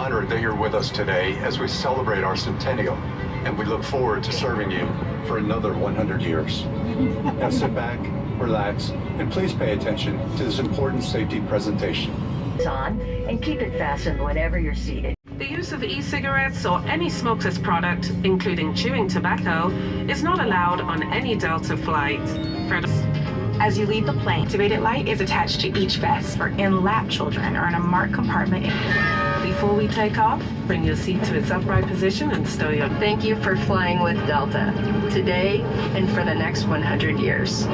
honored that you're with us today as we celebrate our centennial, and we look forward to serving you for another 100 years. Now sit back, relax, and please pay attention to this important safety presentation. On and keep it fastened whenever you're seated. The use of e-cigarettes or any smokeless product, including chewing tobacco, is not allowed on any Delta flight. As you leave the plane, activated light is attached to each vest for in-lap children or in a marked compartment. Before we take off, bring your seat to its upright position and stow your... Thank you for flying with Delta, today and for the next 100 years.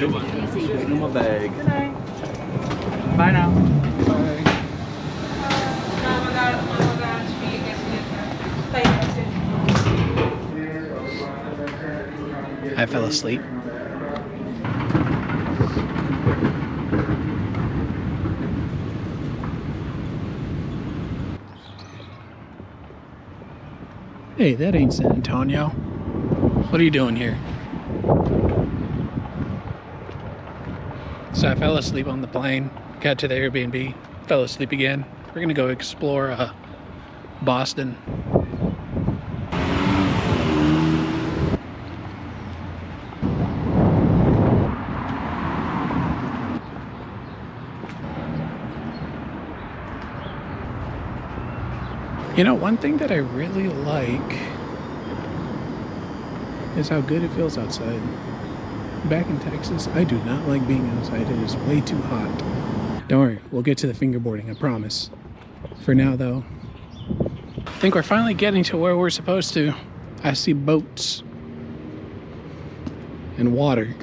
In my bag. Bye now. Bye. I fell asleep. Hey, that ain't San Antonio. What are you doing here? So I fell asleep on the plane, got to the Airbnb, fell asleep again. We're gonna go explore Boston. You know, one thing that I really like is how good it feels outside. Back in Texas, I do not like being outside. It is way too hot. Don't worry, we'll get to the fingerboarding, I promise. For now, though, I think we're finally getting to where we're supposed to. I see boats and water.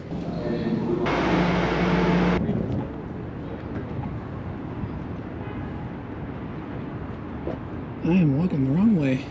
I am walking the wrong way.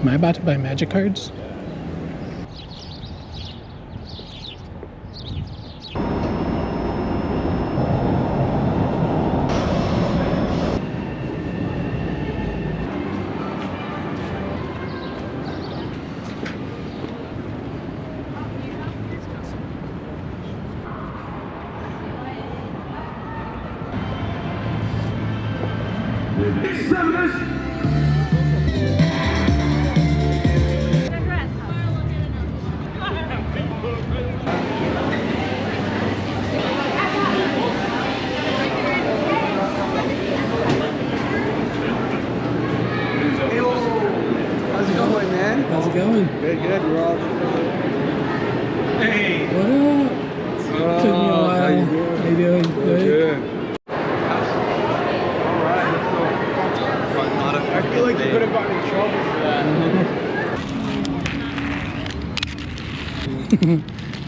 Am I about to buy magic cards? How's it going? Good, good. We're all Hey. What up? Took me a while. How you doing? How you doing? Good. Alright, let's go. I feel like you could have gotten in trouble for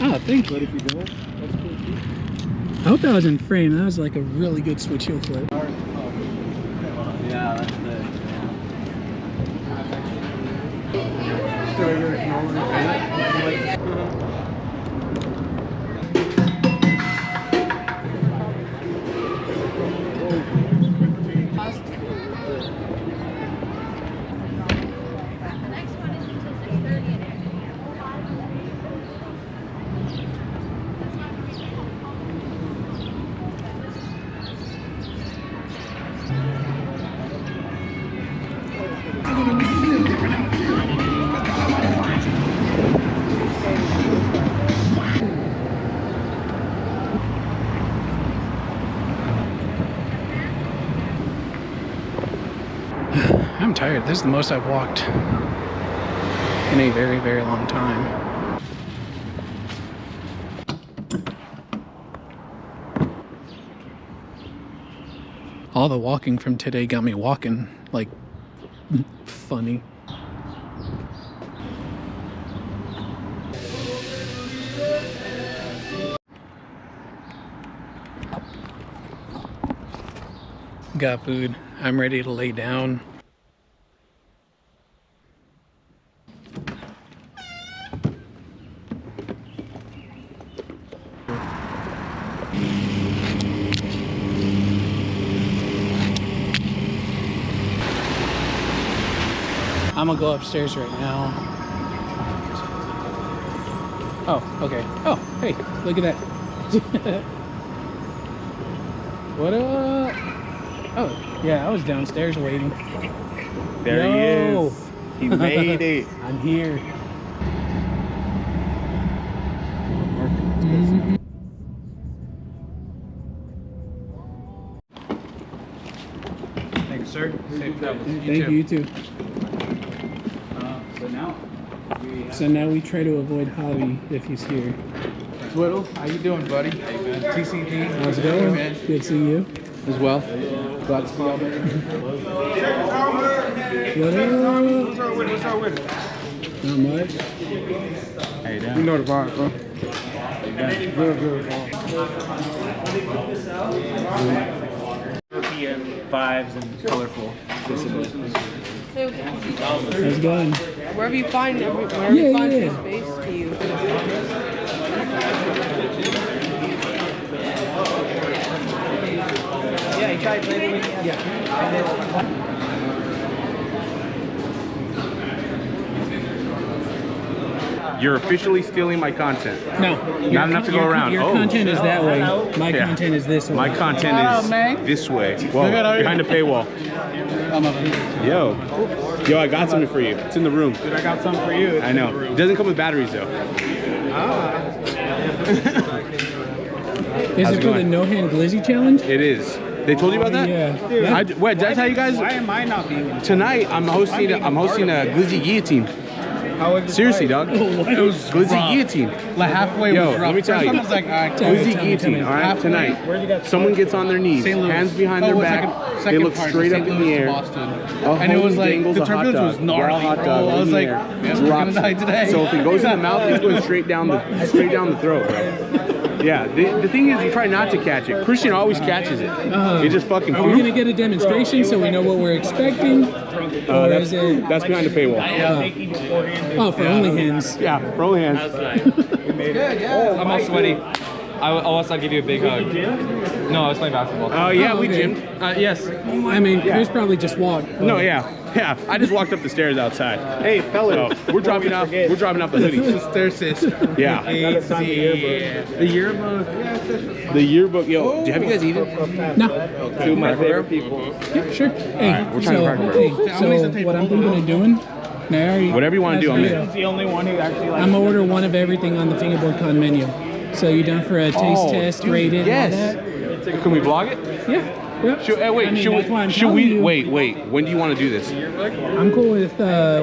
that. Oh, thank you. But if you don't, that's cool too. I hope that was in frame. That was like a really good switch heel flip. Yeah, that's good. I'm tired. This is the most I've walked in a very, very long time. All the walking from today got me walking like funny. Got food. I'm ready to lay down. I'm gonna go upstairs right now. Oh, okay. Oh, hey, look at that. What up? Oh, yeah, I was downstairs waiting. There he is. He made it. I'm here. Thank you, sir. Safe travels. Thank you, you too. So now we try to avoid Javi if he's here. Twiddle, how you doing, buddy? Hey, man. TCP. How's it going? Man. Good seeing you. As well. Glad to see y'all, man. What up? What's our winner? Not much. Hey, down. You know the vibe, bro. Good, good, European vibes and colorful. How's it going? Wherever you find Yeah, his yeah. space to you. Yeah, he tried playing with me. Yeah. You're officially stealing my content. No. Not enough to go around. Your Oh. content is that way. My Yeah. content is this way. My content is this way. Whoa, behind the paywall. Yo, I got something for you. It's in the room. Dude, I got something for you. I know. It doesn't come with batteries though. Is How's it it for the going? no hand glizzy challenge? It is. They told you about that? Yeah. Wait, did I tell you guys? Why am I not being in? Tonight I'm hosting a glizzy guillotine. How was it? Seriously, dog. It was Glizzy rough. guillotine. Like halfway Yo, was rough. let me tell First you. one was like, Tell me, Glizzy tell me. guillotine, all right, Halfway. tonight. Where'd you get Someone gets on their knees, St. Louis. hands behind their Oh, it was back, second they look part, straight St. up in Louis the to air. Boston. A And it was homie like, dangles the a hot turbulence dog, was gnarly, raw hot bro. dog I was in the like, air, man, we're drops gonna die it. today. So if it goes in the mouth, it's going straight down the throat, bro. Yeah, the thing is, you try not to catch it. Christian always catches it. It just fucking. Are we gonna get a demonstration so we know what we're expecting? Or is it? That's behind the paywall. Oh, for only hands. Yeah, for only hands. I'm all sweaty. I'll also give you a big hug. No, I was playing basketball. Oh yeah, we okay. gymmed. Yes. I mean, Chris probably just walked. No, yeah. I just walked up the stairs outside. Hey, fellas, we're dropping off. We're dropping off the hoodies. Yeah. The yearbook. The yearbook. Yo, have you guys eaten? No. Two of my favorite people. Yeah, sure. Hey, right, we're trying to Cracker hey, so what I'm thinking of doing, now I already, Whatever you want to do, I'm in. He's the only one who actually likes I'm gonna order one of everything on the Fingerboard Con menu. So you down for a taste test, dude, rate it, yes. and all that? Can we vlog it? Yeah. Yep. Should, wait, I mean, should that's why I'm should telling we you. wait? When do you want to do this, I'm cool with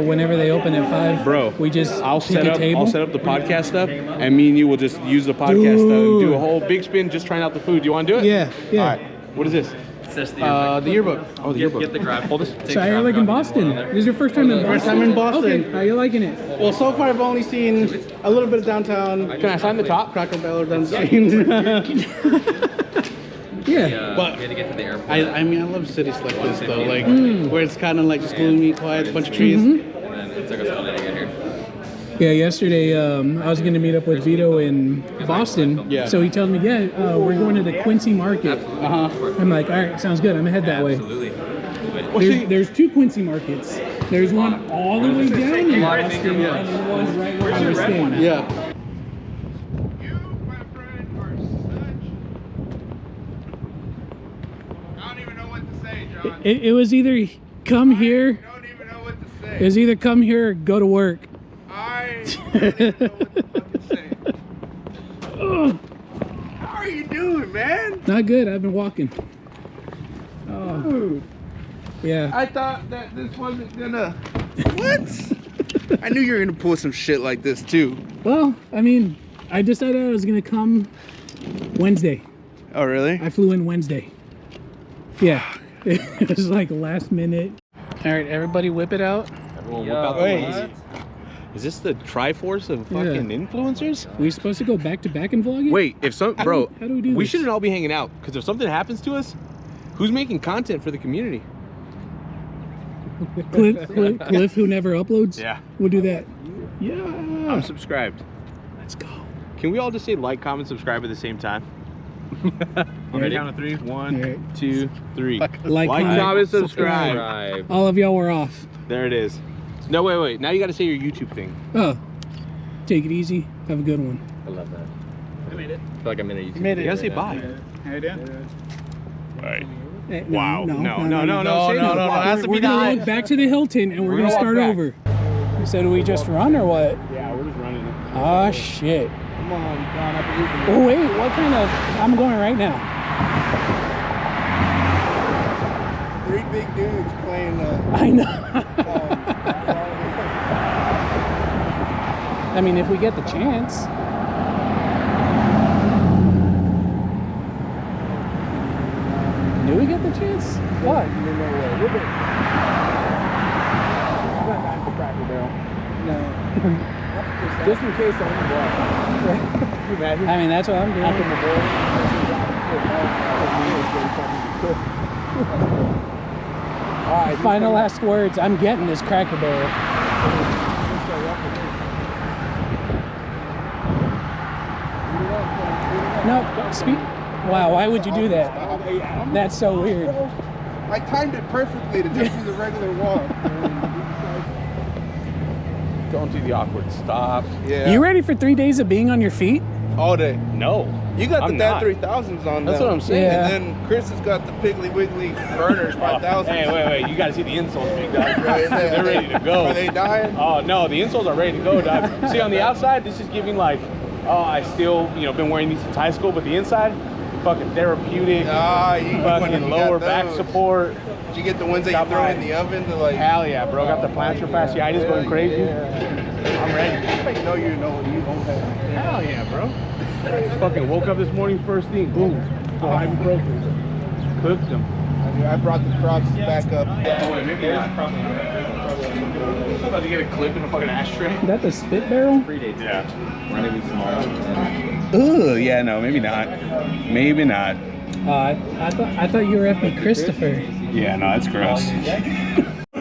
whenever they open at 5. bro? We just I'll pick set a up. table. I'll set up the podcast stuff, and me and you will just use the podcast stuff and do a whole big spin, just trying out the food. Do you want to do it? Yeah. All right. What is this? It's just the yearbook. The yearbook. Oh, the yearbook. Get the grab. Hold this. So how you liking Boston? This is your first time in Boston? First time in Boston. Okay, how you liking it? Well, so far I've only seen a little bit of downtown. Can I sign the top? Cracker Barrel down the street. Yeah. But We had to get to the airport. I mean, I love cities like this though, like where it's kind of like just gloomy, quiet, a bunch of trees. And then it took us all day to get here. Yeah, yesterday I was going to meet up with Vito in Boston. Yeah. So he tells me, we're going to the Quincy Market. I'm like, all right, sounds good. I'm head that way. Absolutely. There's 2 Quincy Markets. There's one all the way down in Boston, and then one right where I was staying. Yeah. It was either come here. don't even know what to say. It was either come here or go to work. I don't even know what to fucking say. How are you doing, man? Not good. I've been walking. Oh. Dude, Yeah. I thought that this wasn't gonna. What? I knew you were gonna pull some shit like this too. Well, I mean, I decided I was gonna come Wednesday. Oh, really? I flew in Wednesday. Yeah. It was like last minute. All right, everybody whip it out. Everyone whip out the ones. Is this the Triforce of fucking influencers? We supposed to go back to back and vlog it? Wait, if some bro, how do we do we this? shouldn't all be hanging out because if something happens to us, who's making content for the community? Cliff, who never uploads? Yeah. We'll do that. Yeah. I'm subscribed. Let's go. Can we all just say like, comment, subscribe at the same time? On the count of 3. 1, 2, 3. Like, comment, subscribe. All of y'all were off. There it is. No, wait. Now you got to say your YouTube thing. Oh. Take it easy. Have a good one. I love that. I made it. I feel like I'm in a YouTube. You gotta say bye. How you doing? All right. Wow. No. We're gonna walk back to the Hilton and we're gonna start over. So do we just run or what? Yeah, we're just running it. Oh shit. Come on, John, up to you. Oh wait, what kind of? I'm going right now. 3 big dudes playing. I know. I mean, if we get the chance. Do we get the chance? Fuck. No. Just in case I want to I mean, that's what I'm doing. Final last words. I'm getting this Cracker Barrel. No, speak. Wow, why would you do that? That's so weird. I timed it perfectly to just do the regular walk. Don't do the awkward stop. Yeah. You ready for 3 days of being on your feet? All day. No. You got I'm the Dad not. 3000s on. That's now. what I'm saying. Yeah. And then Chris has got the Piggly Wiggly Burners 5000. Hey, wait. You gotta see the insoles, big dog. Right, They're ready to go. Are they dying? Oh, no, the insoles are ready to go, dog. See, on the outside, this is giving like, oh, I still, been wearing these since high school, but the inside, fucking therapeutic, Ah, you fucking you lower got back those. support. Did you get the ones that Got you throw my- in the oven to like? Hell yeah, bro. Got the plantar fasciitis going crazy. I'm ready. I know you know you don't have. Hell yeah, bro. Fucking woke up this morning, first thing, boom. Ibuprofen. Cooked them. I brought the Crocs back up. I'm about to get a clip in a fucking ashtray. Is that the spit barrel? Yeah. Rendezvous tomorrow. Ugh, yeah, no, maybe not. Maybe not. I thought you were FB Christopher. Yeah, no, it's gross.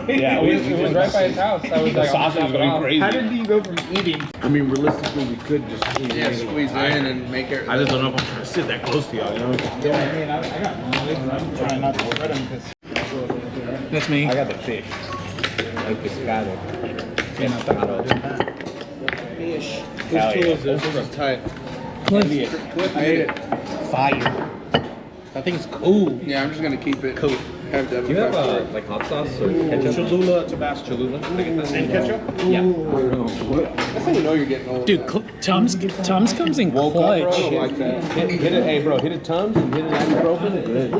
Yeah, It was right by his house. I was the like, sausage was going crazy. How did you go from eating? I mean, realistically, we could just squeeze Squeeze in and make it. I just don't know if I'm trying to sit that close to y'all, you know? Yeah, I mean, I got I'm trying not to spread them because. That's me. I got the fish. El pescado. Fish. Hell yeah. This is tight. Cliff, I ate it. Fire. I think it's cool. Yeah, I'm just gonna keep it. Cool. Have that. Do you have like hot sauce or ketchup? Cholula, Tabasco. Cholula? And ketchup? Yeah. That's how you know you're getting old. Dude, Tums comes in Woke up, bro. I clutch. don't like that. Hit it, hey bro, hit it Tums and hit it ibuprofen. Good.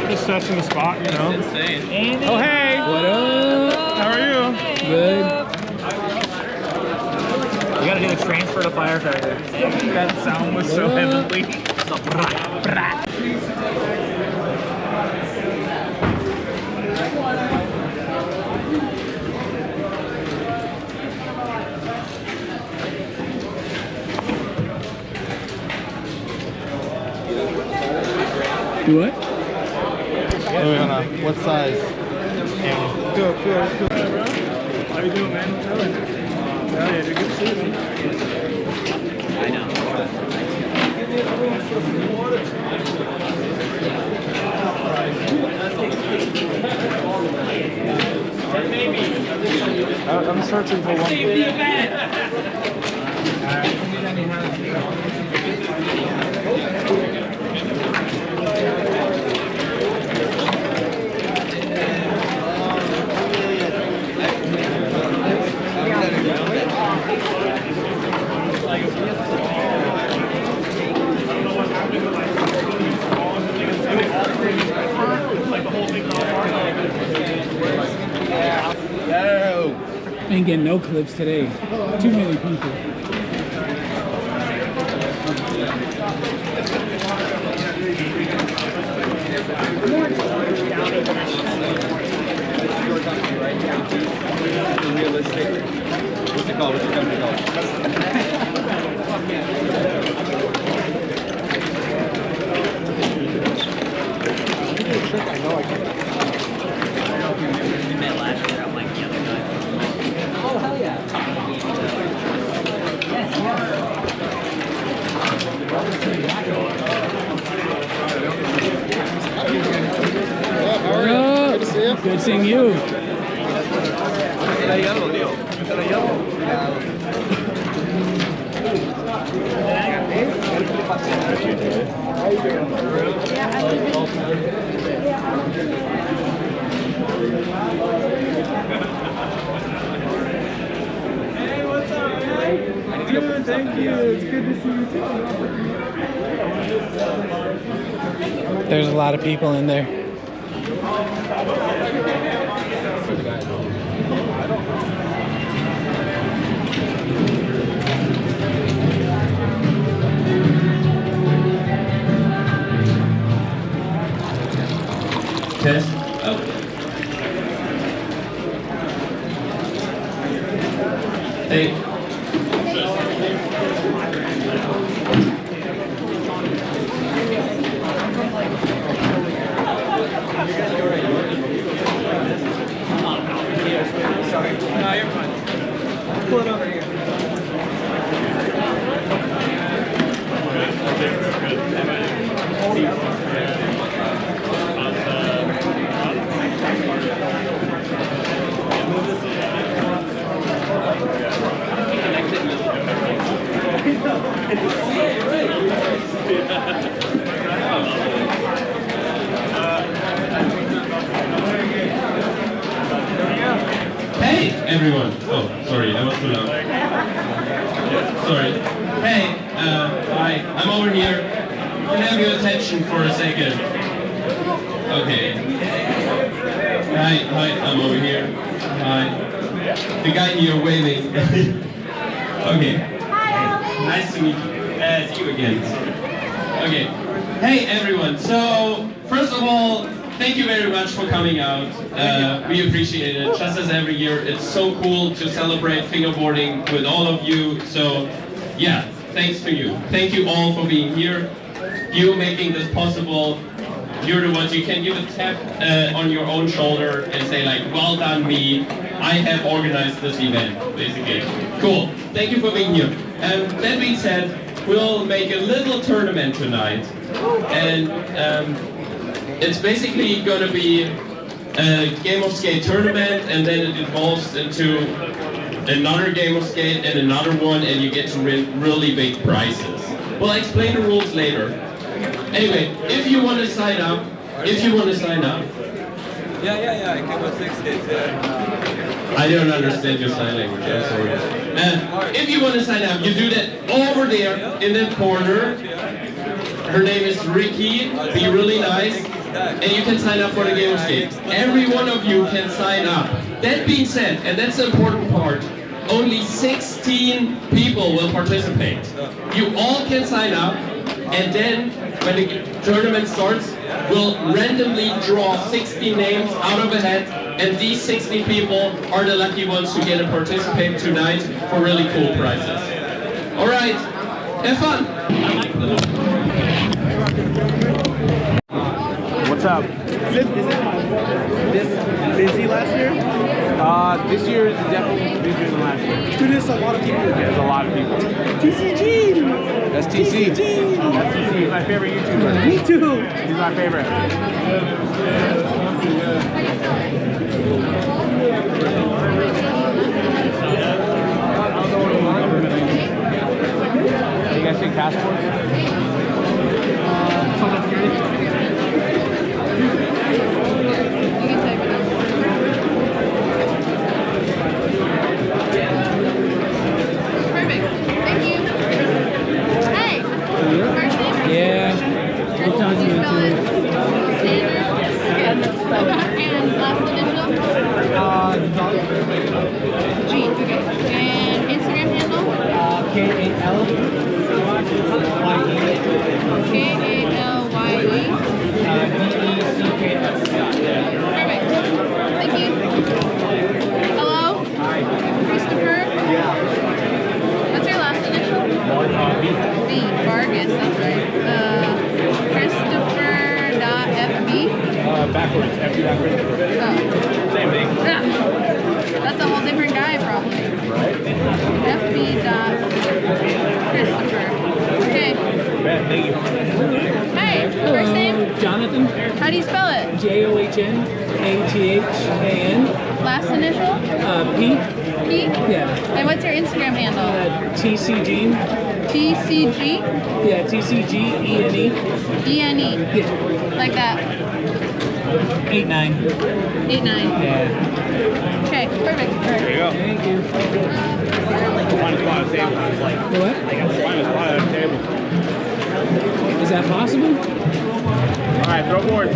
Just touching the spot, you know. Insane. Oh, hey. What up? How are you? Good. You gotta do the transfer to firefighter. That sound was so heavenly. Do what? What size? Good. How you doing, man? Yeah, good to see you. I know. I'm searching for one. Ain't getting no clips today. Too many people. Realistic. What's it called? What's your company called? We met last year. I'm like the other guy. Oh, hell yeah. What up? Good to see you. Good seeing you. Good, thank you. It's good to see you too. There's a lot of people in there. Test. Oh. Hey. Hey, everyone. Oh, sorry, that was too loud. Sorry. Hey, hi, I'm over here. Can I have your attention for a second? Okay. Hi, I'm over here. Hi. The guy here waving. Okay. Nice to meet you. See you again. Okay. Hey, everyone. So, first of all, thank you very much for coming out. We appreciate it. Just as every year, it's so cool to celebrate fingerboarding with all of you. So, yeah, thanks to you. Thank you all for being here. You making this possible. You're the ones. You can give a tap on your own shoulder and say like, well done me. I have organized this event, basically. Cool. Thank you for being here. That being said, we'll make a little tournament tonight. And it's basically going to be a Game of Skate tournament, and then it evolves into another Game of Skate and another one, and you get to win really big prizes. We'll explain the rules later. Anyway, if you want to sign up, if you want to sign up. Yeah. I came with 6 kids, yeah. I don't understand your sign language, I'm sorry. If you want to sign up, you do that over there in that corner. Her name is Ricky, be really nice, and you can sign up for the game escape. Every one of you can sign up. That being said, and that's the important part, only 16 people will participate. You all can sign up, and then when the tournament starts, we'll randomly draw 60 names out of a hat, and these 60 people are the lucky ones who get to participate tonight for really cool prizes. All right, have fun. What's up? Is it this busy last year? This year is definitely busier than last year. Dude, there's a lot of people. Yeah, there's a lot of people. TCG! That's TC. That's TC. He's my favorite YouTuber. Me too. He's my favorite. You guys take passports? Yeah. What time do you do it? And last initial? G, okay. And Instagram handle? K-A-L. K-A-L-Y-E. D-E-C-K-S. Perfect. Thank you. Hello? Christopher? Yeah. What's your last initial? B. Vargas, that's right. Christopher.fb? Backwards. FB backwards. Oh. Same thing. Yeah. That's a whole different guy, probably. FB.Christopher. Okay. Thank you. Hey, first name? Jonathan. How do you spell it? Johnathan. Last initial? P. P? Yeah. And what's your Instagram handle? TCG. TCG? Yeah, TCG-E-N-E. E-N-E? Yeah. Like that? 8-9. 8-9? Yeah. Okay, perfect. There you go. Thank you. Find a spot at the table. What? Find a spot at the table. Is that possible? All right, throw board.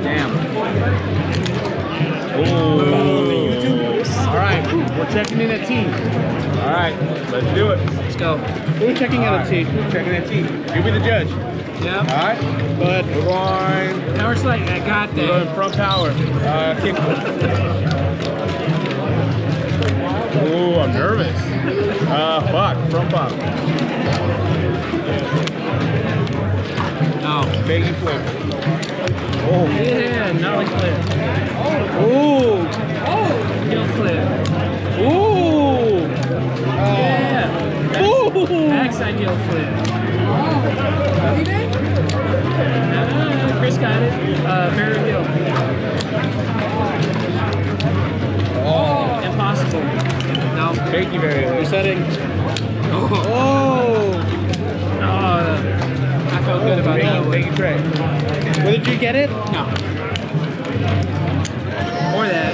Damn. Ooh. All right, we're checking in at T. All right, let's do it. Let's go. We're checking in at T. Checking at T. You'll be the judge. Yeah. All right, but we're going. Power slide, I got We're that. going front power. Kickoff. Ooh, I'm nervous. Fuck, front pop. No. Baggy flip. Oh. Yeah, nollie flip. Ooh. Heel flip. Ooh. Yeah. Ooh. Backside heel flip. Chris got it. Very heel. Oh. Impossible. No. Thank you very much. Resetting. Oh. Oh. I felt good about that one. Thank you, Trey. Where did you get it? No. Or that.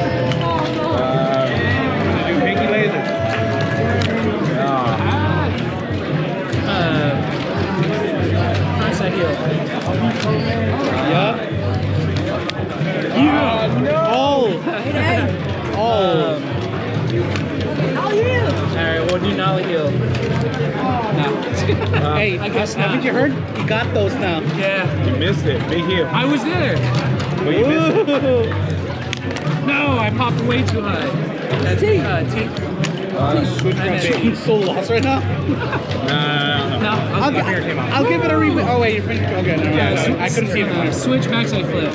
Do pinky laser. Front side heel. Yup. No. Alright, we'll do nollie heel. No. Hey, I guess haven't you heard? You got those now. Yeah. You missed it. Big heel. I was there. Well, you missed it. No, I popped way too high. That's T. Switch front big. You so lost right now? No. I'll give it a replay. Oh wait, your finger. Okay, no, Yeah, I couldn't see it from there. Switch backside flip.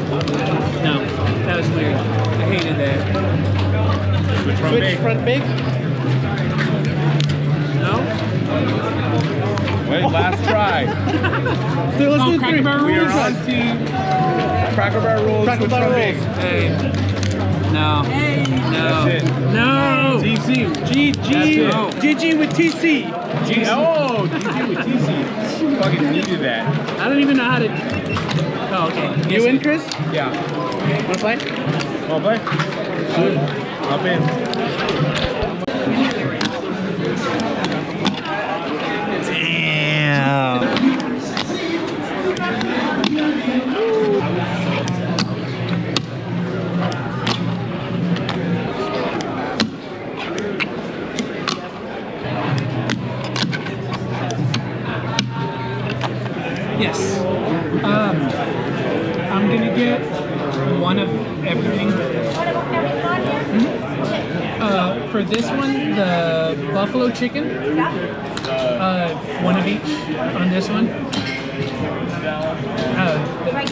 No, that was weird. I hated that. Switch front Switch big. front big. No? Wait, last try. So let's do Cracker three. Barrel We are rules? on team. Cracker Barrel rules. Cracker Switch Barrel front big. rules. Hey. No. No. That's it. No. TC. GG with TC. Oh, GG with TC. Fucking needed that. I don't even know how to. Oh, okay. You in, Chris? Yeah. Wanna play? Wanna play? Good. Hop in. Damn. Yes. I'm gonna get one of everything. For this one, the buffalo chicken. One of each on this one.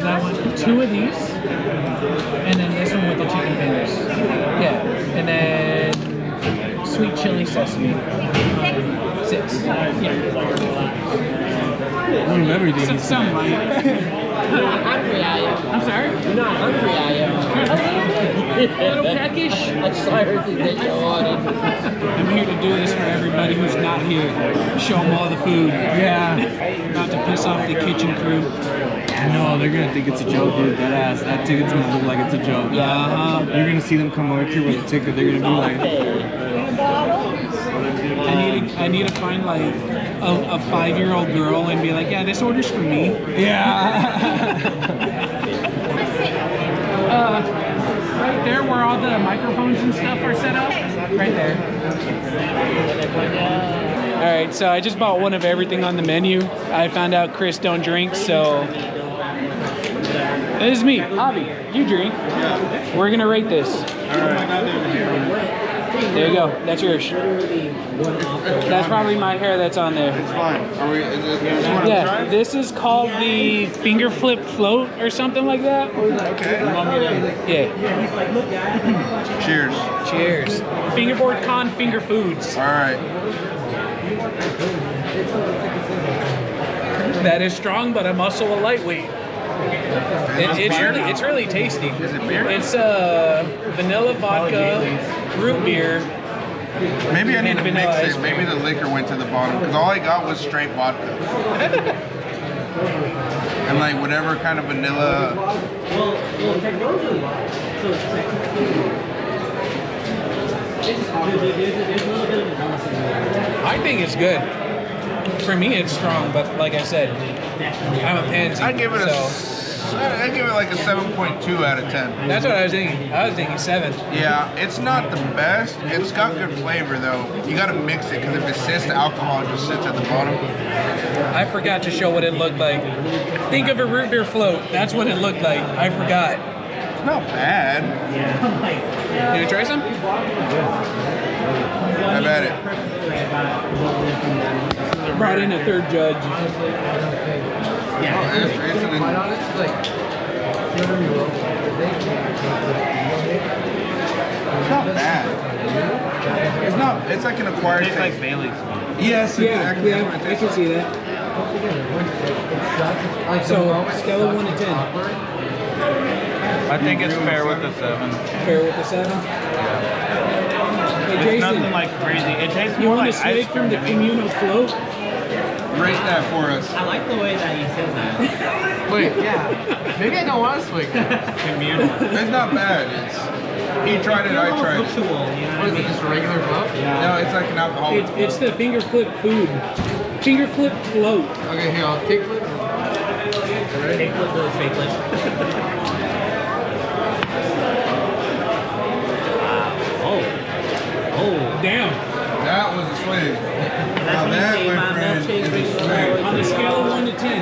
That one. 2 of these. And then this one with the chicken fingers. Yeah. And then sweet chili sesame. 6. Yeah. One of everything. Some light. You're not hungry, are you? I'm sorry? You're not hungry, are you? A little peckish. I sorry to get you ordered. I'm here to do this for everybody who's not here. Show them all the food. Yeah. About to piss off the kitchen crew. No, they're gonna think it's a joke, dude. That ass. That ticket's gonna look like it's a joke. You're gonna see them come over here with a ticket. They're gonna be like, I need to find like a 5-year-old girl and be like, yeah, this order's for me. yeah. Right there where all the microphones and stuff are set up. Right there. All right, so I just bought one of everything on the menu. I found out Chris don't drink, so this is me. Javi, you drink. Yeah. We're gonna rate this. All right. There you go. That's yours. That's probably my hair that's on there. It's fine. Yeah, this is called the finger flip float or something like that. Okay. Yeah. Cheers. Cheers. Fingerboard Con finger foods. All right. That is strong, but I'm also a lightweight. It's really tasty. Is it beer? It's vanilla vodka, root beer. Maybe I need to vanilla mix ice it. cream. Maybe the liquor went to the bottom because all I got was straight vodka. And like whatever kind of vanilla. I think it's good. For me, it's strong, but like I said, I'm a pansy. I give it I give it like a 7.2 out of 10. That's what I was thinking. I was thinking 7. Yeah, it's not the best. It's got good flavor though. You gotta mix it because if it sits, the alcohol just sits at the bottom. I forgot to show what it looked like. Think of a root beer float. That's what it looked like. I forgot. It's not bad. You try some? I've had it. Brought in a 3rd judge. Yeah, it's not bad. It's not. It's like an acquired taste. like Bailey's. Yes, exactly. Yeah, I can see that. So, scale of 1 to 10. I think it's fair with the 7. Fair with the 7? Yeah. Hey, It's Jason, nothing like crazy. It tastes you more want like a swig ice from cream the to me. communal float? Rate that for us. I like the way that you said that. Wait, yeah. Maybe I don't want to swig. Communal. It's not bad. He tried it, I tried it. Ritual, you know what I mean? Just a regular cup? No, it's like an alcoholic. It's the finger flip food. Finger flip float. Okay, here, I'll kick flip. Fake flip or fake flip? Oh. Damn. That was a swig. Now that, my friend, is a swig. On the scale of 1 to 10.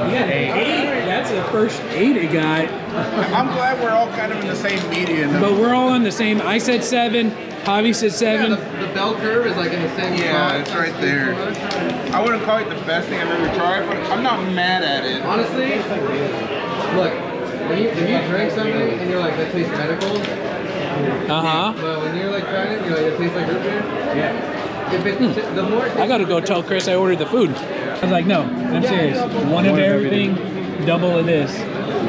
You got an 8. That's the first 8 it got. I'm glad we're all kind of in the same median. But we're all on the same. I said 7. Javi said 7. The bell curve is like in the same spot. Yeah, it's right there. I wouldn't call it the best thing I've ever tried, but I'm not mad at it. Honestly, look, when you drink something and you're like, that tastes medical. But when you're like trying it, you're like, it tastes like root beer. Yeah. If it, the more I gotta go tell Chris I ordered the food. I was like, no, I'm serious. One of everything, double of this.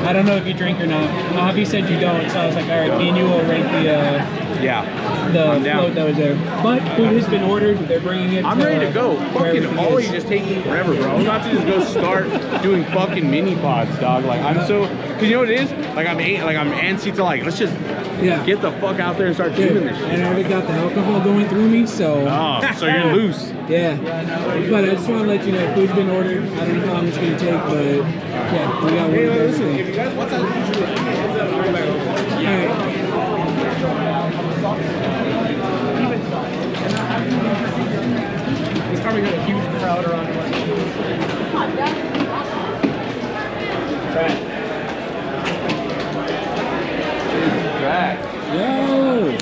I don't know if you drink or not. Avi said you don't, so I was like, all right, me and you will rate the float that was there. But food has been ordered. They're bringing it. I'm ready to go. Fucking Ollie's just taking forever, bro. I'm about to just go start doing fucking mini pods, dog. Like I'm so, cause you know what it is? Like I'm antsy to like, let's just get the fuck out there and start doing this shit. And I already got the alcohol going through me, so. Oh, so you're loose. Yeah. But I just want to let you know, food's been ordered. I don't know how long it's gonna take, but yeah, we got one. Hey, listen, if you guys, what's that? All right. He's probably got a huge crowd around him. Yo!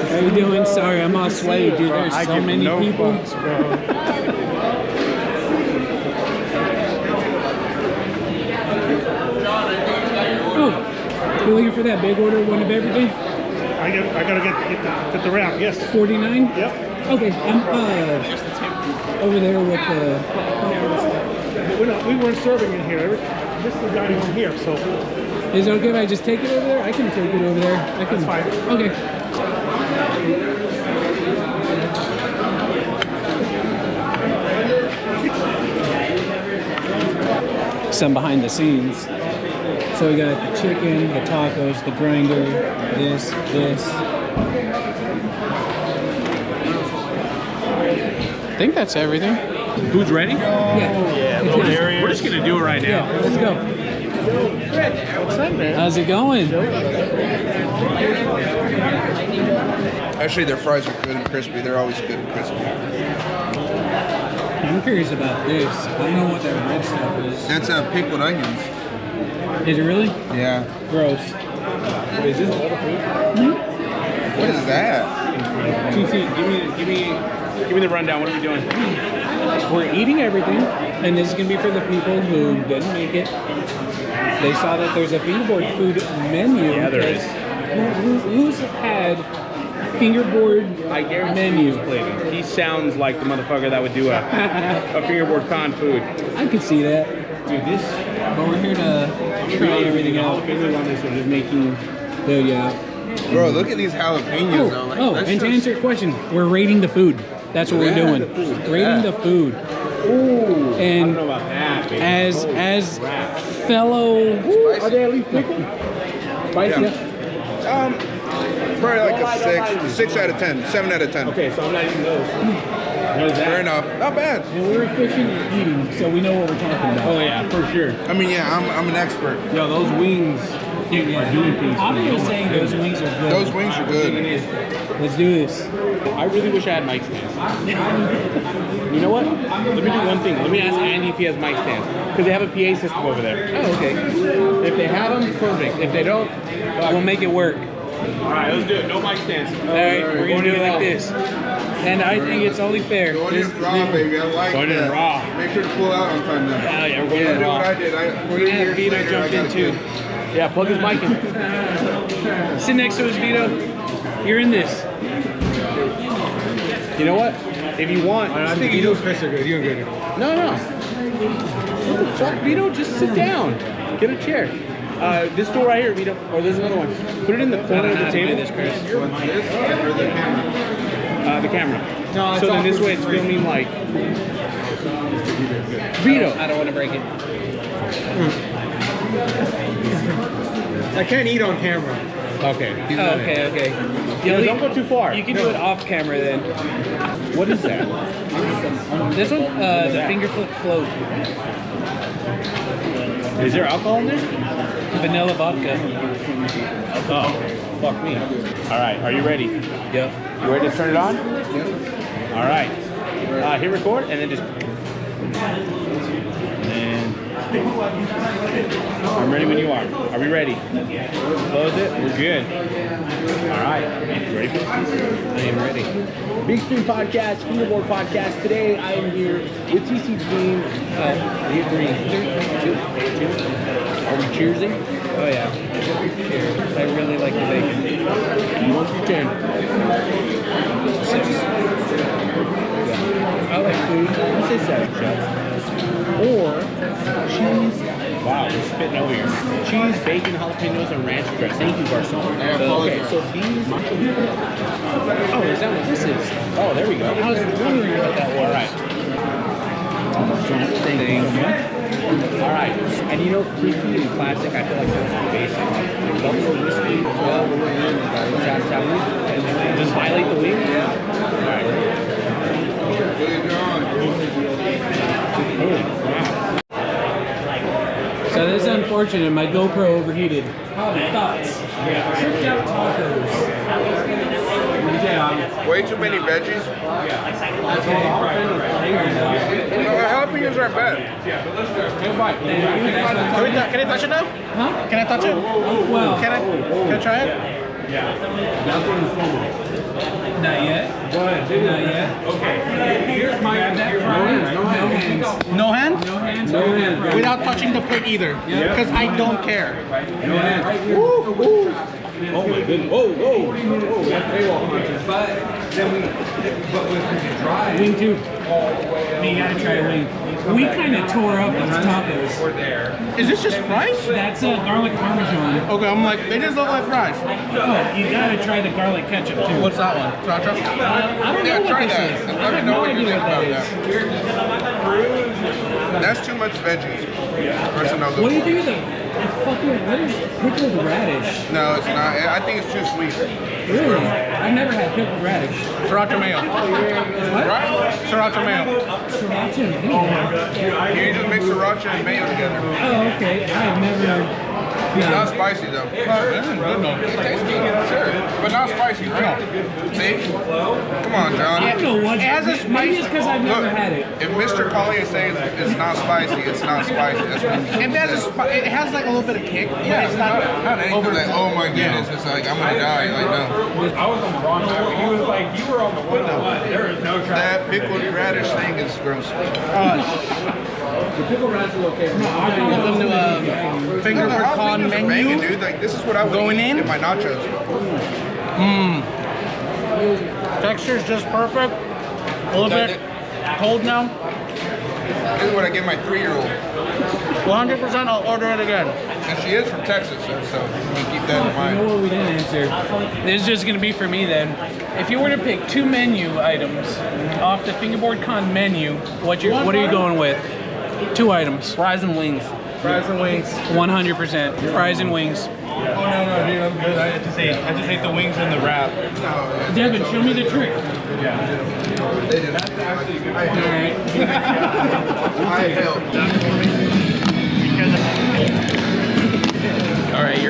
How you doing? Sorry, I'm all sweaty, dude. There's so many people. Oh, you're looking for that big order, one of everything? I gotta get the wrap. Yes. 49? Yep. Okay, I'm over there with the. We weren't serving in here. This is the dining room here, so. Is it okay if I just take it over there? I can take it over there. I can. That's fine. Okay. Some behind the scenes. So we got the chicken, the tacos, the grinder, this. I think that's everything. Food's ready? Yeah. We're just gonna do it right now. Yeah, let's go. What's up, man? How's it going? Actually, their fries are good and crispy. They're always good and crispy. I'm curious about this. I don't know what that red stuff is. That's pickled onions. Is it really? Yeah. Gross. Wait, is this all the food? What is that? TC, give me the rundown. What are we doing? We're eating everything, and this is gonna be for the people who didn't make it. They saw that there's a fingerboard food menu. Yeah, there is. Who's had fingerboard I guarantee menu? He sounds like the motherfucker that would do a Fingerboard Con food. I could see that. Dude, this. But we're here to try everything out. Just making. Bro, look at these jalapenos. though. Like, that's and to just- answer your question, we're rating the food. That's what we're doing. Rating the food. Ooh, And I don't know about that, baby. as fellow. Are they at least pickled? Spicy? Yeah. Probably like a 6 out of 10, 7 out of 10. Okay, so I'm not eating those. Fair enough. Not bad. And we're efficient at eating, so we know what we're talking about. Oh yeah, for sure. I mean, yeah, I'm an expert. Yo, those wings are doing things. I'm just saying those wings are good. Those wings are good. Let's do this. I really wish I had mic stands. You know what? Let me do one thing. Let me ask Andy if he has mic stands. Because they have a PA system over there. Oh, okay. If they have them, perfect. If they don't, We'll make it work. Alright, let's do it. No mic stands. Alright, we're gonna do it like this. And I think it's only fair. Going in raw, baby. I like Going in that. raw. Make sure to pull out on time now. Hell yeah, we're going I in did what raw. I did. We're gonna have Vito jump in too. Yeah, plug his mic in. Sit next to us, Vito. You're in this. You know what? If you want, I think you and Chris are good. You and good. No. What the fuck, Vito? Just sit down. Get a chair. This door right here, Vito. Or there's another one. Put it in the corner of the table. This, Chris. Or the camera? The camera. No, so then this way it's filming like Vito. I don't want to break it. I can't eat on camera. Okay. Okay. Yeah, don't go too far. You can do it off camera then. What is that? This one, the finger flip float. Is there alcohol in there? Vanilla vodka. Oh, fuck me. All right, are you ready? Yep. You ready to turn it on? All right. Hit record and then just. And I'm ready when you are. Are we ready? Close it. We're good. All right. You ready for this? I am ready. Big Stream Podcast, Fingerboard Podcast. Today I am here with TC Green. We agree. Are we cheersing? Oh yeah. Cheers. I really like the bacon. 1 through 10. 6. I like food. Let's say 7 shots. Or cheese Wow, we're spitting over here. Cheese, bacon, jalapenos, and ranch dressing. Thank you, Garcon. Okay, so these... Oh, is that what this is? Oh, there we go. I was wondering what that was. All right. Thank you so much. All right. And you know, creepy and classic, I feel like that's basic. Buffalo whiskey, just highlight the wing. Yeah. All right. So this is unfortunate. My GoPro overheated. Thoughts? Tricked out tacos. Way too many veggies. No, jalapenos are bad. Can I touch it now? Huh? Can I touch it? Well, Can I try it? not yet. Not yet. Okay. Here's my that no hands. No hands? No hands. No hands. Without touching the plate either. Because I don't care. No hands. Oh my goodness. Whoa. But then wing too. You gotta try a wing. We kind of tore up those tacos. Is this just fries? That's garlic parmesan. Okay, I'm like, they just look like fries. Oh, you gotta try the garlic ketchup too. What's that one? Sriracha? I don't know what this is. I have no idea what that is. That's too much veggies. What do you think of the fucking, what is pickled radish? No, it's not. I think it's too sweet. Really? I've never had pickled radish. Sriracha mayo. What? Sriracha mayo. Sriracha mayo? You just mix sriracha and mayo together. Oh, okay. I've never... It's not spicy though. It tastes good, sure, but not spicy, right? See? Come on, John. I don't know what. Maybe it's because I've never had it. If Mr. Collier says it's not spicy, it's not spicy. That's what It has like a little bit of kick. yeah, it's not over that. Oh my goodness, it's like I'm gonna die. Like no. I was on the wrong side. He was like, you were on the window. There is no traffic. That pickled radish thing is gross. The pickle radish is okay. Welcome to Fingerboard Con menu. Banging, dude. Like this is what I would Going eat in my nachos. Texture's just perfect. A little bit cold now. This is what I give my 3-year-old. 100% I'll order it again. And she is from Texas, so we keep that in mind. You know what we didn't answer? This is just going to be for me then. If you were to pick 2 menu items off the Fingerboard Con menu, what are you going with? 2 items. Fries and wings. Fries and wings. 100%. Fries and wings. Oh no, dude, I'm good. I just ate the wings and the wrap. Devin, show me the trick. Yeah. They did. Alright. I helped. Alright,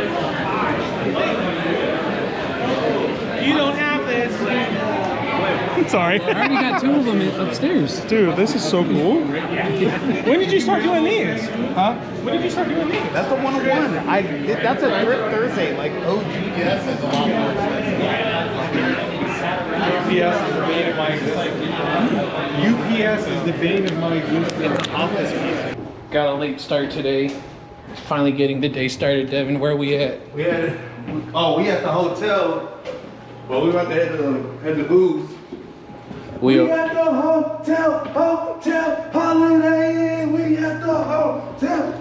You don't have this. Sorry. I already got 2 of them upstairs. Dude, this is so cool. When did you start doing these? Huh? When did you start doing these? That's the 101. That's a Thursday. Like OGS is a lot more UPS is the bane of my existence. UPS is the bane of my existence. Office piece. Got a late start today. Finally getting the day started, Devin. Where are we at? We at the hotel. Well, we about to head to booze. We at the hotel, Holiday Inn. We at the hotel,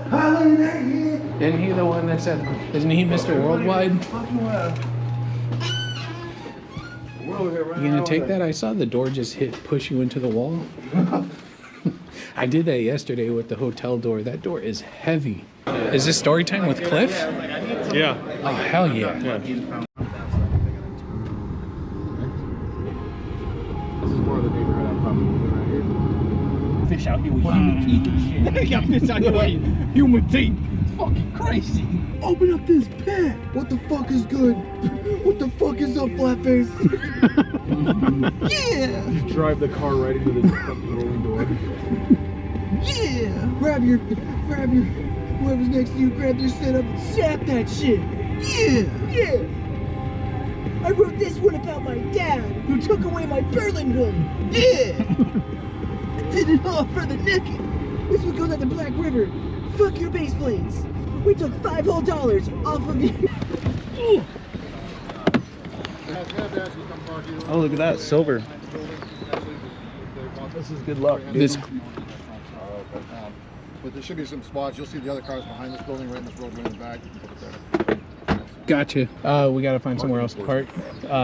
Holiday Inn. Isn't he the one that said, isn't he Mr. Worldwide? You gonna take that? I saw the door just push you into the wall. I did that yesterday with the hotel door. That door is heavy. Is this story time with Cliff? Yeah. Oh, hell yeah. fish out here with human teeth and shit. They got fish out here with human teeth. It's fucking crazy. Open up this pit. What the fuck is good? What the fuck is up, Flatface? Yeah. Just drive the car right into the fucking rolling door. Yeah. Grab your, whoever's next to you, grab their setup and sap that shit. Yeah. Yeah. I wrote this one about my dad, who took away my Berlin home. Yeah. I did it all for the naked. This one goes out to Black River. Fuck your base plates. We took $5 whole off of you. Oh, look at that, silver. This is good luck. This But there should be some spots. You'll see the other cars behind this building, right in this roadway in the back. Gotcha. We gotta find somewhere else to park.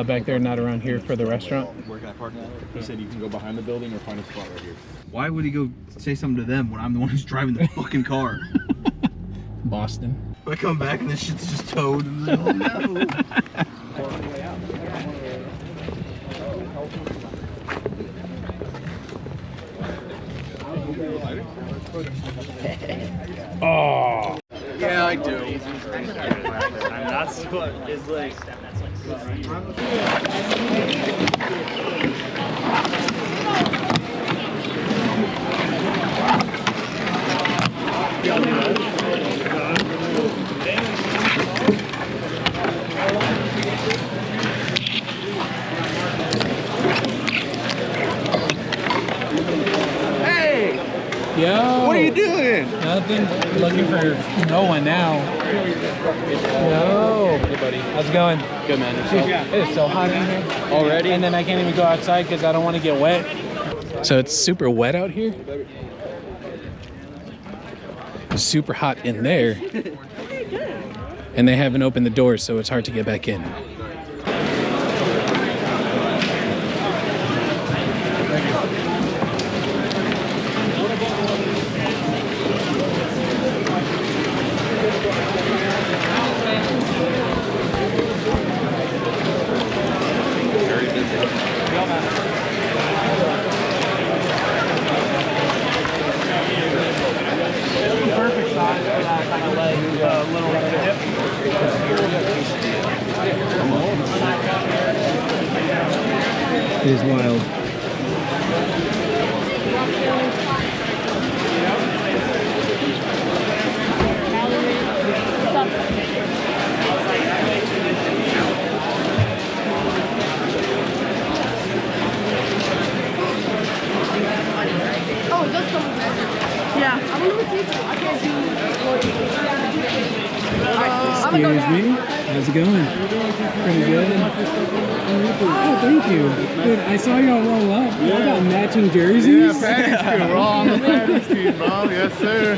Back there, not around here for the restaurant. Where can I park now? He said you can go behind the building or find a spot right here. Why would he go say something to them when I'm the one who's driving the fucking car? Boston. I come back and this shit's just towed. And like, oh no. Oh. Yeah, I do. That's what is like. Yo! What are you doing? Nothing. Looking for no one now. Yo! Hey, buddy. How's it going? Good, man. It is so hot in here. Already? And then I can't even go outside because I don't want to get wet. So it's super wet out here. It's super hot in there. And they haven't opened the doors, so it's hard to get back in. Perfect size for that kind of leg, little dip. It is wild. Oh, it does come with that. Yeah. I'm gonna take it. I can't do Excuse me. How's it going? Pretty good. Oh, thank you. Dude, I saw y'all roll up. Y'all got matching jerseys. Yeah, Patty's team. We're all on the Patty's team, bro. Yes, sir.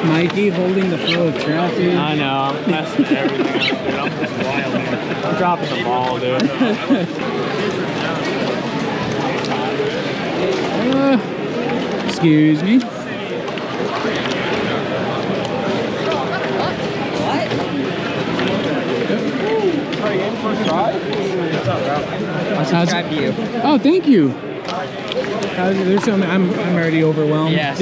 Mikey holding the flow of traffic. I know, I'm messing everything up, dude. I'm just wild here. I'm dropping the ball, dude. Excuse me. I'll subscribe to you. Oh, thank you. There's some. I'm already overwhelmed. Yes.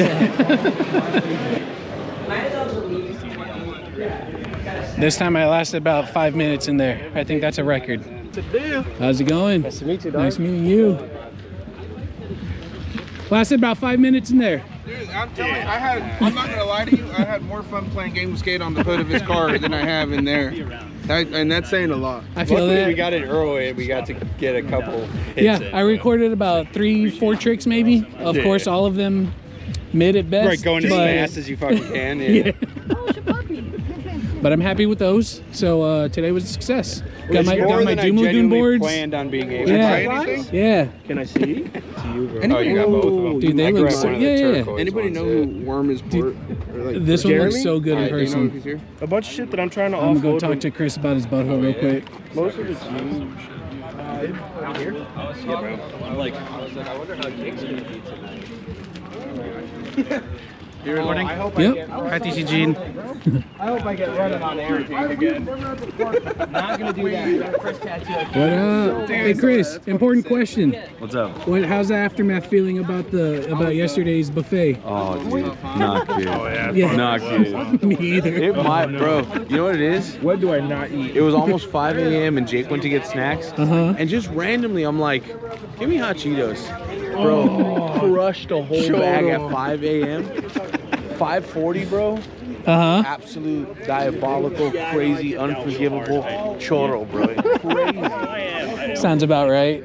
This time I lasted about 5 minutes in there. I think that's a record. How's it going? Nice to meet you, dog. Nice meeting you. Lasted about 5 minutes in there. Dude, I'm telling you, I'm not gonna lie to you, I had more fun playing Game of Skate on the hood of his car than I have in there. And that's saying a lot. I feel Luckily, that. we got it early and we got to get a couple hits Yeah, in. I recorded about 3-4 tricks maybe. Of course, all of them mid at best. Right, going as fast as you fucking can. Yeah. But I'm happy with those. So today was a success. Got my more than I Doom Lagoon genuinely boards. planned on being able Yeah. to buy anything. Yeah. Can I see? To you, bro. Oh, you got both of them. Dude, they I look grabbed so. one of the Yeah. turquoise Anybody ones, know yeah. who Worm is port? This one looks so good in Do you know if person. he's here? A bunch of shit that I'm trying to I'm gonna go offload. talk to Chris about his butthole real quick. Most of it's you. Out here? Yeah, bro. I was like, I wonder how Jake's gonna be tonight. You recording? Yep. Hi, TC Gene. I hope I get running on air again. Not gonna do that. First tattoo. What up? Hey Chris, important question. What's up? How's the aftermath feeling about yesterday's buffet? Oh, dude, not good. Oh, Yeah. Not good. Me either. It might, bro. You know what it is? What do I not eat? It was almost 5 a.m. and Jake went to get snacks. And just randomly, I'm like, give me hot Cheetos. Bro, crushed a whole bag at 5 a.m. 5:40, bro. Absolute diabolical, crazy, unforgivable choro, bro. Crazy. Sounds about right.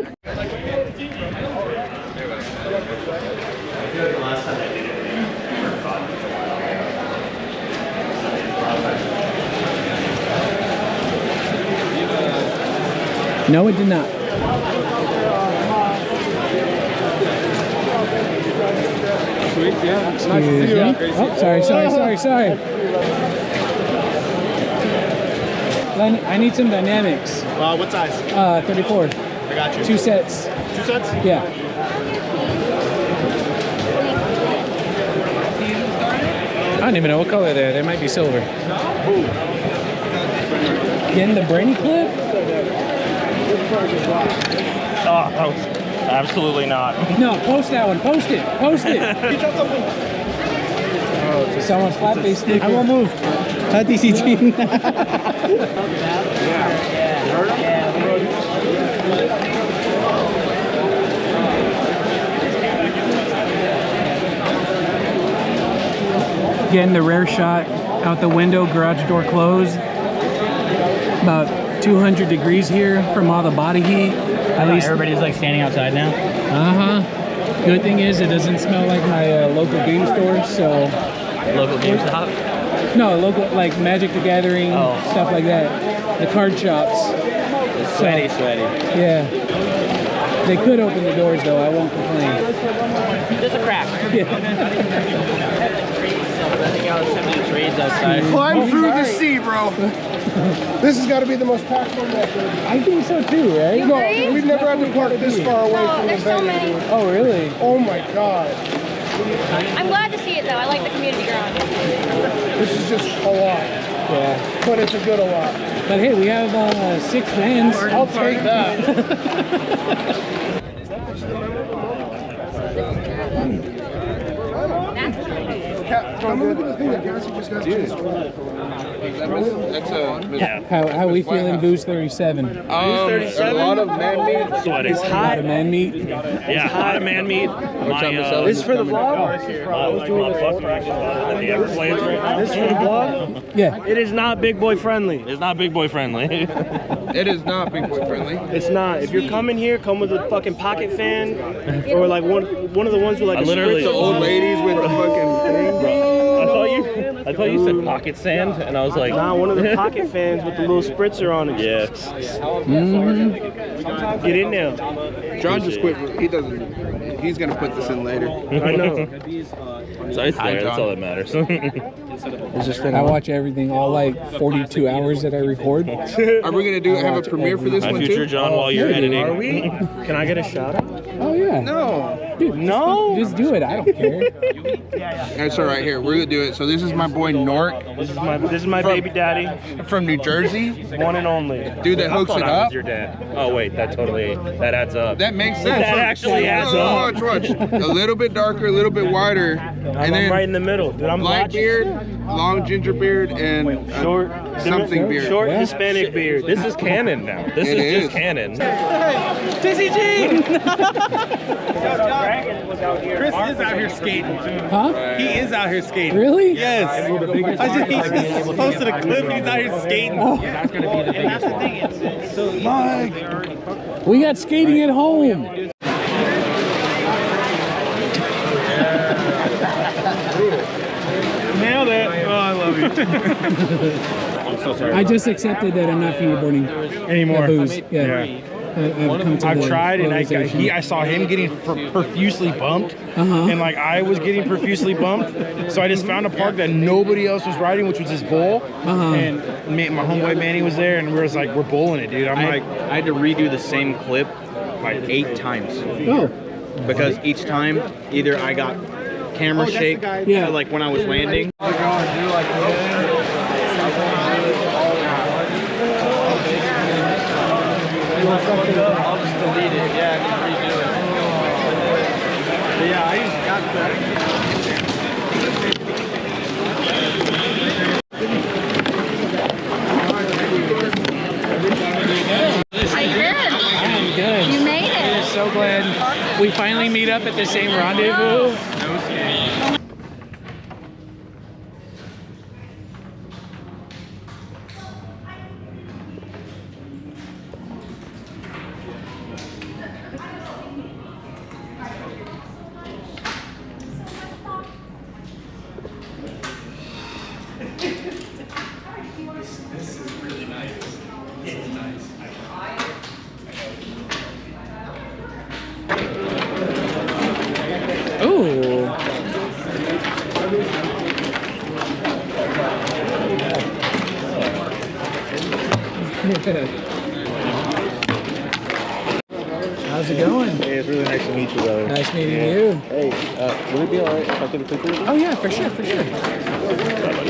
No, it did not. Sweet, yeah. Excuse me. Oh, sorry. I need some dynamics. What size? 34. I got you. 2 sets. 2 sets? Yeah. I don't even know what color they're. They might be silver. Getting the Brainy clip? Oh, absolutely not. No, post that one. Post it. Post it. Someone's flat face sticker. I won't move. Hi, DCG. Getting the rare shot out the window, garage door closed. About 200 degrees here from all the body heat. At least everybody's like standing outside now. Good thing is it doesn't smell like my local game store, so. Local GameStop? No, local, like Magic the Gathering, stuff like that. The card shops. It's sweaty. Yeah. They could open the doors though, I won't complain. There's a crack. Climb through the sea, bro. This has got to be the most packed one ever. I think so too, right? No, we've never had to park this far away from the venue. Oh, really? Oh my God. I'm glad to see it though. I like the community ground. This is just a lot. Yeah. But it's a good a lot. But hey, we have 6 fans. I'll take that. How we feeling, Boost 37? A lot of man meat. Sweaty. It's hot. A lot of man meat. Yeah, a lot of man meat. This is for the vlog? This is for the vlog? Yeah. It is not big boy friendly. It's not big boy friendly. It is not big boy friendly. It's not. If you're coming here, come with a fucking pocket fan, or like one of the ones with like Literally the old ladies with the fucking thing. I thought you said pocket sand, and I was like, nah, one of the pocket fans with the little spritzer on it. Yes. Get in there. John just quit. He doesn't. He's gonna put this in later. I know. So it's there. That's all that matters. I watch everything, all like 42 hours that I record. Are we gonna have a premiere for this one too? Future John, while you're editing. Are we? Can I get a shout out? Oh yeah. No. Dude, no. Just do it. I don't care. That's all right. Here, we're gonna do it. So this is my boy Nork. This is my baby daddy from New Jersey. One and only. Dude that hooks it up. Your dad. Oh wait, that adds up. That makes sense. That actually adds up. Watch. A little bit darker, a little bit wider, and then right in the middle. Dude, I'm light beard, long ginger beard, and short something beard. Short Hispanic beard. This is canon now. This is just canon. TCG! Chris is out here skating. Huh? He is out here skating. Really? Yes. I just posted a clip. He's out here skating. Oh. That's gonna be the biggest one. Mike, we got skating at home. Nailed it. Oh, I love you. I'm so sorry. I just accepted that I'm not fingerboarding anymore. Booze. Yeah. I've tried, and I saw him getting profusely bumped, and like I was getting profusely bumped. So I just found a park that nobody else was riding, which was his bowl. And my homeboy Manny was there, and we was like, we're bowling it, dude. I had to redo the same clip like 8 times. Oh. Because each time, either I got camera shake. Yeah. Like when I was landing. I'll just delete it. Yeah, and then redo it. But yeah, I just got that. How you been? I'm good. You made it. I'm so glad we finally meet up at the same rendezvous. This is really nice. This is nice. Ooh. How's it going? Hey, it's really nice to meet you, brother. Nice meeting you. Hey, would it be alright if I took a picture? Oh yeah, for sure, for sure.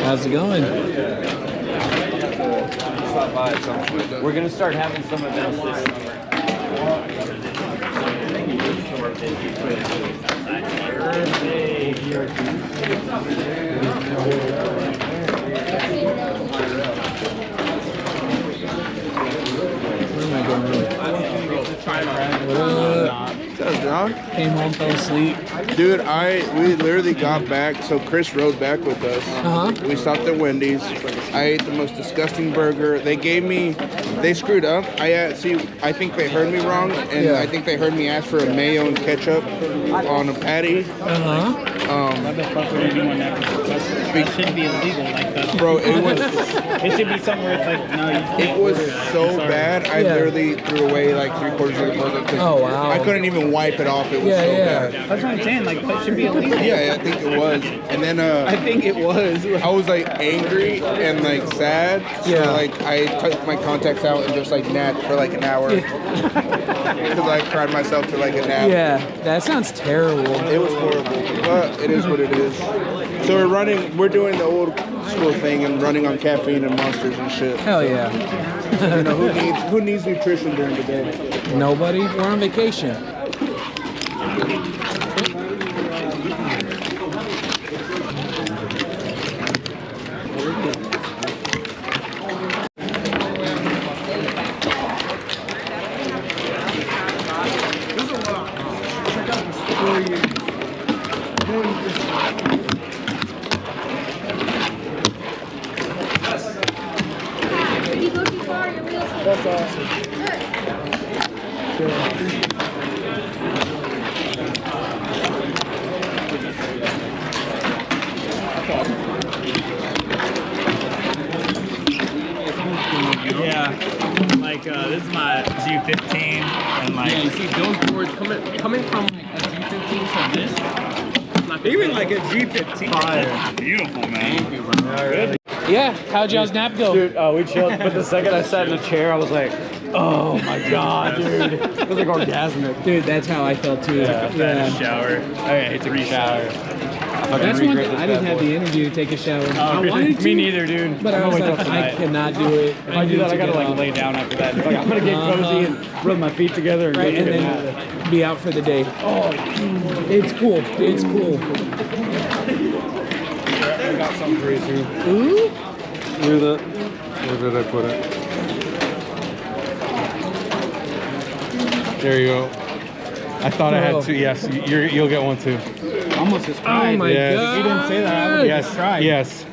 How's it going? Stop by at some point. We're gonna start having some events this summer. Where am I going? What's up, John? Came home, fell asleep. Dude, we literally got back, so Chris rode back with us. We stopped at Wendy's. I ate the most disgusting burger. They screwed up. I think they heard me wrong, and I think they heard me ask for a mayo and ketchup on a patty. What the fuck are you doing that? That shouldn't be illegal like that. Bro, it was... It should be something where it's like, no, you can't. It was so bad, I literally threw away like 3/4 of the burger. Oh, wow. I couldn't even wipe it off. It was so bad. That's what I'm saying. Like, that should be illegal. Yeah, I think it was. And then I think it was. I was like angry and like sad. So like I took my contacts out and just like napped for like an hour. Because I cried myself to like a nap. Yeah, that sounds terrible. It was horrible, but it is what it is. So we're doing the old school thing and running on caffeine and monsters and shit. Hell yeah. You know, who needs nutrition during the day? Nobody. We're on vacation. That's awesome. Yeah, like this is my G15, and like you see those boards coming from a G15 to this. Even like a G15. Fire. Beautiful, man. Thank you, bro. Yeah, how'd y'all's nap go? Dude, we chilled, but the second I sat in the chair, I was like, oh my god, dude. It was like orgasmic. Dude, that's how I felt too. Yeah. Shower. I took a shower. That's one thing. I didn't have the energy to take a shower. I wanted to. Me neither, dude. But I was like, I cannot do it. If I do that, I gotta like lay down after that. Like, I'm gonna get cozy and rub my feet together and, and then be out for the day. Oh, it's cool. It's cool. I got something for you too. Ooh. Where did I put it? There you go. I thought I had two. Yes, you'll get one too. Almost subscribed. Oh my god! If you didn't say that, I would have subscribed. Yes.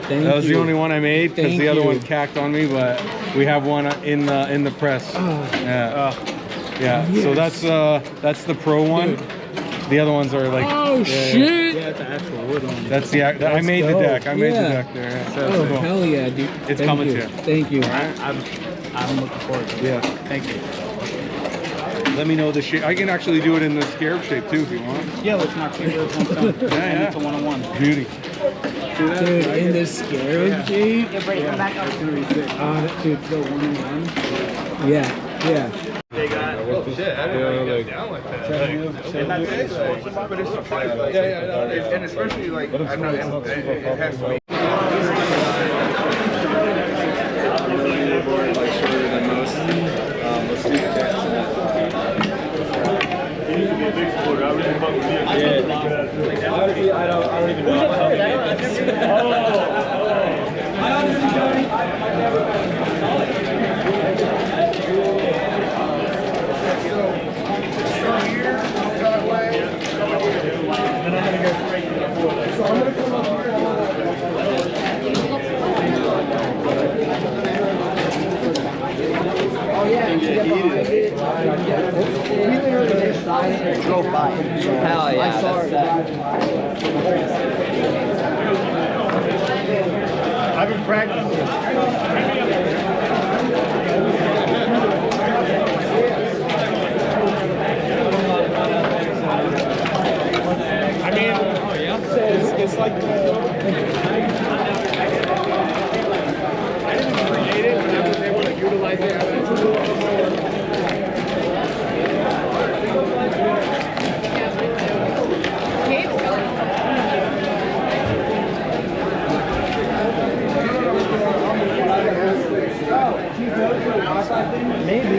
That was the only one I made because the other one cacked on me, but we have one in the press. Oh. Yeah. Yeah. Yes. So that's the pro one. Dude. The other ones are like. Oh shit! Yeah, it's an actual wood one. That's the. I made the deck. I made the deck there. Yeah. So cool. Hell yeah, dude! It's coming to you. Thank you. All right. I'm looking forward to it. Yeah. Thank you. Let me know the shape. I can actually do it in the scarab shape too if you want. Yeah, let's knock fingers one stone. Yeah. It's a one-on-one. Beauty. Dude, in the scarab shape. Yeah, Brady, come back up. Dude, go 1-on-1. Yeah. They got. Oh shit, I didn't get down like that. But it's surprising. Yeah, and especially like, I know it has to be. I don't even know. I honestly don't. I've never Drove by. Hell yeah. I saw it. I've been practicing. I mean, it's like I didn't create it, but I was able to utilize it. Maybe.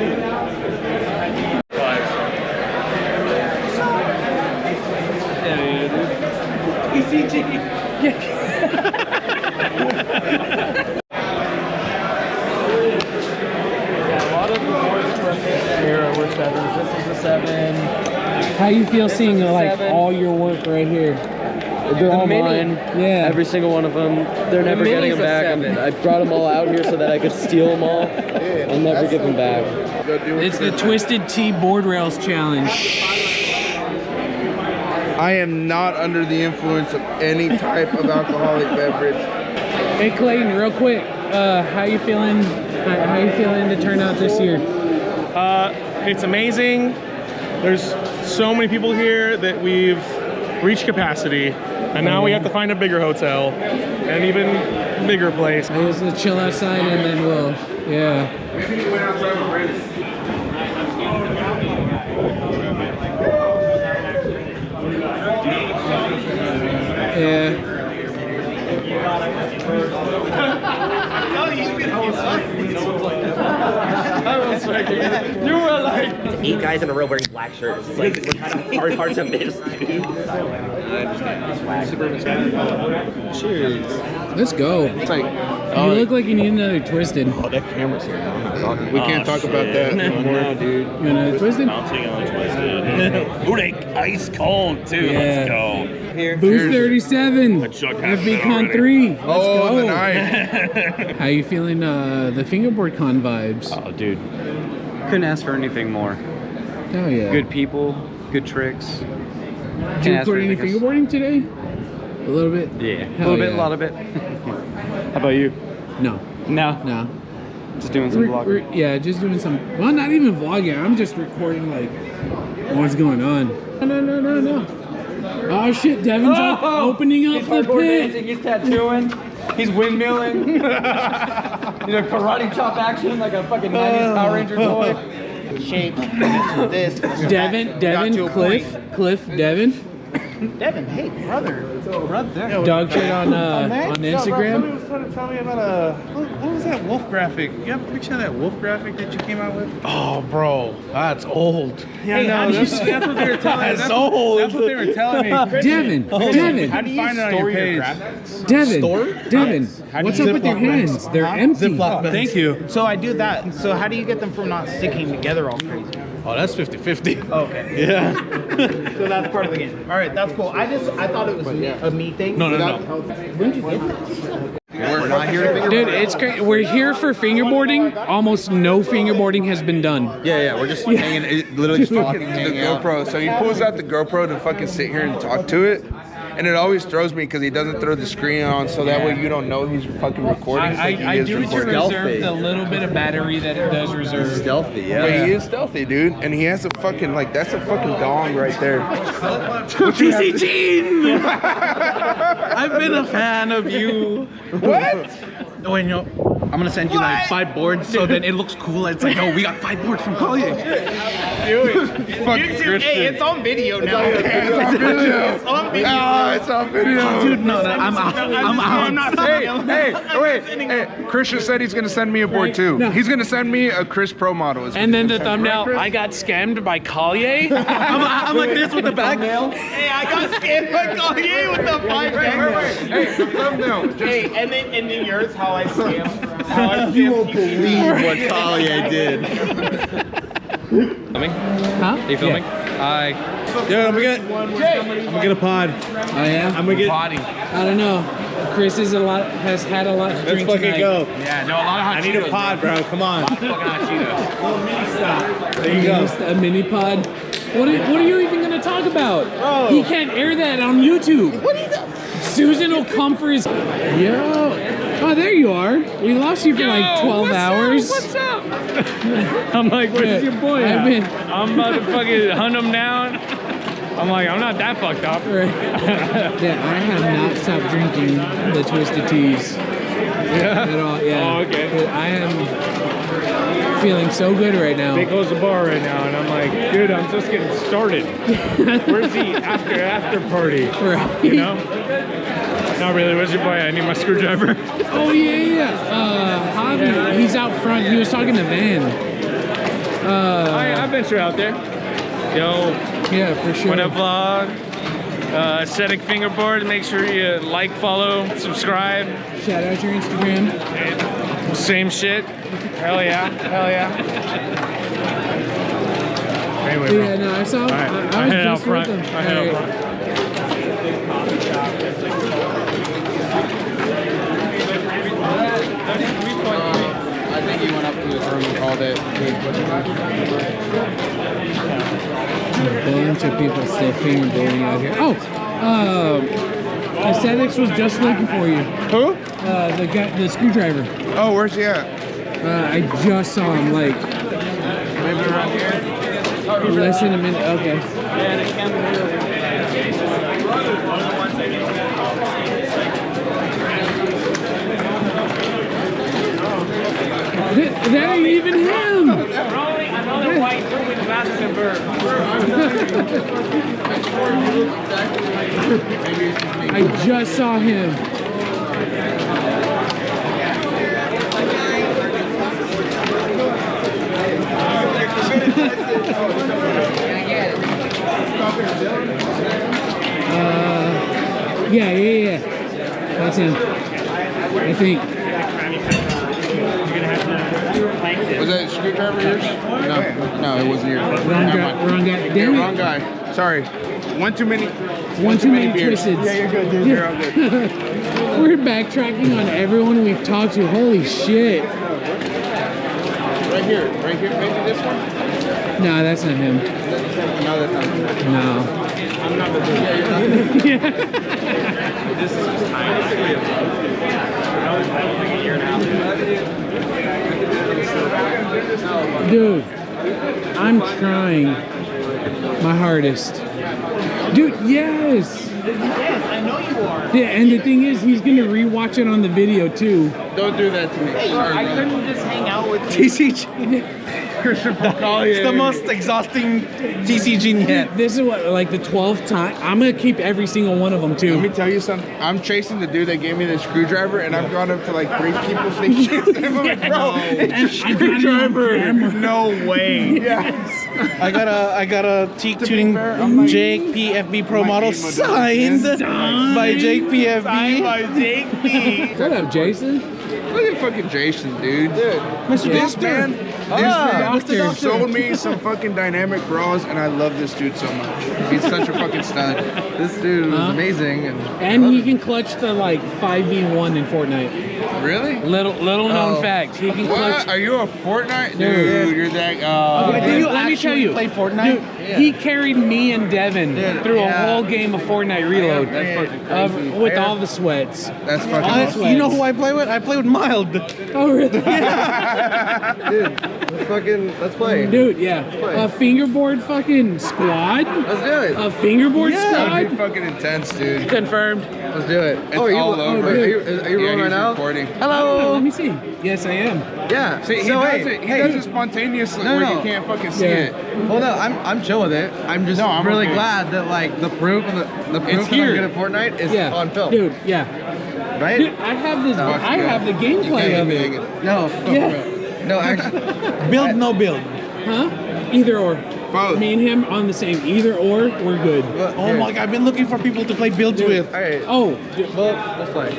ECG. Here we're 7s. This is a 7. How you feel seeing like all your work right here? They're all mine. Yeah. Every single one of them. They're never getting them back. I brought them all out here so that I could steal them all and never give them back. It's the Twisted Tea Board Rails Challenge. I am not under the influence of any type of alcoholic beverage. Hey Clayton, real quick, how you feeling? How you feeling to turn out this year? It's amazing. There's so many people here that we've reached capacity, and now we have to find a bigger hotel and even bigger place. I guess we'll chill outside and then we'll, yeah. Maybe you went outside with Brandon. Yeah. You were like 8 guys in a row wearing black shirts. It's like we're kind of hard to miss, dude. Cheers. Let's go. It's like, you look like you need another Twisted. Oh, that camera's here now. We can't talk about that anymore. No, dude. You want another Twisted? I'll take another Twisted. Ooh, they ice cold too. Yeah. Let's go. Here. Boost 37. fbcon 3. Let's go. The night. How you feeling the Fingerboard Con vibes? Oh, dude. Couldn't ask for anything more. Oh, yeah. Good people, good tricks. Did you record any fingerboarding today? A little bit? Yeah. Hell a little bit, yeah. a lot of it. How about you? No. No? No. Just doing some vlogging? Yeah, just doing some, well, not even vlogging. I'm just recording, like, what's going on. No. Oh, shit, Devin's opening up the pit. Dancing, he's tattooing, he's windmilling. You know, karate chop action like a fucking 90s Power Ranger toy. Shape. This. Devin, Cliff, Devin. Devin, hey, brother. Dog shit on Instagram. Somebody was trying to tell me about what was that wolf graphic? You have a picture of that wolf graphic that you came out with? Oh, bro, that's old. Yeah, I know. That's what they were telling me. That's old. That's what they were telling me. Devin. How do you find it on your page? Devin, what's up with your hands? They're empty. Thank you. So I do that. So how do you get them from not sticking together all crazy? Oh, that's 50-50. Okay. Yeah. So that's part of the game. All right, that's cool. I thought it was a me thing. No. When did you get that? We're not here to fingerboard. Dude, it's great. We're here for fingerboarding. Almost no fingerboarding has been done. Yeah, we're just hanging, literally just talking, hanging out. The GoPro. So he pulls out the GoPro to fucking sit here and talk to it. And it always throws me because he doesn't throw the screen on, so that way you don't know he's fucking recording. I do it to reserve the little bit of battery that it does reserve. He's stealthy, yeah. But he is stealthy, dude. And he has a fucking, like, that's a fucking dong right there. TCG! I've been a fan of you. What? Oh, and I'm gonna send you like 5 boards so then it looks cool. It's like, oh, we got 5 boards from college. do it. Fucking YouTube, Christian. hey, it's on video now. It's on video. It's on video. Oh, it's on video. Dude, no, I'm out. I'm out. I'm not Wait. Christian said he's gonna send me a board too. No. He's gonna send me a Chris Pro model. And then the thumbnail, I got scammed by Collier. I'm like this with the bag. Hey, I got scammed by Collier with the 5 bag. Hey, the thumbnail. Hey, and then yours, how I scam. You won't believe what Collier did. Filming? Huh? Are you filming? Dude, I'm gonna get a pod. Oh yeah. I'm gonna get. I don't know. Chris has had a lot to Let's drink fucking tonight. go. Yeah, no, a lot of hot I need a pod, bro. Come on. Fucking hot Cheetos. There you go. A mini pod. What are you even gonna talk about? Bro. He can't air that on YouTube. What is that? Susan will come for his. Yo. Oh, there you are. We lost you for like 12 hours. What's up? I'm like, where's your boy at? I'm about to fucking hunt him down. I'm like, I'm not that fucked up. Right. Yeah, I have not stopped drinking the Twisted Teas. Yeah? At all. Yeah. Oh, okay. I am feeling so good right now. They close the bar right now, and I'm like, dude, I'm just getting started. Where's the after party? Right. You know? Not really. Where's your boy? I need my screwdriver. Oh yeah. Javi, he's out front. He was talking to Van. I venture out there. Yo. Yeah, for sure. What up, vlog? Aesthetic Fingerboard. Make sure you like, follow, subscribe. Shout out your Instagram. Same shit. Hell yeah. Hell yeah. Anyway, bro. Yeah, no, I saw. Right. I was head out just front. with him. I head out front. I think he went up to his room and called it. A bunch of people still fingerboarding out here. Oh, Aesthetics was just looking for you. Who? The guy, the screwdriver. Oh, where's he at? I just saw him like Maybe around here. less than a minute. Okay. That ain't even him. Another white dude with a basket bird. I just saw him. Yeah. That's him. I think. Was that screwdriver yours? No, it wasn't yours. Wrong guy. Damn it. Wrong guy. Sorry. One too many beers. Twisteds. Yeah, you're good, dude. You're all good. We're backtracking on everyone we've talked to. Holy shit. Right here. Maybe this one? No, that's not him. No, that's not him. No. I'm not the dude. Yeah. This is just tiny. I don't think a year now. Dude, I'm trying my hardest. Dude, yes! Yes, I know you are. Yeah, and the thing is, he's gonna rewatch it on the video too. Don't do that to me. Hey, Sorry, I man. couldn't just hang out with you. TCG. It's the most exhausting TCG yet. This is what, like the 12th time. I'm gonna keep every single one of them too. Let me tell you something. I'm chasing the dude that gave me the screwdriver, and I've gone up to like 3 people saying, bro, it's a screwdriver. No way. Yes. I got a teak tuning Jake PFB Pro model signed by Jake PFB. Signed by Jake P. What up, Jason? Look at fucking Jason, dude. Mr. This Doctor. man, Mr. Doctor. sold me some fucking dynamic bras, and I love this dude so much. He's such a fucking stud. This dude is amazing. And he can clutch the like 5v1 in Fortnite. Really? Little known fact. He can clutch. What? Are you a Fortnite? Dude, you're that. Let me tell you. Play Fortnite? Dude, he carried me and Devin through a whole game of Fortnite Reload with all the sweats. That's fucking awesome. You know who I play with? I play with Mild. Oh, really? Dude, let's play. Dude, yeah. A fingerboard fucking squad? Let's do it. A fingerboard That'd squad? be fucking intense, dude. Confirmed. Let's do it. It's all over. Are you rolling right now? Recording. Hello. Let me see. Yes, I am. Yeah. See, he does it spontaneously where you can't fucking see it. Well, no, I'm chill with it. I'm just really glad that like the proof of the proof that I'm good at Fortnite is on film. Dude, yeah. Right? Dude, I have this. I have the gameplay of it. No. No, actually. Build, no build. Huh? Either or. Both. Me and him on the same. Either or, we're good. Oh my god, I've been looking for people to play builds with. Oh, Let's play.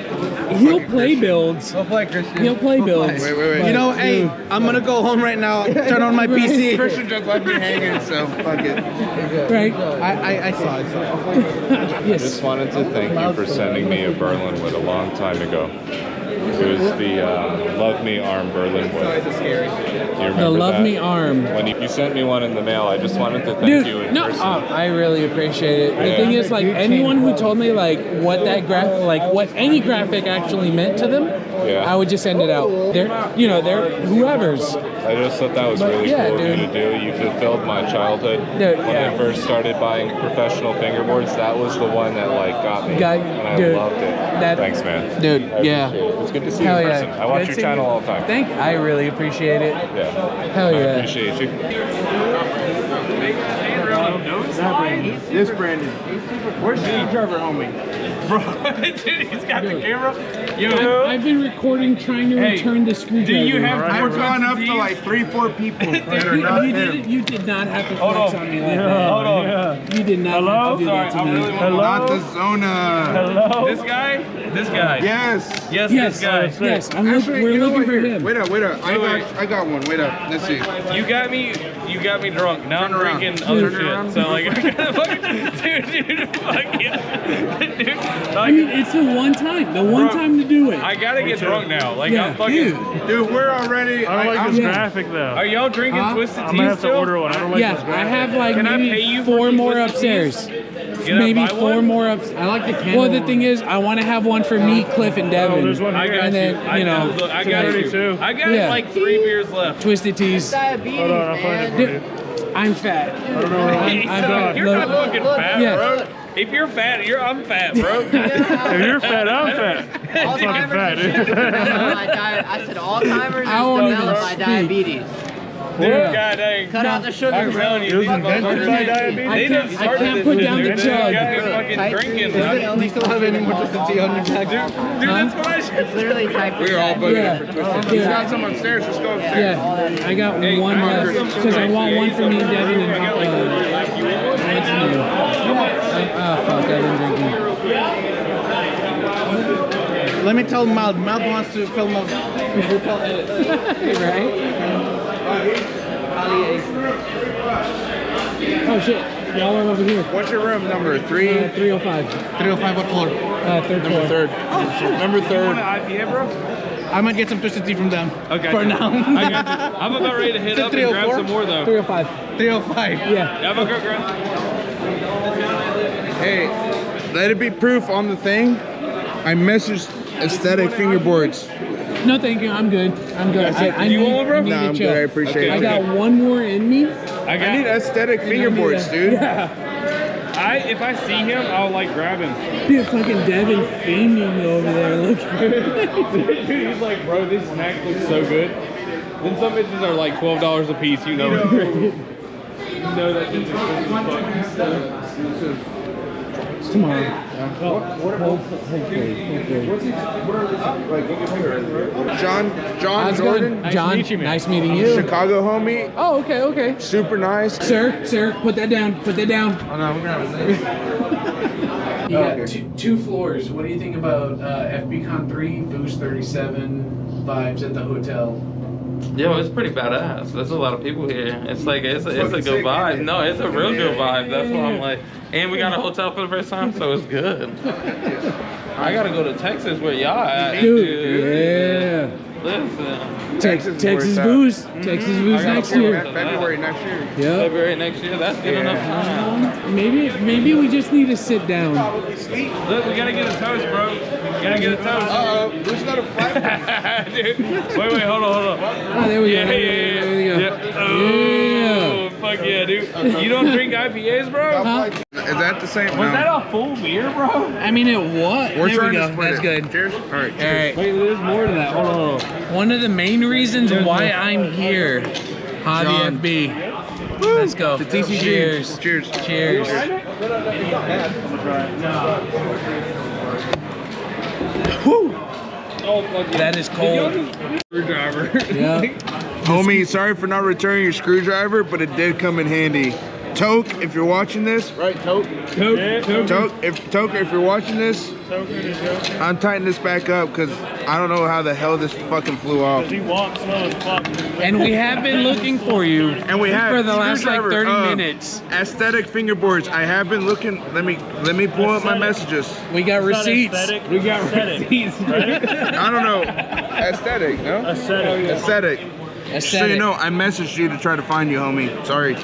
He'll play builds. We'll play, Christian. He'll play builds. Wait. You know, hey, I'm gonna go home right now. Turn on my PC. Christian just left me hanging, so fuck it. Right. I saw. Yes. I just wanted to thank you for sending me a Berlinwood a long time ago. It was the Love Me Arm Berlinwood. Do you remember The Love that? Me Arm. When you sent me one in the mail, I just wanted to thank you in person. I really appreciate it. The Yeah. thing is, like, anyone who told me like what that what any graphic actually meant to them, Yeah. I would just send it out. They're whoever's. I just thought that was really Yeah, cool of you dude. to do. You fulfilled my childhood. Dude, when yeah. I first started buying professional fingerboards, that was the one that like got me, and I dude, loved it. Thanks, man. Dude, I yeah. appreciate it. It's good to see you Hell in yeah. person. I watch Good your seeing channel you. all the time. I really appreciate it. Yeah. Hell I yeah. appreciate you. This Brandon. Where's the screwdriver, homie? Bro, dude, he's got the camera. I've been recording trying to return the screwdriver. Do you have I've gone up to like 3-4 people that are not him. You did not have to flex on me like that. Hold on. You did not have to do that to me. Not the Zona. Hello? This guy? This guy. Yes. Yes, Yes, this guy. yes. Actually, We're you know looking what? for Here, him. Wait up. I got one. Wait up. Let's see. You got me drunk. Now I'm around. drinking other Turn shit. around. So like, dude, fuck yeah. Dude, I mean, it's the one time. The one time to do it. I gotta get drunk now. Like, Yeah, I'm fucking. Dude, we're already. I don't like this graphic though. Are y'all drinking Huh? Twisted I'm Tea gonna have to still? order one. I don't like Yeah, this I graphic. have like Can I pay maybe you for 4 some more Twisted upstairs. Can I Maybe buy 4 one? more up. I like the camera. Well, the thing is, I want to have one for me, Cliff, and Devin. there's one I here. got And then, you. you know, Look, I got you. 32. I got Yeah. like 3 beers left. Twisted Teas. Diabetes, Hold on, I'll find it for you. I'm fat. I don't know where I'm fat. You're not fucking fat, Yeah. bro. If you're fat, I'm fat, bro. If you're fat, I'm fat. I'm fucking Alzheimer's fat, is dude. I said Alzheimer's I won't is even developed by speak. diabetes. Dude, god dang. Cut out the sugar, I'm bro. telling you, It was these invented by motherfuckers. diabetes. I They done can't started put this down the shit, dude. chug. Got me fucking drinking. Do you still have any more Twisted Tea on your back? Dude, that's what I should. It's literally type. We're all bugging Yeah. for Twisted. You got some upstairs? Let's go upstairs. Yeah, I got one left because I want one for me and Devin and what's his name? Fuck, I've been drinking. Let me tell Mal. Mal wants to film a hotel edit. Right? Oh shit, y'all are over here. What's your room number? 3? 305. 305, what floor? Third floor. Number 3rd. Number 3rd. IPA, bro? I might get some Twisted Tea from them. Okay. For now. I got you. I'm about ready to hit up and grab some more though. 305. 305. Yeah. I'm gonna go grab. Hey, let it be proof on the thing. I messaged Aesthetic Fingerboards. No, thank you. I'm good. I'm good. I you need, want one, bro? I need Nah, to I'm chill. good. I appreciate I it. got one more in me. I need Aesthetic Fingerboards, dude. Yeah. If I see him, I'll like grab him. Dude, fucking Devin fiending over there. Look. Dude, he's like, bro, this snack looks so good. Then some bitches are like $12 a piece, you know. You know that shit's expensive as fuck. It's tomorrow. Hopefully. John How's it Jordan. going? John, nice meeting you. Chicago homie. Oh, okay. Super nice. Sir, put that down. Oh no, we're gonna You got two floors. What do you think about fbcon 3, Boost 37 vibes at the hotel? Yo, it's pretty badass. There's a lot of people here. It's like it's a good vibe. No, it's a real good vibe. That's why I'm like, and we got a hotel for the first time, so it's good. I gotta go to Texas where y'all at, Dude, yeah. Listen, Texas Boost. Texas Boost next year. February next year. Yep. February next year. That's good enough time. Maybe we just need to sit down. Look, we gotta get a toast, bro. We gotta get a toast. Who's got a flight? Dude, wait, hold on. Oh, there we go. Yeah. There we go. Oh, fuck yeah, dude. You don't drink IPAs, bro? Huh? that the same? Was that a full beer, bro? I mean, it was. We're There trying we to go. split That's it. good. Cheers. All right. All Cheers. right. Wait, there's more to that. Hold on. One of the main reasons why I'm here, Hobby John. FB. Let's go. The TCG. Cheers. Cheers. Cheers. Whew. That is cold. Screwdriver. Yeah. Homie, sorry for not returning your screwdriver, but it did come in handy. Toke, if you're watching this, right, Toke? Toke, if you're watching this, untighten this back up because I don't know how the hell this fucking flew off. He walks slow as fuck. And we have been looking for you. And we have for the last like screwdriver, 30 minutes. Aesthetic fingerboards. I have been looking. Let me pull up my messages. We got receipts. We got receipts. I don't know. Aesthetic, no? Aesthetic. So you know, I messaged you to try to find you, homie. Sorry.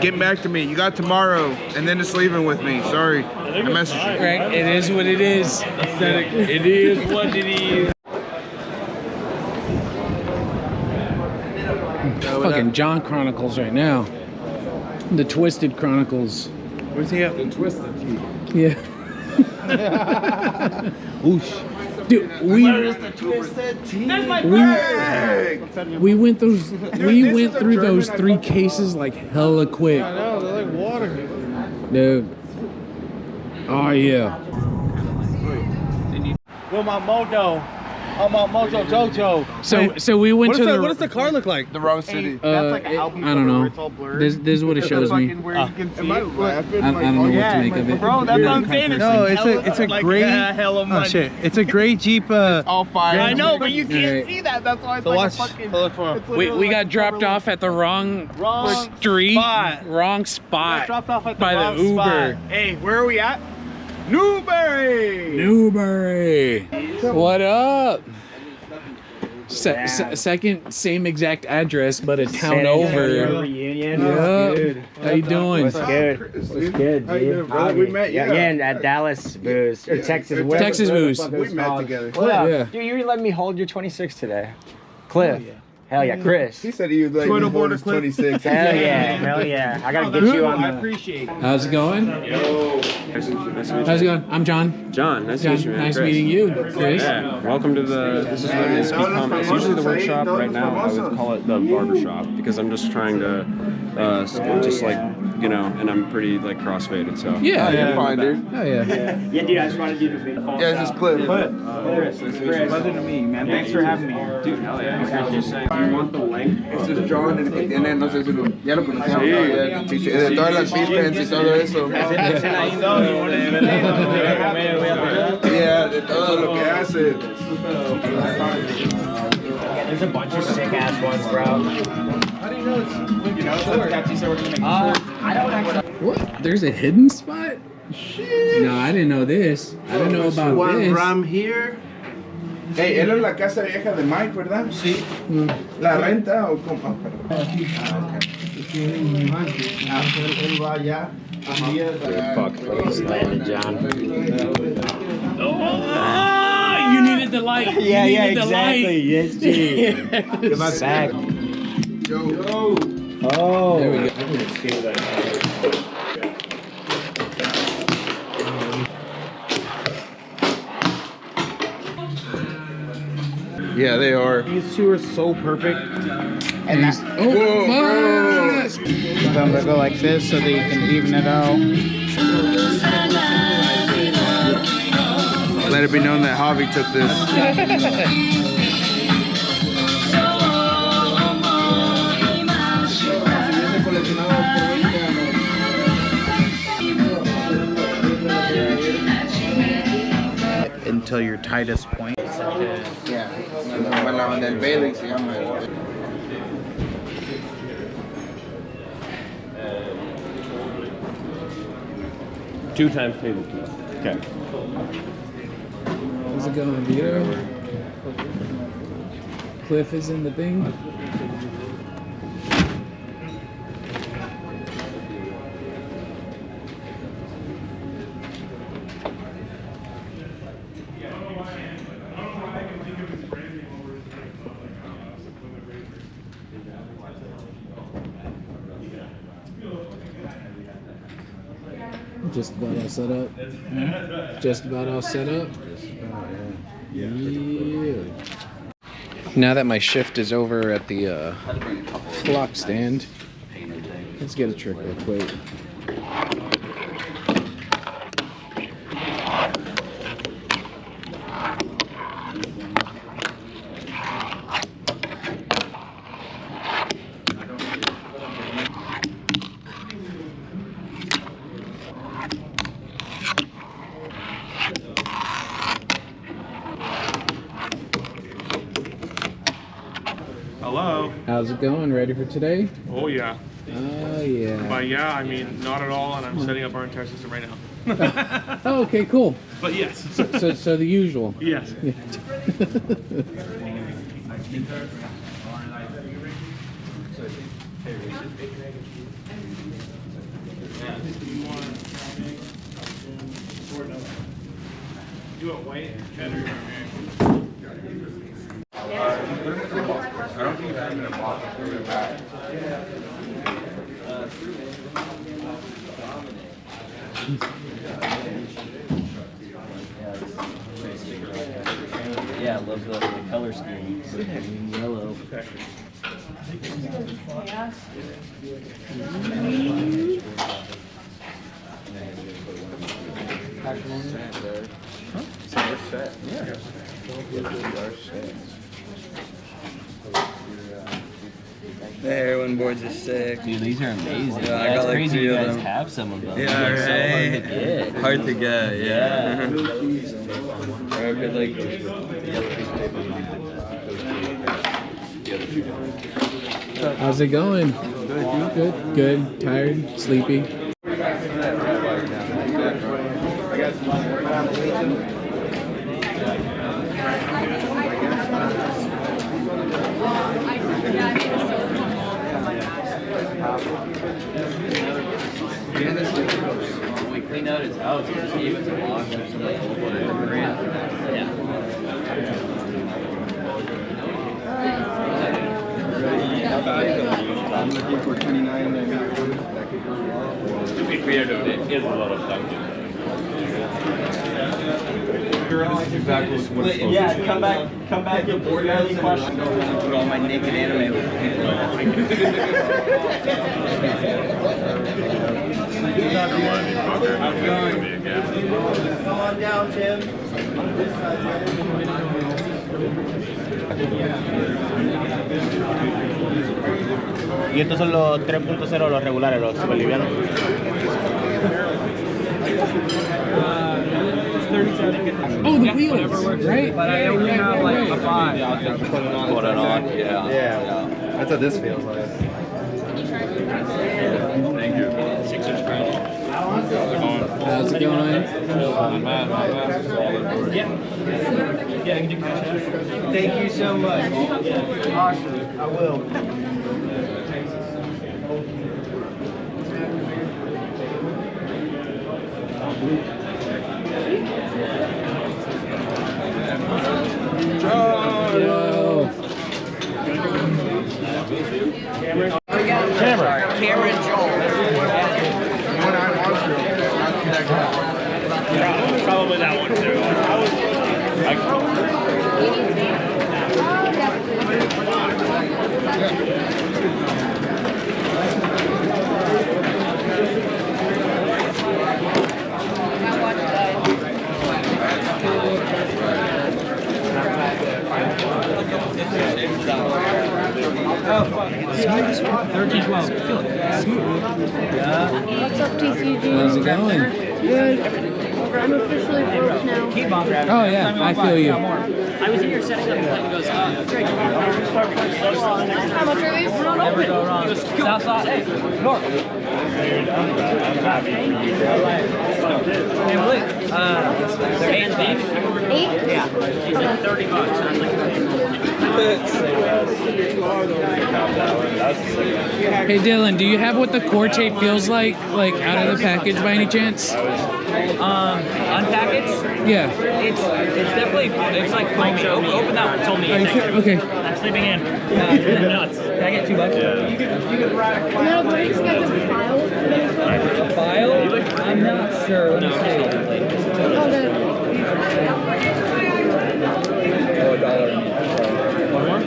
Get back to me. You got tomorrow, and then it's leaving with me. Sorry. I messaged you. Right, it is what it is. Aesthetic. It is what it is. Fucking John Chronicles right now. The Twisted Chronicles. Where's he at? The Twisted Key. Yeah. Whoosh. Dude, we went through those 3 cases like hella quick. I know, they're like water. Dude. Oh yeah. With my mojo. On my mojo Jojo. So we went to the. What does the car look like? The wrong city. That's like an album I don't cover know. where it's all blurred. This is what it shows me. Where you can see Am I it. laughing? I don't know what to make of it. Bro, that's what I'm saying. No, it's a great. Hella money. Oh shit! It's a great Jeep. All fire. I know, but you can't Alright. see that. That's why it's So like watch. a fucking. Look for him. We got dropped off at the wrong street, spot. wrong spot. Dropped off at the by wrong the Uber. spot. Hey, where are we at? Newberry. Newberry. What up? Second, same exact address, but a town over. Reunion. Yeah. Dude. How you doing? What's good? What's good, How you doing, dude? brother? We met, Yeah, at Dallas Booze or Texas. whatever- Texas whatever the Booze. fuck it We was met called. together. What up? Yeah. Dude, you let me hold your 26 today. Cliff. Hell yeah, Chris. He said he was like Twitter his border is clip. 26. Hell yeah, hell yeah. I gotta get you on I the. appreciate it. How's it going? How's it going? I'm John. John, nice to meet you, man. Nice Chris. meeting you, Chris. Yeah, welcome to this is the Speak Conference. It's usually the workshop. Right now, I would call it the barber shop because I'm just trying to, just like, you know, and I'm pretty like crossfaded, so. Yeah, You're fine, dude. Oh yeah. Yeah, dude, I just wanted you to be the phone. Yeah, this is Cliff. Chris, it's Chris. Pleasure to meet you, man. Thanks for having me here. Dude, hell yeah. I was just saying, you want the length? Este es John, el que tiene, no sé si lo, ya lo conocemos, de todas las pistas y todo eso. Yeah, de todo lo que hace. There's a bunch of sick ass ones, bro. How do you know it's, you know, Captain said we're gonna make I don't actually. What? There's a hidden spot? Shit. No, I didn't know this. I didn't know about One this. ram here. Hey, él es la casa vieja de Mike, ¿verdad? Sí. ¿La renta o cómo? Fuck, landed, John. Oh, you needed the light. You needed the light. Yes, dude. Yes. Sack. Yo. Oh. There we go. Yeah, they are. These two are so perfect. And that's Whoa, I'm gonna go like this so that you can even it out. Let it be known that Javi took this. Until your tightest point. Yeah. Del Bailey se llama. 2 times tablespoon. Okay. How's it going, Vito? Cliff is in the thing. Just about all set up. Just about all set up. Yeah. Now that my shift is over at the flock stand, let's get a trick real quick. Hello. How's it going? Ready for today? Oh yeah. Oh yeah. But yeah, I mean, not at all, and I'm setting up our entire system right now. Oh, okay, cool. But yes. So the usual. Yes. Yeah. You want white? I don't think I'm in a box. Yeah, I love the color scheme. Yellow. The heroin boards are sick. Dude, these are amazing. Yeah, I That's got like crazy 3 you of guys them. have some of them. Yeah, They're right. so hard to get. Hard to get, yeah. Or I could like. How's it going? Good. Good. Tired? Sleepy? We cleaned out his house. He just gave it to Locke or something. Yeah. I'm looking for 29. To be creative, it is a lot of time. Yeah, come back and board any questions. Put all my naked anime people. How's it going? Come on down, Tim. Y estos son los 3.0, los regulares, los super livianos. Oh, the wheels, right? But I only have like a 5. Put it on, yeah. Yeah. That's what this feels like. Thank you. 6-inch grind. How's it going? Thank you so much. Awesome. I will. Cameron Joel. Probably that one too. Smooth. 13-12. Feel it. Smooth. Yeah. What's up, TCG? How's it going? Good. I'm officially broke now. Keep on grabbing. Oh yeah, I feel you. I was in here setting up the plate and goes, Greg, how much are these? Never go wrong. Southside, hey, north. Hey, Blake, they're A and B? 8? Yeah. It's like $30. Hey Dylan, do you have what the core tape feels like out of the package by any chance? Unpackaged? Yeah. It's definitely, it's like foamy. Open that one, told me. Okay. I'm sleeping in. Nuts. Can I get $2? Yeah. You could No, but I just got the file. A file? I'm not sure. Let me see. Oh, $1. One more?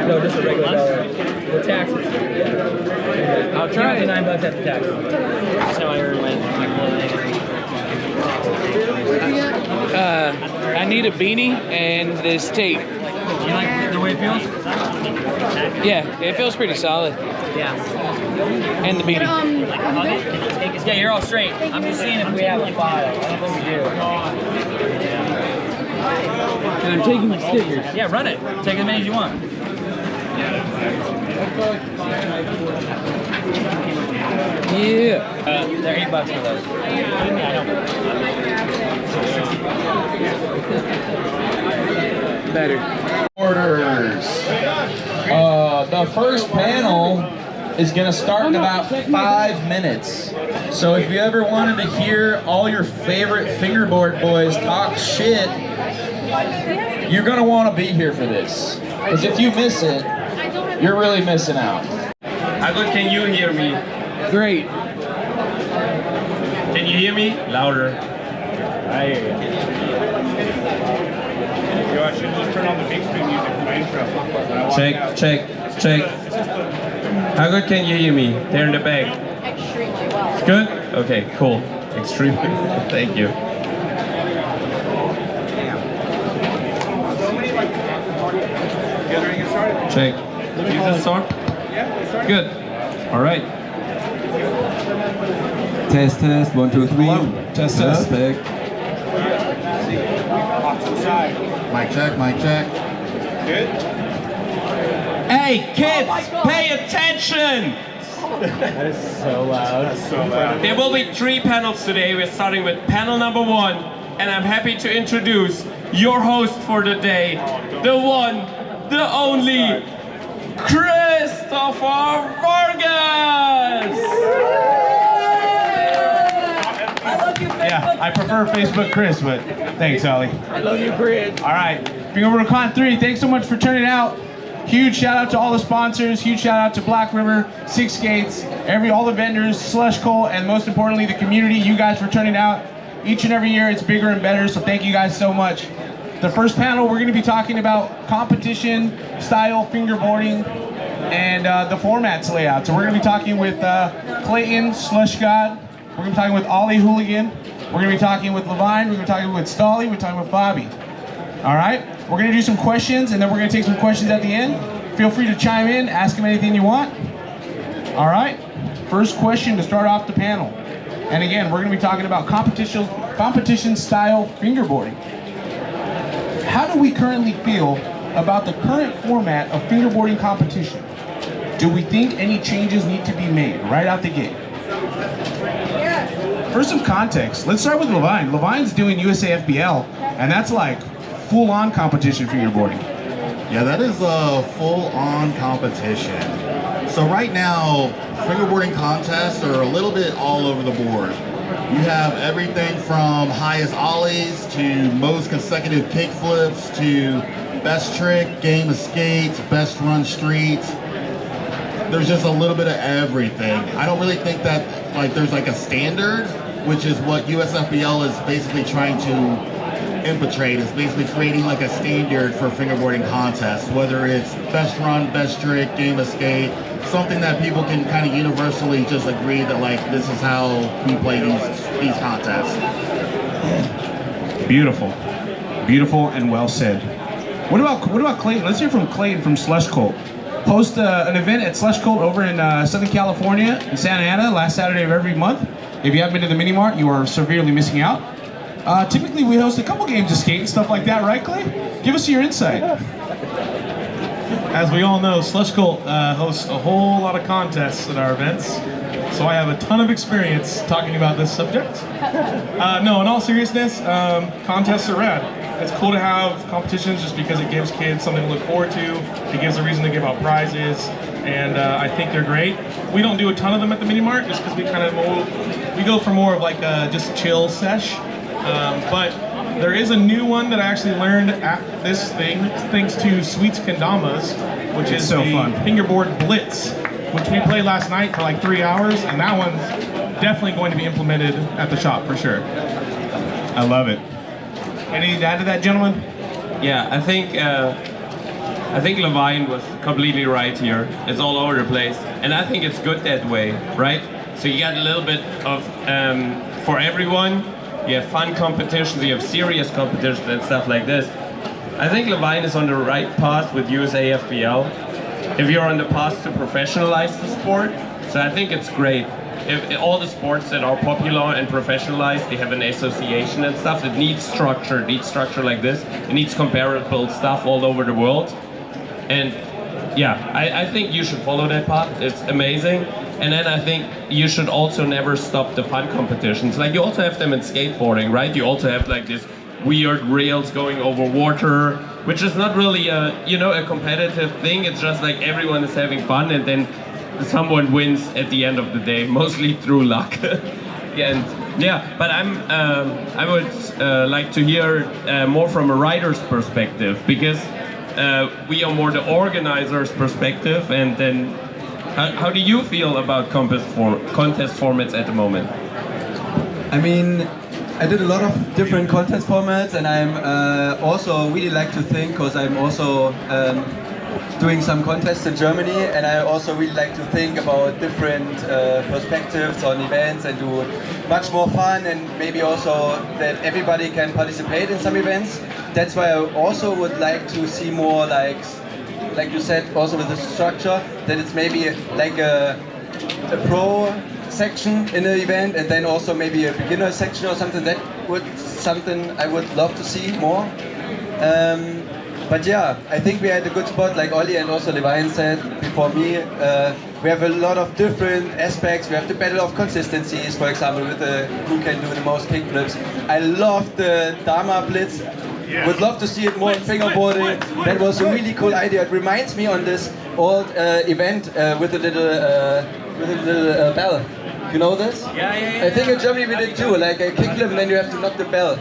No, just a regular dollar. The taxes. Yeah. I'll try it. $9 after taxes. That's how I earn my I need a beanie and this tape. You like the way it feels? Yeah, it feels pretty solid. Yeah. And the beanie. Yeah, you're all straight. I'm just seeing if we have a file. I don't know if we do. And I'm taking the stickers. Yeah, run it. Take as many as you want. Yeah. They're $8 for those. Better. Orders. The first panel is going to start in about 5 minutes. So if you ever wanted to hear all your favorite fingerboard boys talk shit, you're going to want to be here for this. Because if you miss it, you're really missing out. How good can you hear me? Great. Can you hear me? Louder. I hear you. Yo, I should just turn on the big screen music for my intro. Check. How good can you hear me? There in the back. Extremely well. Good? Okay, cool. Extremely. Thank you. Check. Use this sword? Good. All right. Test, 1, 2, 3. Test. Perfect. Mic check. Good? Hey, kids, pay attention! That is so loud. That's so loud. There will be 3 panels today. We're starting with panel number 1, and I'm happy to introduce your host for the day, the one, the only, Christopher Vargas! Yeah, I prefer Facebook Chris, but thanks, Ollie. I love you, Chris. All right, Fingerboard Con 3, thanks so much for turning out. Huge shout out to all the sponsors, huge shout out to Black River, Six Gates, all the vendors, Slush Coal, and most importantly, the community, you guys for turning out. Each and every year, it's bigger and better, so thank you guys so much. The first panel, we're gonna be talking about competition style fingerboarding and the formats layout. So we're gonna be talking with Clayton, Slush God, we're gonna be talking with Ollie Hooligan, we're gonna be talking with Levine, we're gonna be talking with Stolly, we're talking with Bobby. All right, we're gonna do some questions and then we're gonna take some questions at the end. Feel free to chime in, ask them anything you want. All right, first question to start off the panel. And again, we're gonna be talking about competition style fingerboarding. How do we currently feel about the current format of fingerboarding competition? Do we think any changes need to be made right out the gate? For some context, let's start with Levine. Levine's doing USA FBL, and that's like full-on competition fingerboarding. Yeah, that is a full-on competition. So right now, fingerboarding contests are a little bit all over the board. You have everything from highest ollies to most consecutive kick flips to best trick, game of skates, best run streets. There's just a little bit of everything. I don't really think that there's like a standard, which is what USFBL is basically trying to infiltrate, is basically creating like a standard for fingerboarding contests, whether it's best run, best trick, game of skate, something that people can kind of universally just agree that like this is how we play these contests. Beautiful and well said. What about Clayton? Let's hear from Clayton from Slush Cult. Host an event at Slush Cult over in Southern California in Santa Ana last Saturday of every month. If you haven't been to the mini mart, you are severely missing out. Typically we host a couple games of skate and stuff like that, right, Clay? Give us your insight. As we all know, Slush Cult hosts a whole lot of contests at our events, so I have a ton of experience talking about this subject. No, in all seriousness, contests are rad. It's cool to have competitions just because it gives kids something to look forward to. It gives a reason to give out prizes, and I think they're great. We don't do a ton of them at the mini mart just because we go for more of like a just chill sesh. But there is a new one that I actually learned at this thing thanks to Sweets Kendamas, which is so fun. Fingerboard Blitz. which we played last night for like 3 hours, and that one's definitely going to be implemented at the shop for sure. I love it. Anything to add to that, gentlemen? Yeah, I think Levine was completely right here. It's all over the place, and I think it's good that way, right? So you got a little bit of for everyone. You have fun competitions, you have serious competitions and stuff like this. I think Levine is on the right path with USA FBL. If you're on the path to professionalize the sport, so I think it's great. If all the sports that are popular and professionalized, they have an association and stuff. It needs structure like this. It needs comparable stuff all over the world. And yeah, I think you should follow that path. It's amazing. And then I think you should also never stop the fun competitions. Like you also have them in skateboarding, right? You also have like this weird rails going over water, which is not really a, you know, a competitive thing. It's just like everyone is having fun, and then someone wins at the end of the day, mostly through luck. And yeah, but I would like to hear more from a rider's perspective, because we are more the organizer's perspective. And then how do you feel about contest formats at the moment? I mean, I did a lot of different contest formats, and I'm also really like to think, because I'm also doing some contests in Germany, and I also really like to think about different perspectives on events and do much more fun, and maybe also that everybody can participate in some events. That's why I also would like to see more like you said, also with the structure, that it's maybe like a pro section in the event, and then also maybe a beginner section or something. That would something I would love to see more. But yeah, I think we had a good spot, like Ollie and also Levine said before me. We have a lot of different aspects. We have the battle of consistencies, for example, with who can do the most kickflips. I love the Dharma Blitz. Yeah. Would love to see it more in fingerboarding. That was a really cool idea. It reminds me on this old event with the little bell. You know this? Yeah. I think in Germany we did too, like a kickflip and then you have to knock the bell.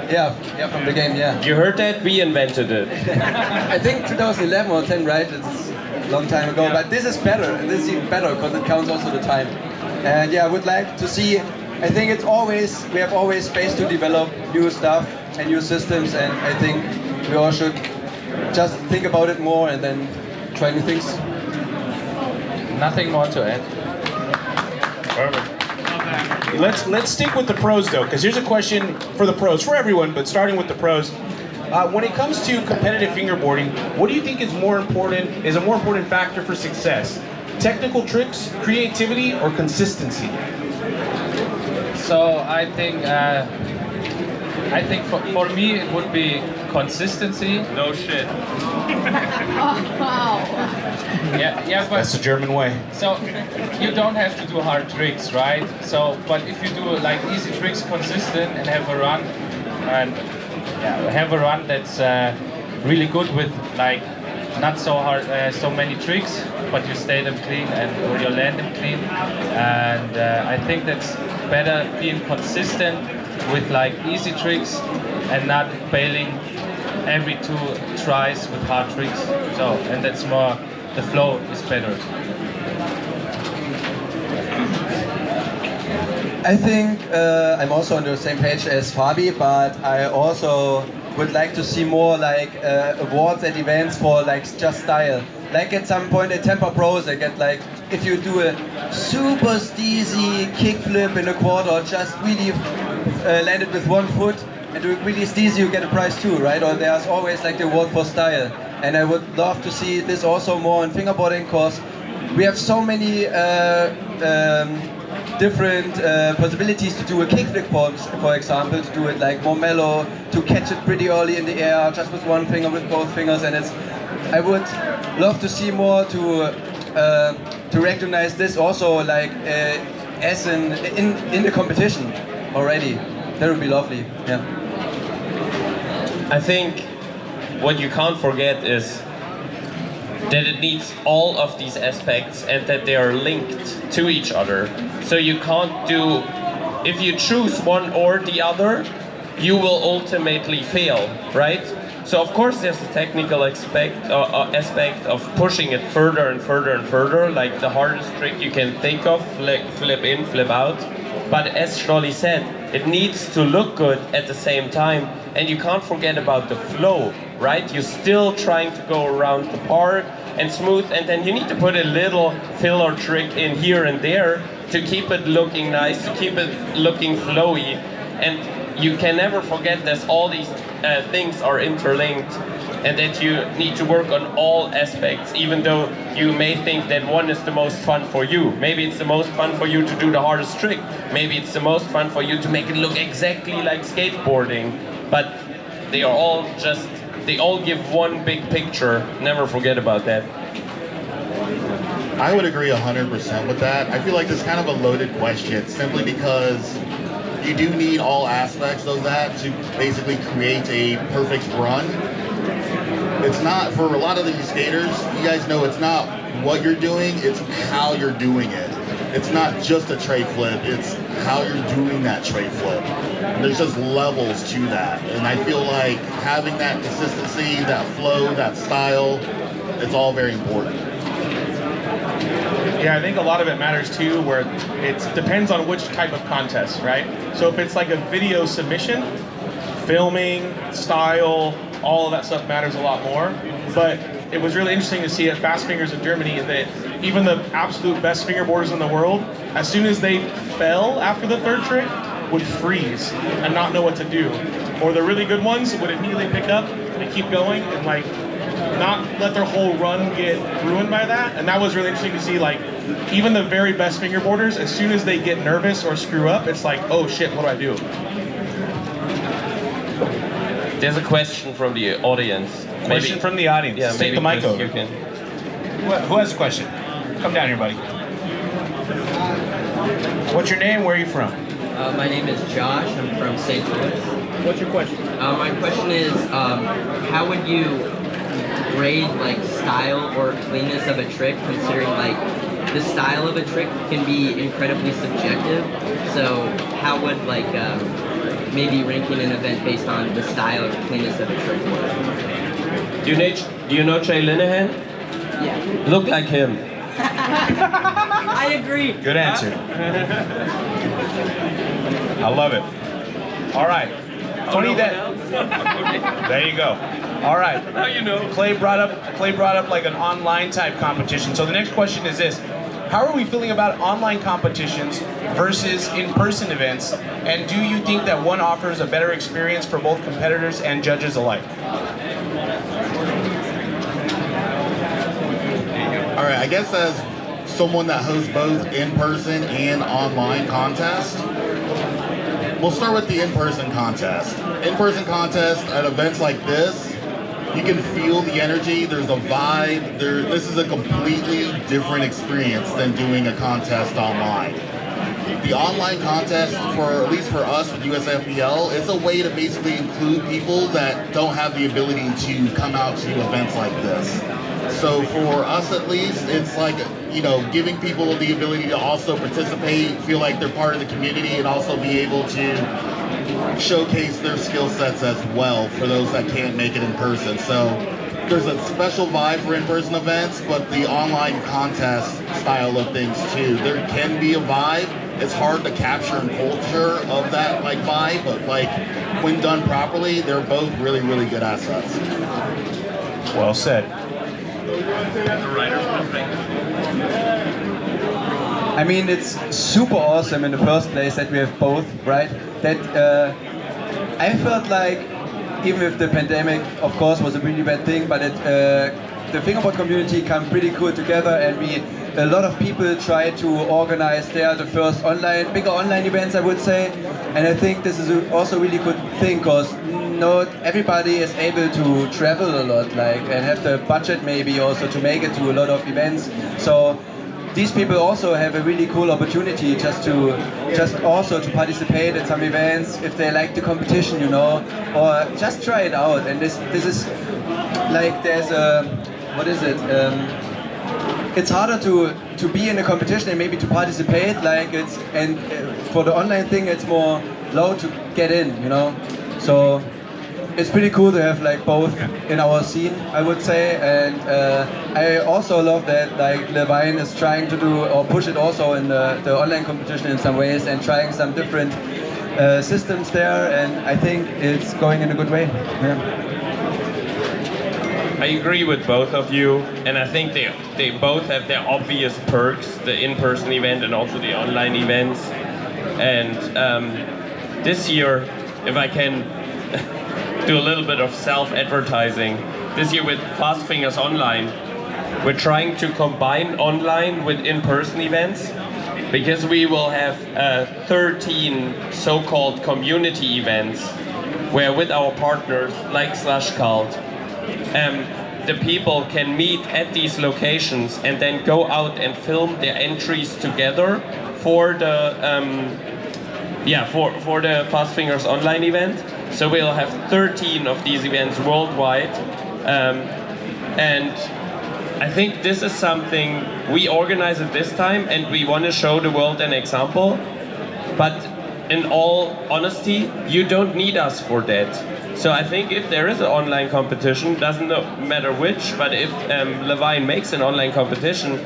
Yeah, from the game, yeah. You heard that? We invented it. I think 2011 or 10, right? It's a long time ago. But this is better. This is even better because it counts also the time. And yeah, I would like to see. I think we have always space to develop new stuff and new systems, and I think we all should just think about it more and then try new things. Nothing more to add. Perfect. Let's stick with the pros though, because here's a question for the pros, for everyone, but starting with the pros. When it comes to competitive fingerboarding, what do you think is a more important factor for success? Technical tricks, creativity, or consistency? So I think for me it would be consistency. No shit. Yeah, but that's the German way. So you don't have to do hard tricks, right? So, but if you do like easy tricks consistent and have a run, that's really good with like not so hard, so many tricks, but you stay them clean or you land them clean, and I think that's better being consistent with like easy tricks and not failing every 2 tries with hard tricks. So, and that's more, the flow is better. I think I'm also on the same page as Fabi, but I also would like to see more like awards at events for like just style. Like at some point at Tampa Pros, they get like, if you do a super steezy kickflip in a quad or just really land it with 1 foot and do it really steezy, you get a prize too, right? Or there's always like the award for style. And I would love to see this also more in fingerboarding, because we have so many different possibilities to do a kickflip, for example, to do it like more mellow, to catch it pretty early in the air, just with 1 finger, with both fingers, and I would love to see more to recognize this also like as in the competition already. That would be lovely. Yeah. I think what you can't forget is that it needs all of these aspects and that they are linked to each other. So you can't do, if you choose one or the other, you will ultimately fail, right? So of course there's a technical aspect of pushing it further and further and further, like the hardest trick you can think of, flip in, flip out. But as Scholli said, it needs to look good at the same time, and you can't forget about the flow, right? You're still trying to go around the park and smooth, and then you need to put a little filler trick in here and there to keep it looking nice, to keep it looking flowy. And you can never forget that all these things are interlinked, and that you need to work on all aspects, even though you may think that one is the most fun for you. Maybe it's the most fun for you to do the hardest trick. Maybe it's the most fun for you to make it look exactly like skateboarding. But they are all just, they all give one big picture. Never forget about that. I would agree 100% with that. I feel like it's kind of a loaded question, simply because you do need all aspects of that to basically create a perfect run. It's not, for a lot of these skaters, you guys know it's not what you're doing, it's how you're doing it. It's not just a tray flip, it's how you're doing that tray flip. There's just levels to that. And I feel like having that consistency, that flow, that style, it's all very important. Yeah, I think a lot of it matters too, where it depends on which type of contest, right? So if it's like a video submission, filming, style, all of that stuff matters a lot more. But it was really interesting to see at Fast Fingers in Germany that even the absolute best fingerboarders in the world, as soon as they fell after the third trick, would freeze and not know what to do. Or the really good ones would immediately pick up and keep going and like not let their whole run get ruined by that. And that was really interesting to see, like, even the very best fingerboarders, as soon as they get nervous or screw up, it's like, oh shit, what do I do? There's a question from the audience. Question from the audience. Yeah, take the mic over. You can. Who has a question? Come down here, buddy. What's your name? Where are you from? My name is Josh. I'm from St. Louis. What's your question? My question is, how would you grade like style or cleanness of a trick, considering like the style of a trick can be incredibly subjective? So how would like maybe ranking an event based on the style or cleanness of a trick work? Do you know Jay Linehan? Yeah. Look like him. I agree. Good answer. I love it. All right. Tony, there you go. All right. Now you know. Clay brought up like an online type competition. So the next question is this: how are we feeling about online competitions versus in-person events? And do you think that one offers a better experience for both competitors and judges alike? All right, I guess as someone that hosts both in-person and online contests, we'll start with the in-person contest. In-person contest at events like this, you can feel the energy, there's a vibe. This is a completely different experience than doing a contest online. The online contest, at least for us with USFBL, it's a way to basically include people that don't have the ability to come out to events like this. So for us at least, it's like, you know, giving people the ability to also participate, feel like they're part of the community, and also be able to showcase their skill sets as well for those that can't make it in person. So there's a special vibe for in-person events, but the online contest style of things too. There can be a vibe. It's hard to capture and culture of that like vibe, but like when done properly, they're both really, really good assets. Well said. I mean, it's super awesome in the first place that we have both, right? That I felt like, even if the pandemic, of course, was a really bad thing, but the fingerboard community came pretty cool together, and a lot of people tried to organize the first bigger online events, I would say. And I think this is also a really good thing, because not everybody is able to travel a lot, and have the budget maybe also to make it to a lot of events. So these people also have a really cool opportunity just also to participate at some events if they like the competition, you know, or just try it out. And this is like, there's a, what is it? It's harder to be in a competition and maybe to participate, for the online thing it's more low to get in, you know. So it's pretty cool to have like both in our scene, I would say, and I also love that like Levine is trying to do or push it also in the online competition in some ways and trying some different systems there, and I think it's going in a good way. Yeah. I agree with both of you, and I think they both have their obvious perks, the in-person event and also the online events. And this year, if I can do a little bit of self-advertising, this year with Fast Fingers Online, we're trying to combine online with in-person events, because we will have 13 so-called community events where with our partners like Cult, the people can meet at these locations and then go out and film their entries together for the for the Fast Fingers Online event. So we'll have 13 of these events worldwide, and I think this is something we organize at this time, and we want to show the world an example. But in all honesty, you don't need us for that. So I think if there is an online competition, doesn't matter which, but if Levine makes an online competition,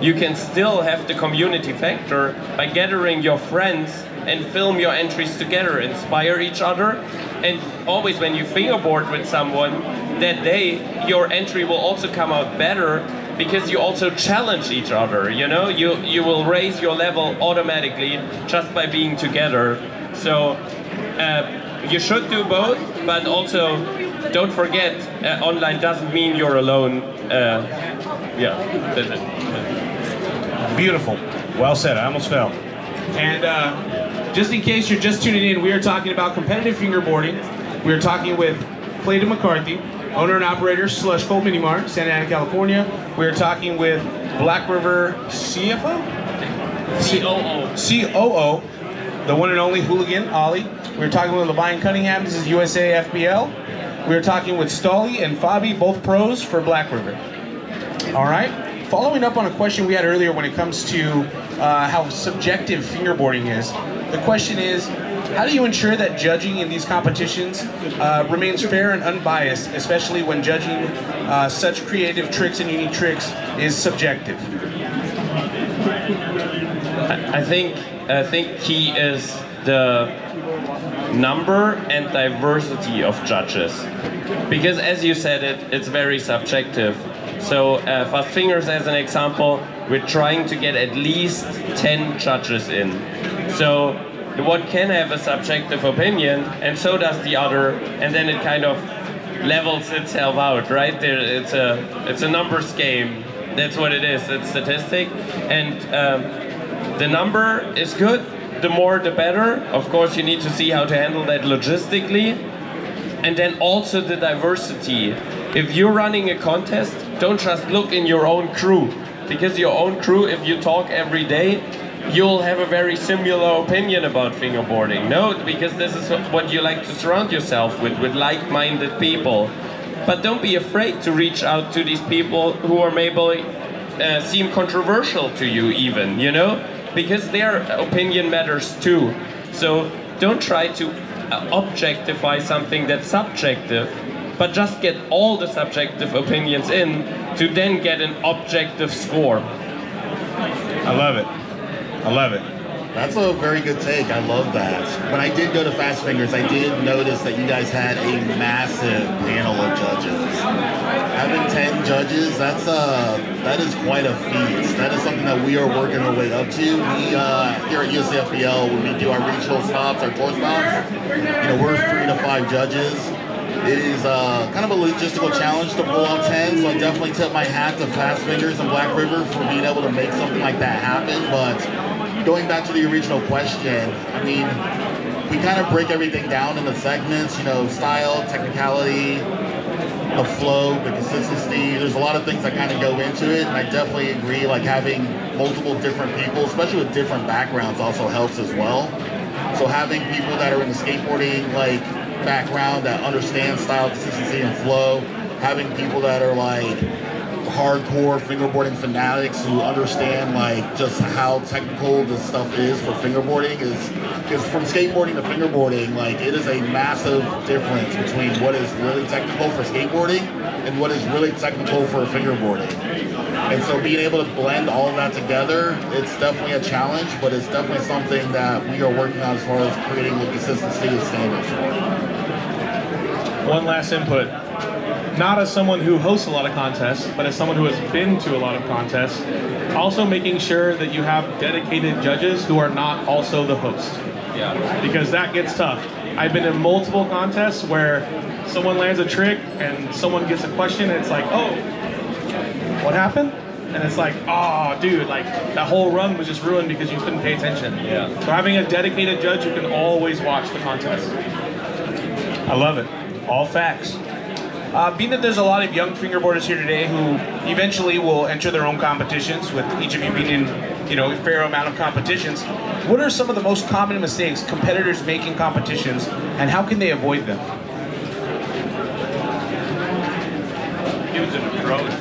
you can still have the community factor by gathering your friends and film your entries together, inspire each other, and always when you fingerboard with someone that day, your entry will also come out better because you also challenge each other, you know? You will raise your level automatically just by being together. So you should do both, but also don't forget, online doesn't mean you're alone. Yeah, that's it. Beautiful. Well said. I almost fell. And just in case you're just tuning in, we are talking about competitive fingerboarding. We are talking with Clayton McCarthy, owner and operator Slush Cold Mini Mart, Santa Ana, California. We are talking with Black River CFO? COO, the one and only Hooligan, Ollie. We are talking with Levine Cunningham, this is USA FBL. We are talking with Stolly and Fabi, both pros for Black River. All right. Following up on a question we had earlier when it comes to how subjective fingerboarding is, the question is, how do you ensure that judging in these competitions remains fair and unbiased, especially when judging such creative tricks and unique tricks is subjective? I think key is the number and diversity of judges, because as you said, it's very subjective. So Fast Fingers, as an example, we're trying to get at least 10 judges in. So one can have a subjective opinion, and so does the other, and then it kind of levels itself out, right? It's a numbers game. That's what it is. It's statistic, and the number is good. The more, the better. Of course, you need to see how to handle that logistically, and then also the diversity. If you're running a contest, don't just look in your own crew, because your own crew, if you talk every day, you'll have a very similar opinion about fingerboarding. No, because this is what you like to surround yourself with like-minded people. But don't be afraid to reach out to these people who are maybe seem controversial to you even, you know? Because their opinion matters too. So don't try to objectify something that's subjective, but just get all the subjective opinions in to then get an objective score. I love it. I love it. That's a very good take. I love that. When I did go to Fast Fingers, I did notice that you guys had a massive panel of judges. Having 10 judges, that is quite a feat. That is something that we are working our way up to. We here at USFBL, when we do our regional stops, our tour stops, we're 3 to 5 judges. It is kind of a logistical challenge to pull out 10, so I definitely tip my hat to Fast Fingers and Black River for being able to make something like that happen. But going back to the original question, I mean, we kind of break everything down into segments, style, technicality, the flow, the consistency. There's a lot of things that kind of go into it, and I definitely agree, like having multiple different people, especially with different backgrounds, also helps as well. So having people that are in the skateboarding, background that understand style, consistency, and flow, having people that are hardcore fingerboarding fanatics who understand like just how technical this stuff is for fingerboarding is from skateboarding to fingerboarding, like it is a massive difference between what is really technical for skateboarding and what is really technical for fingerboarding. And so being able to blend all of that together, it's definitely a challenge, but it's definitely something that we are working on as far as creating the consistency of standards for. One last input. Not as someone who hosts a lot of contests, but as someone who has been to a lot of contests, also making sure that you have dedicated judges who are not also the host. Yeah. Because that gets tough. I've been in multiple contests where someone lands a trick and someone gets a question and it's like, oh, what happened? And it's like, oh, dude, like that whole run was just ruined because you couldn't pay attention. Yeah. So having a dedicated judge who can always watch the contest. I love it. All facts. Being that there's a lot of young fingerboarders here today who eventually will enter their own competitions, with each of you being in, you know, a fair amount of competitions, what are some of the most common mistakes competitors make in competitions, and how can they avoid them? Give it to the pros.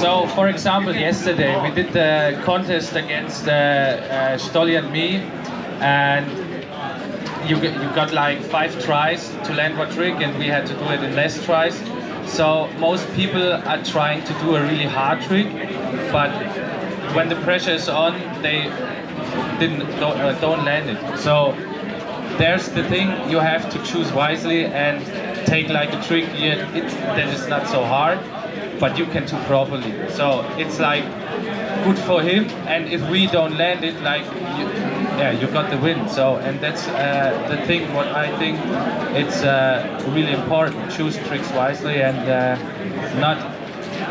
So, for example, yesterday we did the contest against Stolly and me, and you got like 5 tries to land one trick, and we had to do it in less tries. So most people are trying to do a really hard trick, but when the pressure is on, they don't land it. So there's the thing, you have to choose wisely and take like a trick that is not so hard, but you can do properly. So it's like good for him, and if we don't land it, like you got the win. So, and that's the thing. What I think it's really important. Choose tricks wisely and not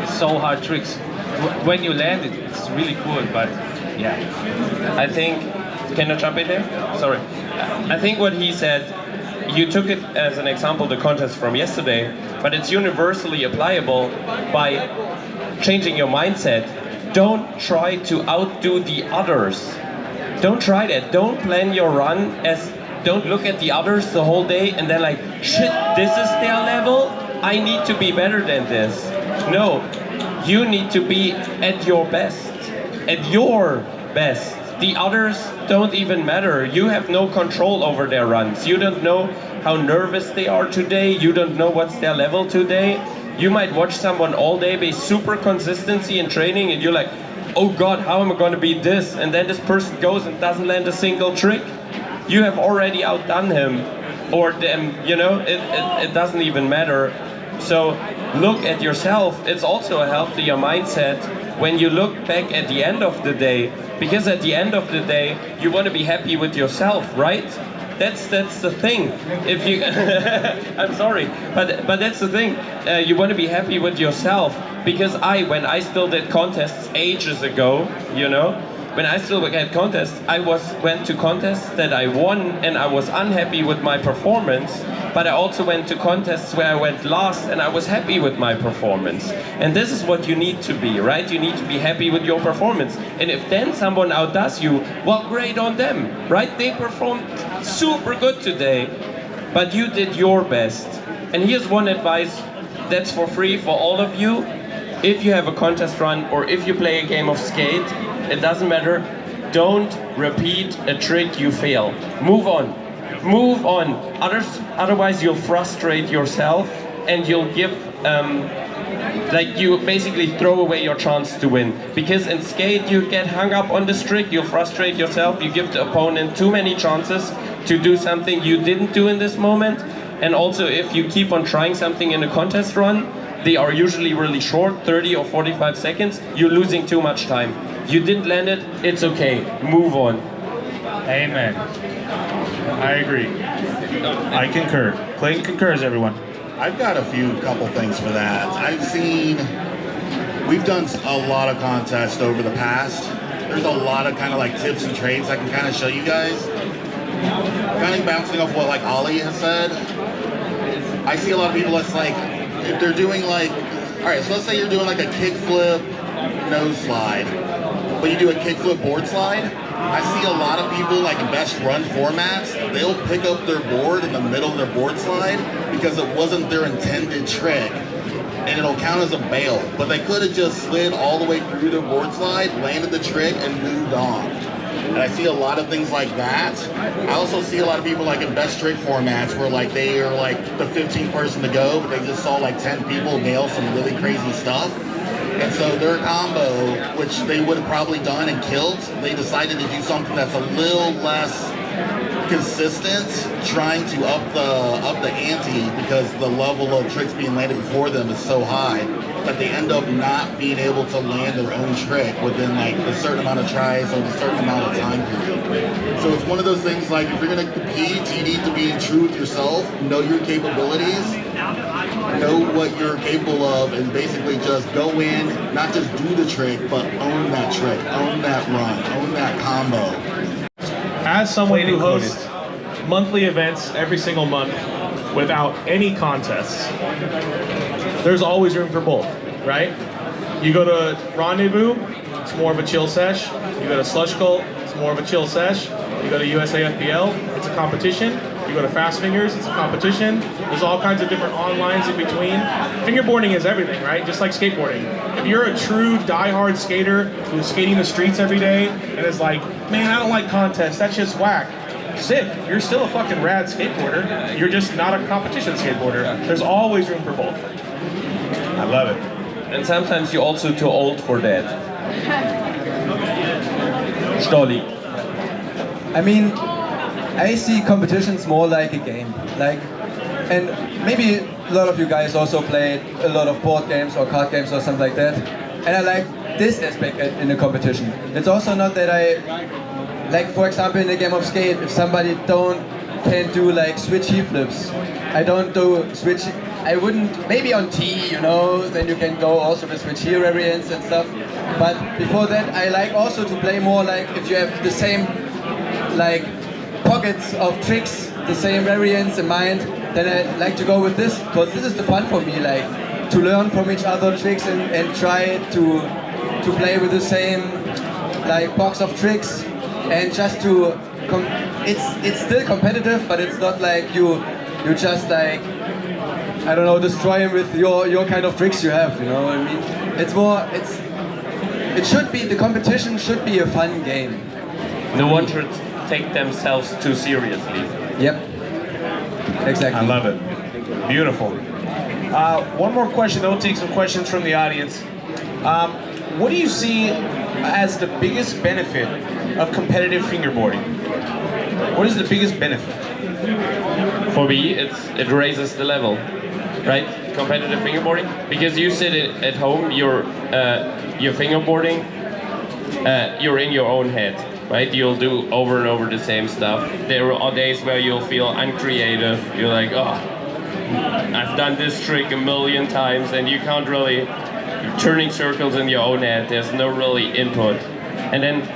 so hard tricks. When you land it, it's really cool. But yeah, I think. Can I jump in there? Sorry. I think what he said. You took it as an example, the contest from yesterday, but it's universally applicable by changing your mindset. Don't try to outdo the others. Don't try that. Don't plan your run as, don't look at the others the whole day and then like, shit, this is their level? I need to be better than this. No, you need to be at your best. At your best. The others don't even matter. You have no control over their runs. You don't know how nervous they are today. You don't know what's their level today. You might watch someone all day be super consistency in training and you're like, oh God, how am I going to beat this? And then this person goes and doesn't land a single trick. You have already outdone him or them, you know, it doesn't even matter. So look at yourself. It's also a healthier mindset when you look back at the end of the day, because at the end of the day, you want to be happy with yourself, right? That's the thing. If you, I'm sorry, but that's the thing. You want to be happy with yourself, because when I still did contests ages ago, you know, when I still had contests, I went to contests that I won and I was unhappy with my performance, but I also went to contests where I went last and I was happy with my performance. And this is what you need to be, right? You need to be happy with your performance. And if then someone outdoes you, well, great on them, right? They performed super good today, but you did your best. And here's one advice that's for free for all of you. If you have a contest run or if you play a game of skate, it doesn't matter. Don't repeat a trick you fail. Move on. Move on. Otherwise you'll frustrate yourself and you'll give, like you basically throw away your chance to win. Because in skate you get hung up on this trick, you frustrate yourself, you give the opponent too many chances to do something you didn't do in this moment. And also if you keep on trying something in a contest run, they are usually really short, 30 or 45 seconds, you're losing too much time. You didn't land it, it's okay, move on. Amen. I agree. I concur. Clayton concurs, everyone. I've got a couple things for that. We've done a lot of contests over the past. There's a lot of kind of like tips and trades I can kind of show you guys. Kind of bouncing off what like Ollie has said. I see a lot of people that's like, if they're doing like, all right, so let's say you're doing like a kick flip, nose slide. but you do a kickflip board slide. I see a lot of people like in best run formats, they'll pick up their board in the middle of their board slide because it wasn't their intended trick, and it'll count as a bail. But they could have just slid all the way through their board slide, landed the trick, and moved on. And I see a lot of things like that. I also see a lot of people like in best trick formats where like they are like the 15th person to go, but they just saw like 10 people nail some really crazy stuff. And so their combo, which they would have probably done and killed, they decided to do something that's a little less consistent, trying to up the ante because the level of tricks being landed before them is so high that they end up not being able to land their own trick within like a certain amount of tries or a certain amount of time period. So it's one of those things like if you're going to compete, you need to be true with yourself, know your capabilities, know what you're capable of, and basically just go in, not just do the trick, but own that trick, own that run, own that combo. As someone who hosts monthly events every single month without any contests, there's always room for both, right? You go to Rendezvous, it's more of a chill sesh. You go to Slush Cult, it's more of a chill sesh. You go to USAFBL, it's a competition. You go to Fast Fingers, it's a competition. There's all kinds of different onlines in between. Fingerboarding is everything, right? Just like skateboarding. If you're a true diehard skater who's skating the streets every day and is like, man, I don't like contests, that's just whack. Sick, you're still a fucking rad skateboarder. You're just not a competition skateboarder. There's always room for both. I love it. And sometimes you're also too old for that. Stolly. I mean, I see competitions more like a game. And maybe a lot of you guys also play a lot of board games or card games or something like that. And I like this aspect in a competition. It's also not that like for example in a game of skate, if somebody can't do like switch heel flips, I don't do switch. I wouldn't, maybe on T, you know, then you can go also with switch heel variants and stuff. But before that, I like also to play more like if you have the same like pockets of tricks, the same variants in mind, then I like to go with this, because this is the fun for me, like to learn from each other tricks and try to play with the same like box of tricks, and just to it's still competitive, but it's not like you just like, I don't know, destroy him with your kind of tricks you have, you know what I mean? It's more, it should be, the competition should be a fun game. No one should take themselves too seriously. Yep. Exactly. I love it. Beautiful. One more question, then we'll take some questions from the audience. What do you see as the biggest benefit of competitive fingerboarding? What is the biggest benefit? For me, it raises the level, right? Competitive fingerboarding, because you sit at home, you're fingerboarding, you're in your own head, right? You'll do over and over the same stuff. There are days where you'll feel uncreative. You're like, oh, I've done this trick a million times, and you can't really, you're turning circles in your own head. There's no really input, and then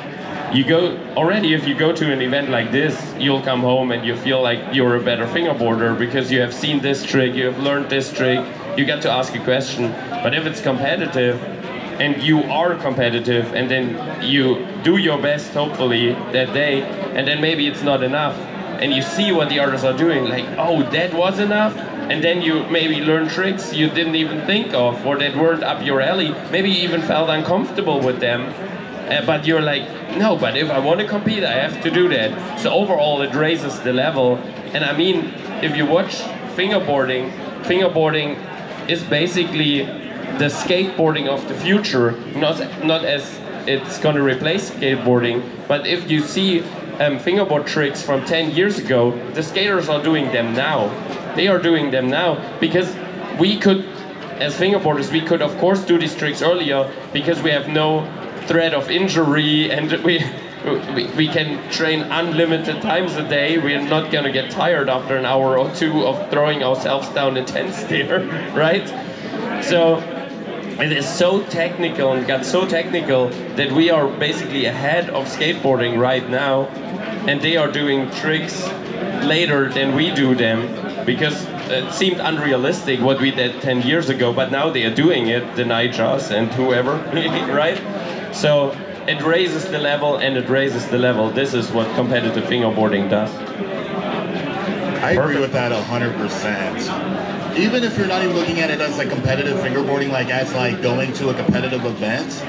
you go, already if you go to an event like this, you'll come home and you feel like you're a better fingerboarder because you have seen this trick, you have learned this trick, you get to ask a question. But if it's competitive, and you are competitive, and then you do your best, hopefully, that day, and then maybe it's not enough, and you see what the others are doing, like, oh, that was enough, and then you maybe learn tricks you didn't even think of, or that weren't up your alley, maybe you even felt uncomfortable with them, but you're like, no, but if I want to compete, I have to do that. So overall, it raises the level. And I mean, if you watch fingerboarding is basically the skateboarding of the future, not as it's going to replace skateboarding, but if you see fingerboard tricks from 10 years ago, the skaters are doing them now. They are doing them now because we could, as fingerboarders, we could of course do these tricks earlier because we have no threat of injury, and we can train unlimited times a day. We're not going to get tired after an hour or two of throwing ourselves down a 10 stair, right? So it is so technical and got so technical that we are basically ahead of skateboarding right now, and they are doing tricks later than we do them because it seemed unrealistic what we did 10 years ago, but now they are doing it, the Nijas and whoever, right? So it raises the level and it raises the level. This is what competitive fingerboarding does. I agree with that 100%. Even if you're not even looking at it as like competitive fingerboarding, like as like going to a competitive event,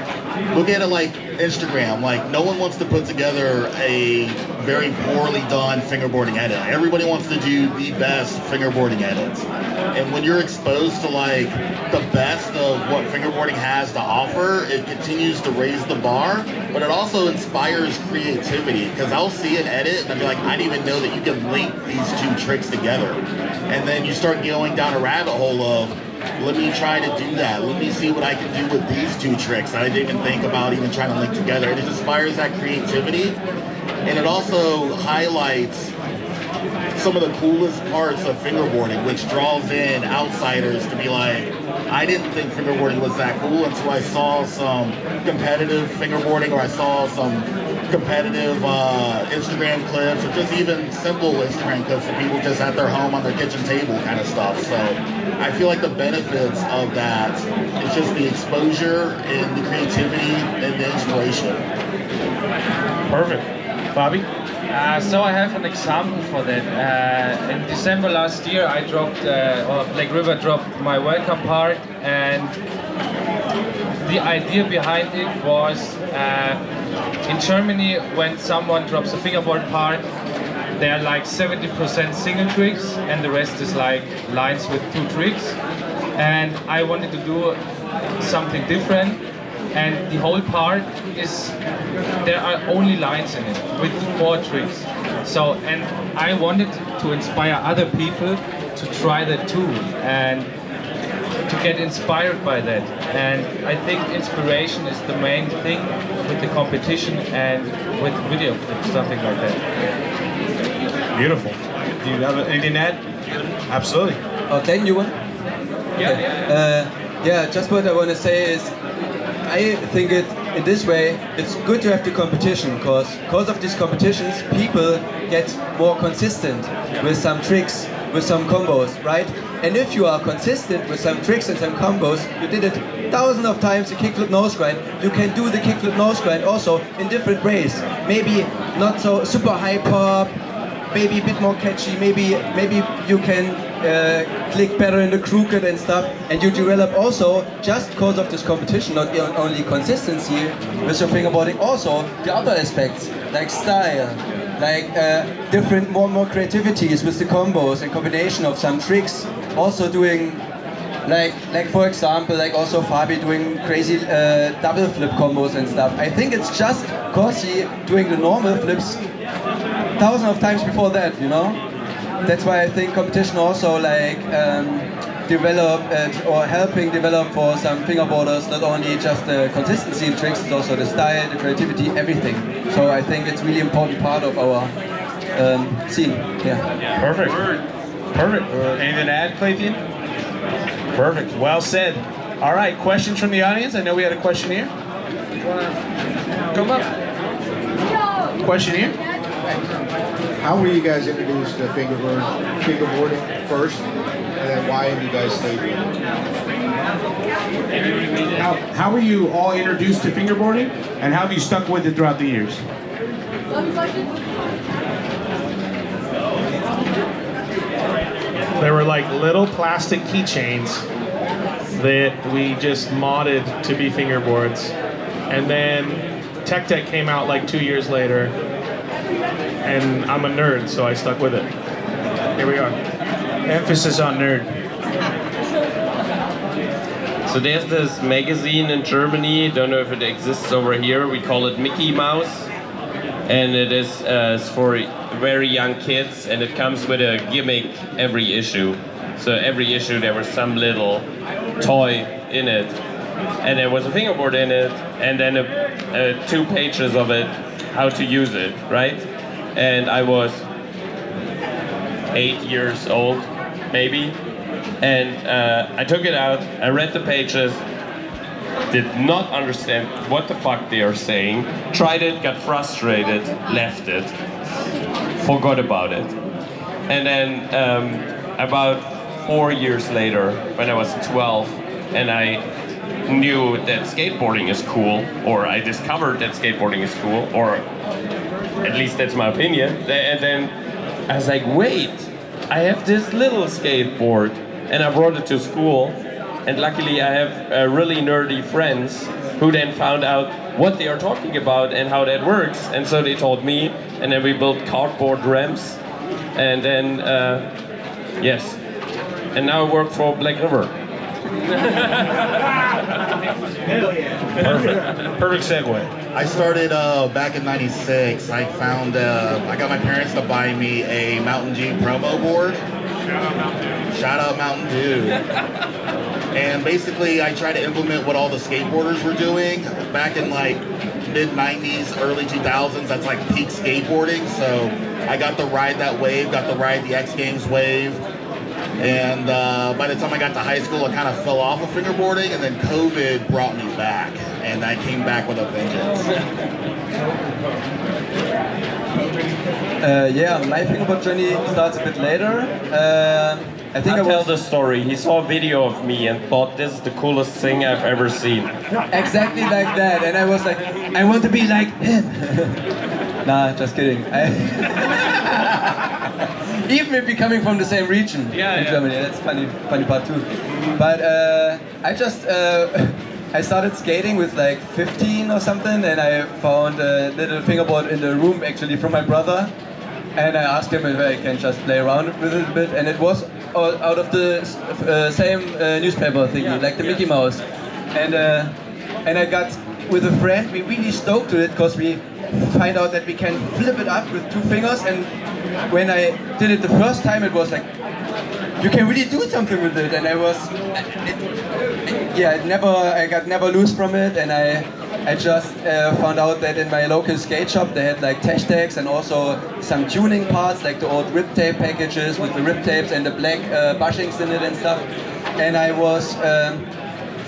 look at it like Instagram. Like no one wants to put together a very poorly done fingerboarding edit. Everybody wants to do the best fingerboarding edits. And when you're exposed to like the best of what fingerboarding has to offer, it continues to raise the bar, but it also inspires creativity. Because I'll see an edit and I'll be like, I didn't even know that you can link these two tricks together. And then you start going down a rabbit hole of, let me try to do that. Let me see what I can do with these two tricks that I didn't even think about even trying to link together. And it inspires that creativity. And it also highlights some of the coolest parts of fingerboarding, which draws in outsiders to be like, I didn't think fingerboarding was that cool until I saw some competitive fingerboarding, or I saw some competitive Instagram clips, or just even simple Instagram clips of people just at their home on their kitchen table kind of stuff. So I feel like the benefits of that is just the exposure and the creativity and the inspiration. Perfect. Bobby? So I have an example for that. In December last year, I dropped, or Black River dropped my welcome part, and the idea behind it was, in Germany, when someone drops a fingerboard part, they're like 70% single tricks, and the rest is like lines with 2 tricks. And I wanted to do something different. And the whole part is, there are only lines in it with 4 tricks. So, and I wanted to inspire other people to try that too, and to get inspired by that. And I think inspiration is the main thing with the competition and with video clips, something like that. Beautiful. Do you have anything to add? Absolutely. Oh, then you want? Yeah. Yeah, just what I want to say is, I think it in this way, it's good to have the competition, because of these competitions, people get more consistent with some tricks, with some combos, right? And if you are consistent with some tricks and some combos, you did it thousands of times, the kickflip nose grind, you can do the kickflip nose grind also in different ways. Maybe not so super high pop, maybe a bit more catchy, maybe you can click better in the crooked and stuff, and you develop also, just because of this competition, not only consistency with your fingerboarding, also the other aspects, like style, like different, more creativities with the combos and combination of some tricks, also doing, like for example, like also Fabi doing crazy double flip combos and stuff. I think it's just because he doing the normal flips thousands of times before that, you know? That's why I think competition also like develop or helping develop for some fingerboarders, not only just the consistency in tricks, it's also the style, the creativity, everything. So I think it's really important part of our scene. Yeah. Perfect. Perfect. Anything to add, Clayton? Perfect. Well said. All right, questions from the audience? I know we had a question here. Come up. Question here? How were you guys introduced to fingerboarding first, and then why have you guys stayed with it? How were you all introduced to fingerboarding, and how have you stuck with it throughout the years? There were like little plastic keychains that we just modded to be fingerboards, and then Tech came out like 2 years later. And I'm a nerd, so I stuck with it. Here we are. Emphasis on nerd. So there's this magazine in Germany, don't know if it exists over here, we call it Mickey Mouse. And it is for very young kids, and it comes with a gimmick every issue. So every issue there was some little toy in it. And there was a fingerboard in it, and then 2 pages of it, how to use it, right? And I was 8 years old, maybe, and I took it out, I read the pages, did not understand what the fuck they are saying, tried it, got frustrated, left it, forgot about it. And then about 4 years later, when I was 12, and I knew that skateboarding is cool, or I discovered that skateboarding is cool, or at least that's my opinion. And then I was like, wait, I have this little skateboard, and I brought it to school. And luckily I have really nerdy friends who then found out what they are talking about and how that works. And so they told me, and then we built cardboard ramps. And then, yes. And now I work for Black River. Perfect segue. I started back in '96. I found, I got my parents to buy me a Mountain Dew promo board. Shout out Mountain Dew. And basically I tried to implement what all the skateboarders were doing back in like mid 90s, early 2000s. That's like peak skateboarding. So I got to ride that wave, got to ride the X Games wave. And by the time I got to high school, I kind of fell off of fingerboarding, and then COVID brought me back, and I came back with a vengeance. Yeah, my fingerboard journey starts a bit later. I think I'll tell the story. He saw a video of me and thought this is the coolest thing I've ever seen. Exactly like that, and I was like, I want to be like him. Nah, just kidding. Even if we're coming from the same region in Germany, that's funny part too. But I started skating with like 15 or something, and I found a little fingerboard in the room actually from my brother, and I asked him if I can just play around with it a bit, and it was out of the same newspaper thingy, like the Mickey Mouse, and I got with a friend. We really stoked to it because we find out that we can flip it up with 2 fingers, and when I did it the first time, it was like, you can really do something with it, and I was, I got never loose from it, and I just found out that in my local skate shop they had like hashtags and also some tuning parts, like the old rip tape packages with the rip tapes and the black bushings in it and stuff, and I was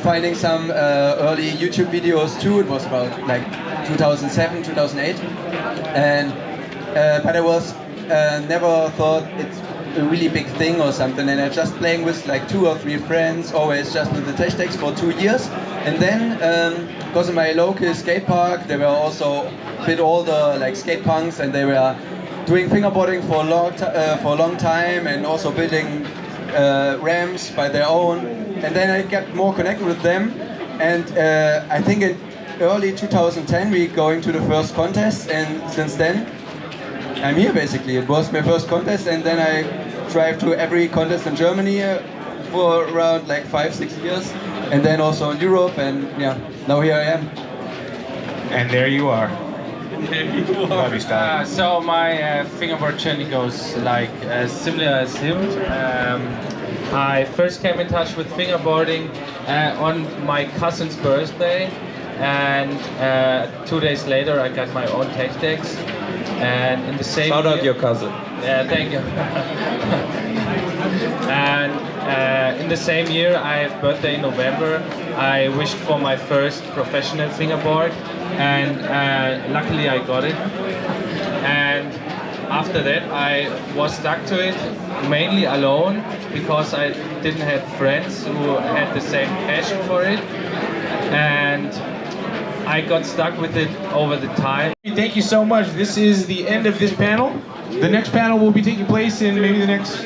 finding some early YouTube videos too. It was about like 2007, 2008, and but I was never thought it's a really big thing or something, and I just playing with like 2 or 3 friends, always just with the hashtags for 2 years, and then because in my local skate park they were also a bit older, like skate punks, and they were doing fingerboarding for a long time, and also building ramps by their own, and then I got more connected with them, and I think in early 2010 we going to the first contest, and since then I'm here basically. It was my first contest, and then I drive to every contest in Germany for around like 5-6 years, and then also in Europe, and yeah, now here I am. And there you are. Love you, so my fingerboard journey goes like similar as him. I first came in touch with fingerboarding on my cousin's birthday, and 2 days later I got my own hashtags. And in the same shout out your cousin. Yeah, thank you. And in the same year, I have birthday in November. I wished for my first professional fingerboard, and luckily I got it. And after that, I was stuck to it mainly alone because I didn't have friends who had the same passion for it, and I got stuck with it over the time. Thank you so much. This is the end of this panel. The next panel will be taking place in maybe the next...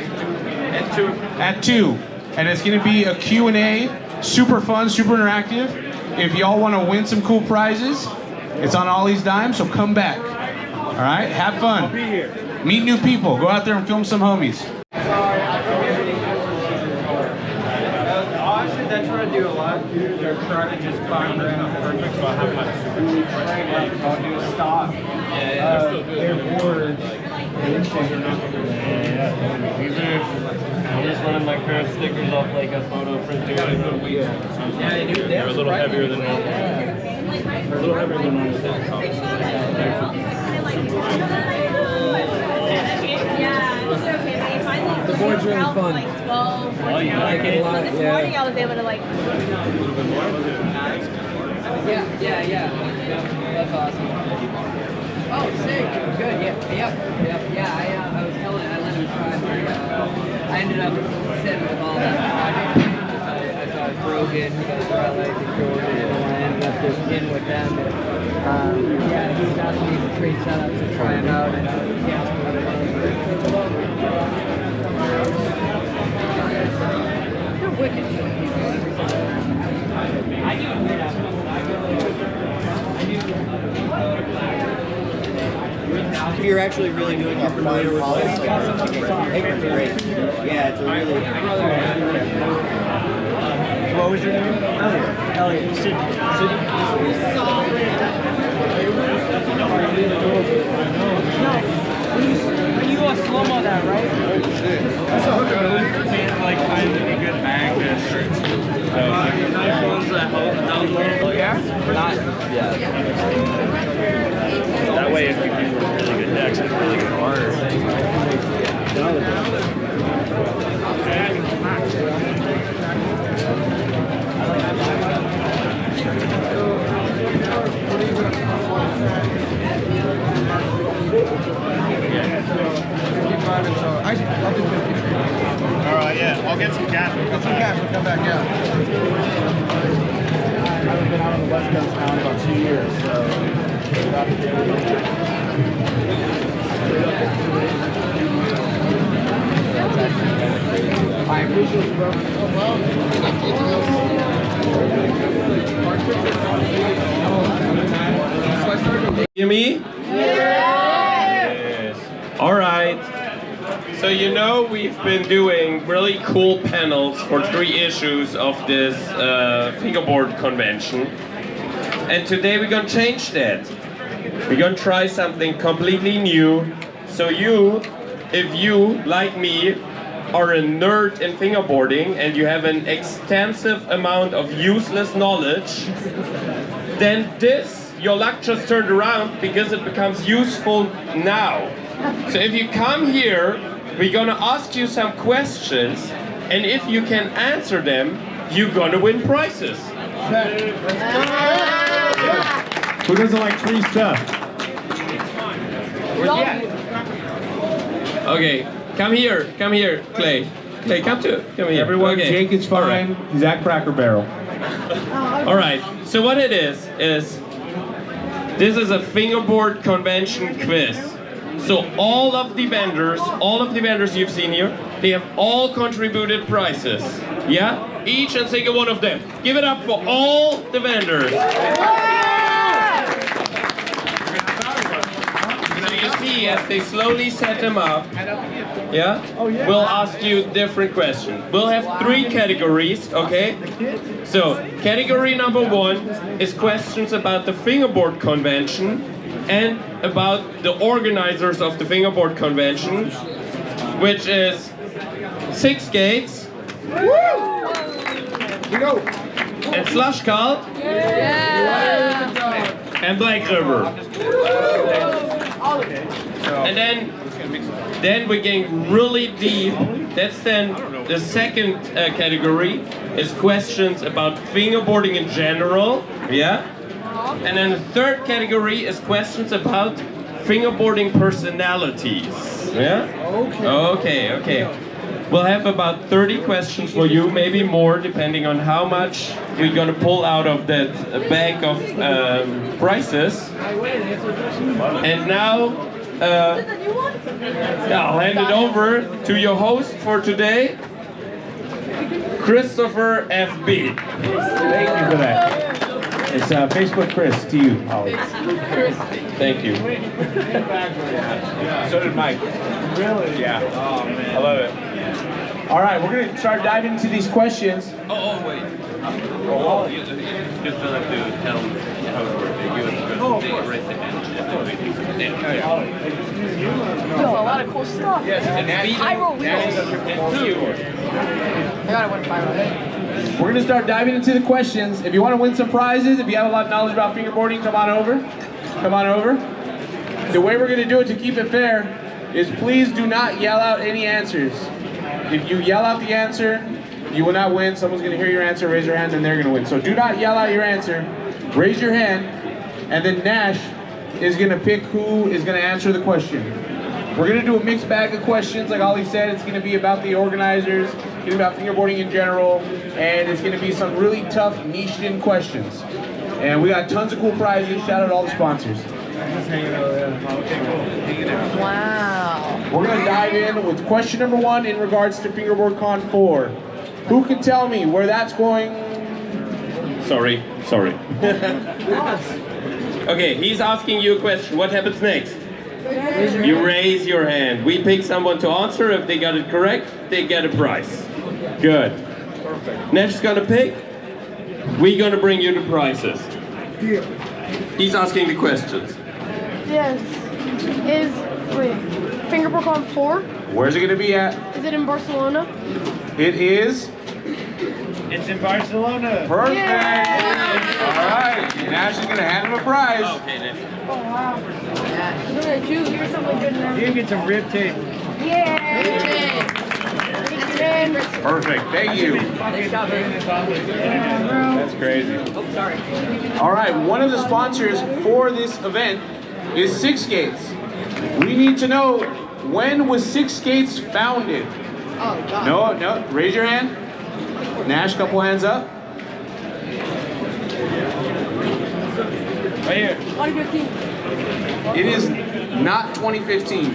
At 2. And it's going to be a Q&A, super fun, super interactive. If y'all want to win some cool prizes, it's on Ollie's dime, so come back. All right, have fun. I'll be here. Meet new people. Go out there and film some homies. Honestly, that's what I do a lot. They're trying to just find perfect, but how much? I'll do a stop. They're bored. I'm just running my curve stickers off like a photo printer. They're a little heavier than normal. They're a little heavier than normal. The board's really fun. Oh, yeah. I like it a lot. So this morning I was able to like... Yeah. That's awesome. Oh, sick. Good. Yeah. I was telling. I let him try. I ended up sitting with all that. I thought it through Logan, who does LA in Georgia, and I ended up just in with them. And, yeah, he was asking me to trade setups to try him out, and he asked me what You're wicked. If you're actually really doing it, familiar with this, great. Yeah, it's a really. What was your name? Elliot. Sydney. When you slow-mo that, right? That's a hooker. Like, find any good magnets. Nice ones that hold down low. Yeah? Not, yeah. That way, if you do really good decks, it's really good harder. Alright, yeah, I'll get some cash. Come back, yeah. I haven't been out on the West Coast now in about 2 years, so. I appreciate you, bro. Hear me? Yes. All right. So you know we've been doing really cool panels for 3 issues of this Fingerboard convention. And today we're gonna change that. We're gonna try something completely new. So you, if you, like me, are a nerd in fingerboarding and you have an extensive amount of useless knowledge, then your luck just turned around because it becomes useful now. So if you come here, we're gonna ask you some questions, and if you can answer them, you're gonna win prizes. Who doesn't like free stuff? Okay, come here, Clay. Clay, come here. Everyone, okay. Jake is fine. He's at Cracker Barrel. All right. So what it is this is a fingerboard convention quiz. So all of the vendors you've seen here, they have all contributed prizes. Yeah? Each and single one of them. Give it up for all the vendors. So you see, as they slowly set them up, yeah, we'll ask you different questions. We'll have 3 categories, okay? So, category number 1 is questions about the Fingerboard Convention and about the organizers of the Fingerboard Convention, which is 6 Gates, and Slushcall, and Black River. And then we're getting really deep. That's then the second category is questions about fingerboarding in general. Yeah. And then the third category is questions about fingerboarding personalities. Yeah. Okay. We'll have about 30 questions for you, maybe more, depending on how much we're gonna pull out of that bag of prizes. And now, I'll hand it over to your host for today, Christopher FB. Thank you for that. It's Facebook Chris to you, Holly. Thank you. So did Mike. Really? Yeah. Oh man, I love it. All right, we're gonna start diving into these questions. Oh wait. You just don't have to tell them how it works. They raise their hand. Yo, a lot of cool stuff. Yes, and I roll wheels. I gotta win 5. we're gonna start diving into the questions. If you want to win some prizes, if you have a lot of knowledge about fingerboarding, come on over. Come on over. The way we're gonna do it to keep it fair is please do not yell out any answers. If you yell out the answer, you will not win. Someone's gonna hear your answer, raise your hand, and they're gonna win. So do not yell out your answer. Raise your hand, and then Nash is gonna pick who is gonna answer the question. We're gonna do a mixed bag of questions, like Ollie said. It's gonna be about the organizers, it's gonna be about fingerboarding in general, and it's gonna be some really tough, niched-in questions. And we got tons of cool prizes. Shout out to all the sponsors. Wow. We're gonna dive in with question number 1 in regards to Fingerboard Con 4. Who can tell me where that's going? Sorry. Okay, he's asking you a question. What happens next? You raise your hand. We pick someone to answer. If they got it correct, they get a prize. Good. Perfect. Next is gonna pick. We're gonna bring you the prizes. He's asking the questions. Yes. Wait, Fingerboard Con 4? Where's it gonna be at? Is it in Barcelona? It is. It's in Barcelona. Perfect. All right. Nash is gonna hand him a prize. Okay, then. Oh wow. Yeah. You're gonna choose. Here's something good now. You get some rib tape. Yeah. Perfect. Thank you. That's crazy. All right. One of the sponsors for this event is Six Gates. We need to know, when was Six Gates founded? Oh God. No. Raise your hand. Nash, couple hands up. Right here. 2015. It is not 2015.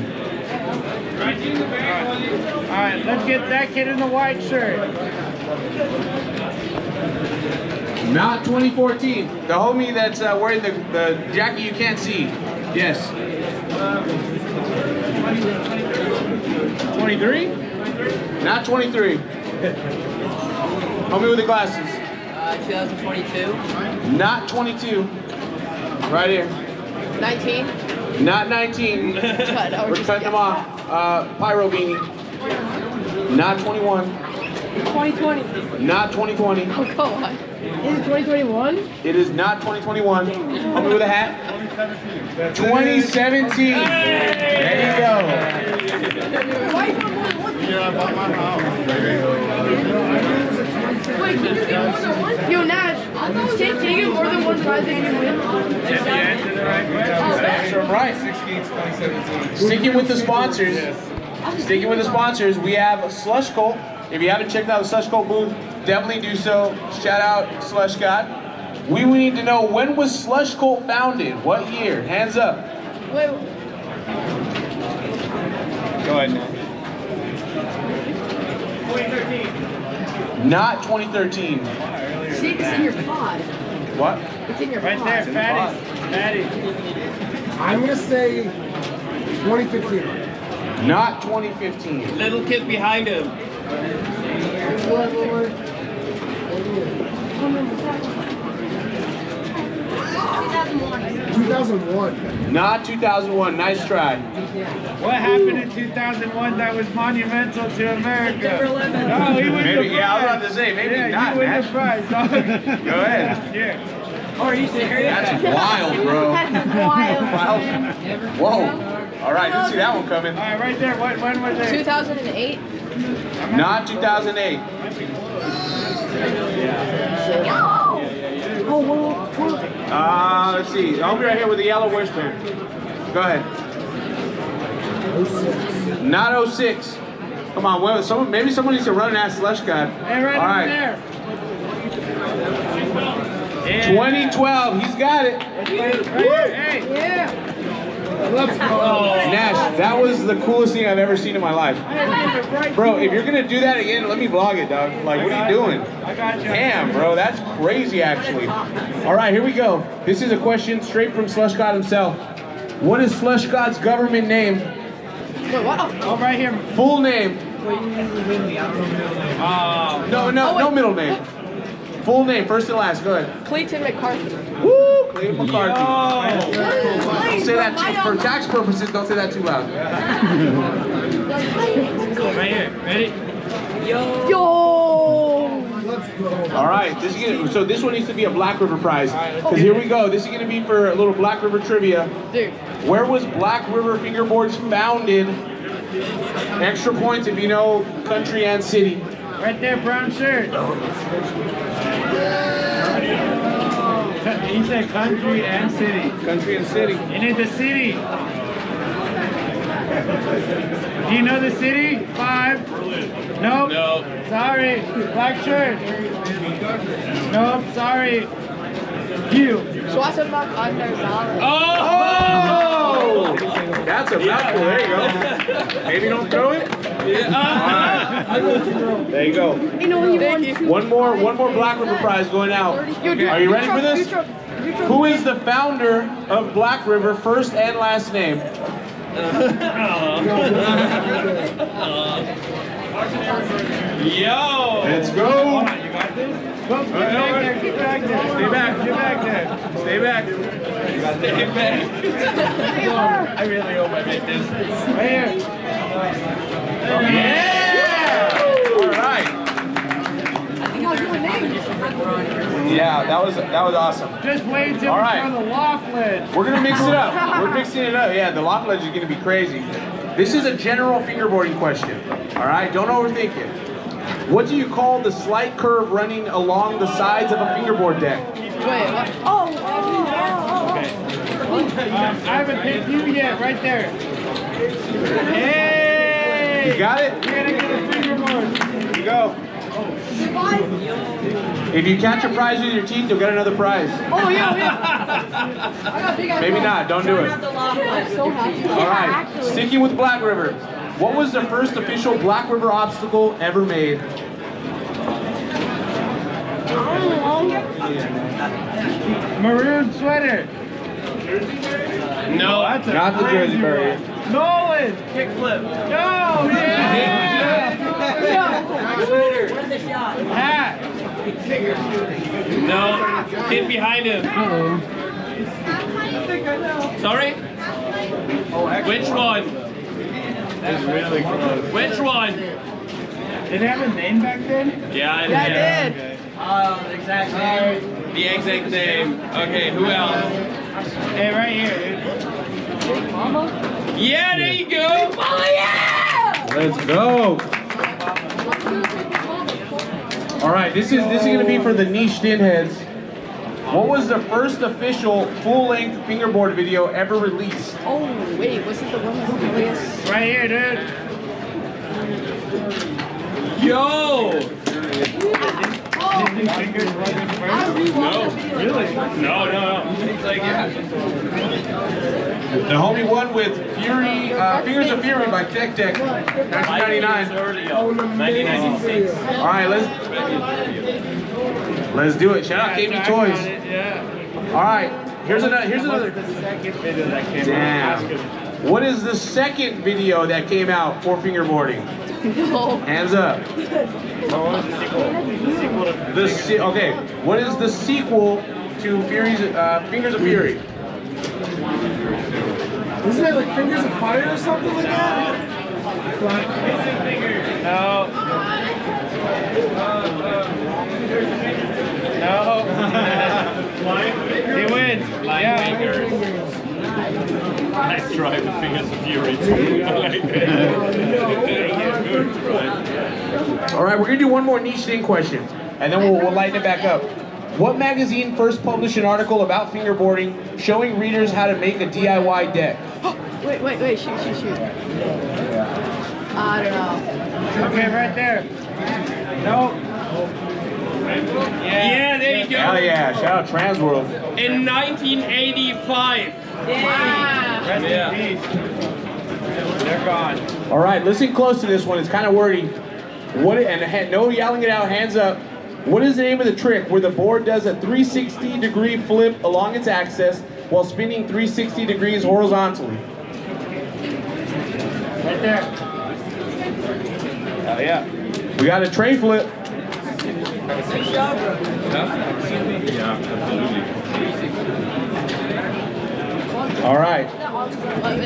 All right, let's get that kid in the white shirt. Not 2014. The homie that's wearing the jacket you can't see. Yes. 23? Not 23. Homie with the glasses. 2022. Not 22. Right here. 19. Not 19. We're cutting them off. Pyro beanie. Not 21. 2020. Not 2020. Oh God. Is it 2021? It is not 2021. Homie with a hat. 2017. There you go. Wait, can you get more than one? Yo, Nash, can't you get more than one prize that you win? Right. Sticking with the sponsors, we have Slush Cult. If you haven't checked out the Slush Cult booth, definitely do so. Shout out Slush God. We need to know, when was Slush Cult founded? What year? Hands up. Wait. Go ahead, man. 2013. Not 2013. See, it's in your pod. What? It's in your right pod. there, Fatty. I'm gonna say 2015. Not 2015. Little kid behind him. 2001. Not 2001. Nice try. What happened in 2001 that was monumental to America? No, he wins Maybe, the yeah, I was prize. about to say, maybe Yeah, not, you win Nash. the prize, dog. Go ahead. Yeah. Oh, are you serious? That's wild, bro. That's wild. Whoa. All right, didn't see that one coming. All right, right there. When was it? 2008. Not 2008. Oh, whoa. Let's see. I'll be right here with the yellow wristband. Go ahead. 06. Not 06. Come on, well, maybe someone needs to run and ask Slush God. Hey, right All over right. there. 2012. He's got it. Right here. Hey. Yeah. Let's go. Nash, that was the coolest thing I've ever seen in my life. Bro, if you're gonna do that again, let me vlog it, dog. Like, what are you doing? I got you. Damn, bro, that's crazy, actually. All right, here we go. This is a question straight from Slush God himself. What is Slush God's government name? Wait, what? Oh, right here. Full name. No middle name. Full name, first and last. Go ahead. Clayton McCarthy. Woo, Clayton McCarthy. Don't say that for tax purposes. Don't say that too loud. Right here. Ready? Yo. Let's go. All right, so this one needs to be a Black River prize. Because here we go. This is gonna be for a little Black River trivia. Dude. Where was Black River Fingerboards founded? Extra points if you know country and city. Right there, brown shirt. He said country and city. Country and city. You need the city. Do you know the city? 5. Nope. No. Sorry. Black shirt. Nope. Sorry. You. Schwarzenbach an der Saale. Oh! That's a mouthful. There you go. Maybe don't throw it. There you go. You know you won. One more Black River prize going out. Are you ready for this? Who is the founder of Black River, first and last name? Yo! Let's go! You got this? Go, get back there. Stay back. Get back there. Stay back. Stay back. I really hope I make this. Right here. Yeah! All right. Yeah, that was awesome. Just wait till All we right. throw the loft lid. We're gonna mix it up. We're mixing it up. Yeah, the loft ledge is gonna be crazy. This is a general fingerboarding question. All right, don't overthink it. What do you call the slight curve running along the sides of a fingerboard deck? Wait, what? Oh. Okay. I haven't picked you yet. Right there. Hey! You got it? You're gonna get a fingerboard. Here you go. If you catch a prize with your teeth, you'll get another prize. Oh, yeah. I got big Maybe not, don't do it. I'm so happy. All right, sticking with Black River. What was the first official Black River obstacle ever made? Maroon sweater. No. Not the Jersey barrier. Nolan. Kickflip. No. Yeah. Hat. No. Hit behind him. Sorry? Which one? That's really close. Which one? Did it have a name back then? Yeah, it Yeah, did. it did. Exact name. The exact name. Okay, who else? Hey, right here, dude. Yeah, there you go. Oh, yeah! Let's go. All right, this is going to be for the niche skinheads. What was the first official full-length fingerboard video ever released? Oh, wait, was it the one with the biggest? Right here, dude. Yo! No. Really? No. It's like, yeah. The homie won with Fury, Fingers of Fury by Tech Tech, 1999. 1996. All right, let's do it. Shout out KB Toys. All right, here's another. The second video that came Damn. out. What is the second video that came out for fingerboarding? No. Hands up. Okay, what is the sequel to Fury's Fingers of Fury? Isn't it like Fingers of Fire or something like that? No. He wins. Nice try with Fingers of Fury. All right, we're gonna do one more niche thing question, and then we'll lighten it back up. What magazine first published an article about fingerboarding showing readers how to make a DIY deck? Wait, shoot. I don't know. Okay, right there. Nope. Yeah, there you go. Hell yeah, shout out Transworld. In 1985. Rest in peace. They're gone. All right, listen close to this one, it's kind of wordy. No yelling it out, hands up. What is the name of the trick where the board does a 360-degree flip along its axis while spinning 360 degrees horizontally? Right there. Hell yeah. We got a tray flip. All right.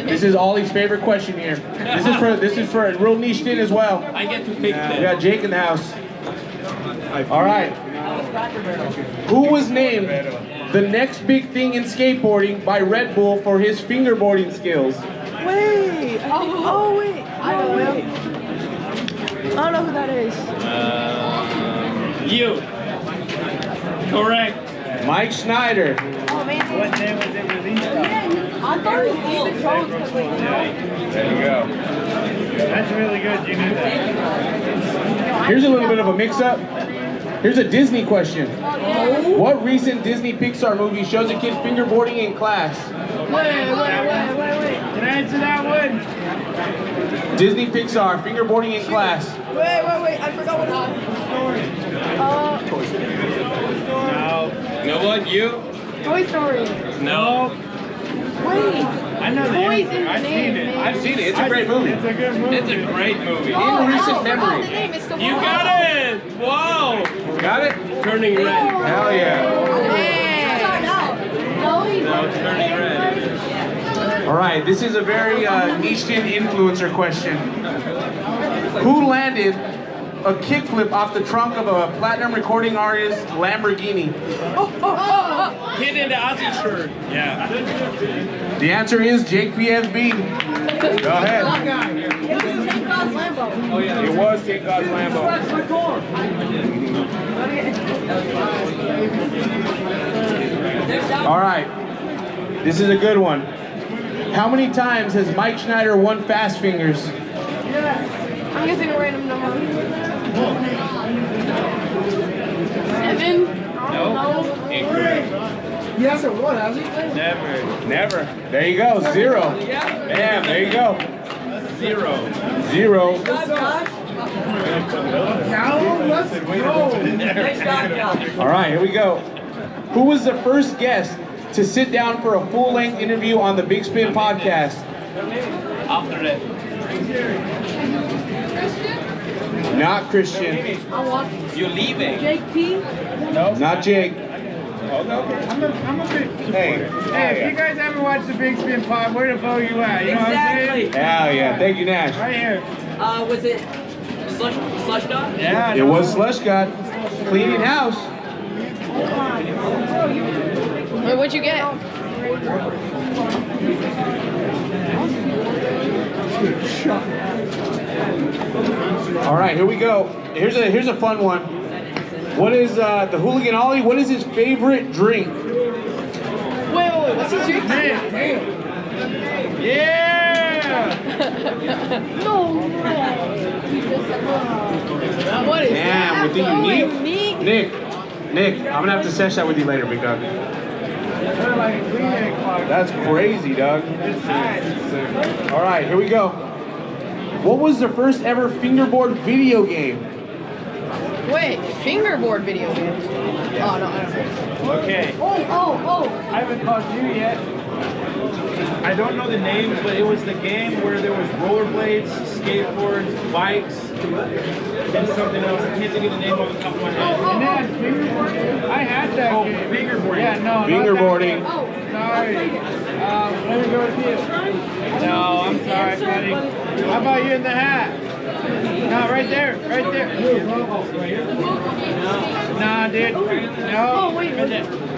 This is Ollie's favorite question here. This is for a real niche thing as well. I get to pick We got Jake in the house. All right. Who was named the next big thing in skateboarding by Red Bull for his fingerboarding skills? Wait. Oh, wait. I don't know. I don't know who that is. You. Correct. Mike Schneider. Oh, man. What name was it released on? I thought it was David Jones. There you go. That's really good. You knew that. Here's a little bit of a mix-up. Here's a Disney question. What recent Disney Pixar movie shows a kid fingerboarding in class? Wait. Can I answer that one? Disney Pixar, fingerboarding in class. Wait. I forgot what it was. No. You know what? You? Toy Story. No. Wait. I know the Toys answer. in the I've name, seen it. man. I've seen it. It's a great movie. It's a good movie. It's a great movie. Oh, recent I memory. forgot the name. It's the You got it! Wow! Got it? Turning red. Hell yeah. No, it's turning red. All right, this is a very niched-in influencer question. Who landed a kickflip off the trunk of a platinum recording artist Lamborghini? Hit in the Aussie shirt. Yeah. The answer is Jake PFB. Go ahead. Oh, yeah. It was Take God's Lambo. All right. This is a good one. How many times has Mike Schneider won Fast Fingers? I'm guessing a random number. 7? No. He hasn't won, has he? Never. There you go. 0. Bam. There you go. 0. 0. Let's go. All right, here we go. Who was the first guest to sit down for a full-length interview on the Big Spin podcast? After that. Not Christian. You're leaving. Jake P? No. Not Jake. I'm a big supporter. Hey, if you guys ever watch the Big Spin Pod, where the fuck you at? You know what I'm saying? Hell yeah. Thank you, Nash. Right here. Was it Slush Dog? Yeah. It was Slush God. Cleaning house. Wait, what'd you get? All right, here we go. Here's a fun one. What is the Hooligan Ollie? What is his favorite drink? Wait, what's he drinking? Yeah! No way. What is Damn, that? with the So unique. Nick, I'm gonna have to sesh that with you later, big dog. That's crazy, dog. All right, here we go. What was the first ever fingerboard video game? Wait, fingerboard video game. Oh, no, I don't know. Okay. Oh. I haven't called you yet. I don't know the names, but it was the game where there was rollerblades, skateboards, bikes, and something else. I can't think of the name off the top of my head. Oh. And then fingerboarding? I had that game. Fingerboarding. Yeah, no. Fingerboarding. Sorry. Let me go with you. No, I'm sorry, buddy. How about you in the hat? No, right there. Nah, dude. No. Oh, wait.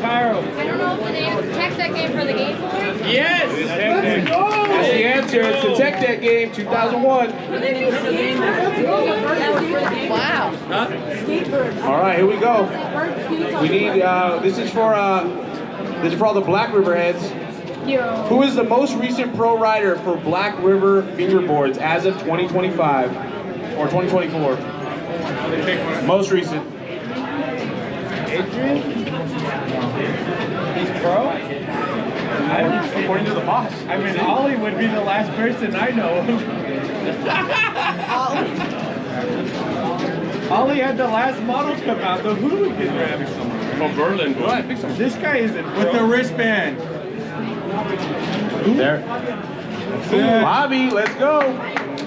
Pyro. I don't know the name. Text that game for the Game Boy? Yes! That's the answer. It's the Tech Deck game, 2001. Wow. All right, here we go. We need. This is for all the Black River heads. Who is the most recent pro rider for Black River fingerboards as of 2025 or 2024? Most recent. Adrian? He's pro? According to the boss. I mean, Ollie would be the last person I know of. Ollie had the last model come out. The hooligan grabbing someone. From Berlin. What? This guy isn't pro. With the wristband. There. Bobby, let's go.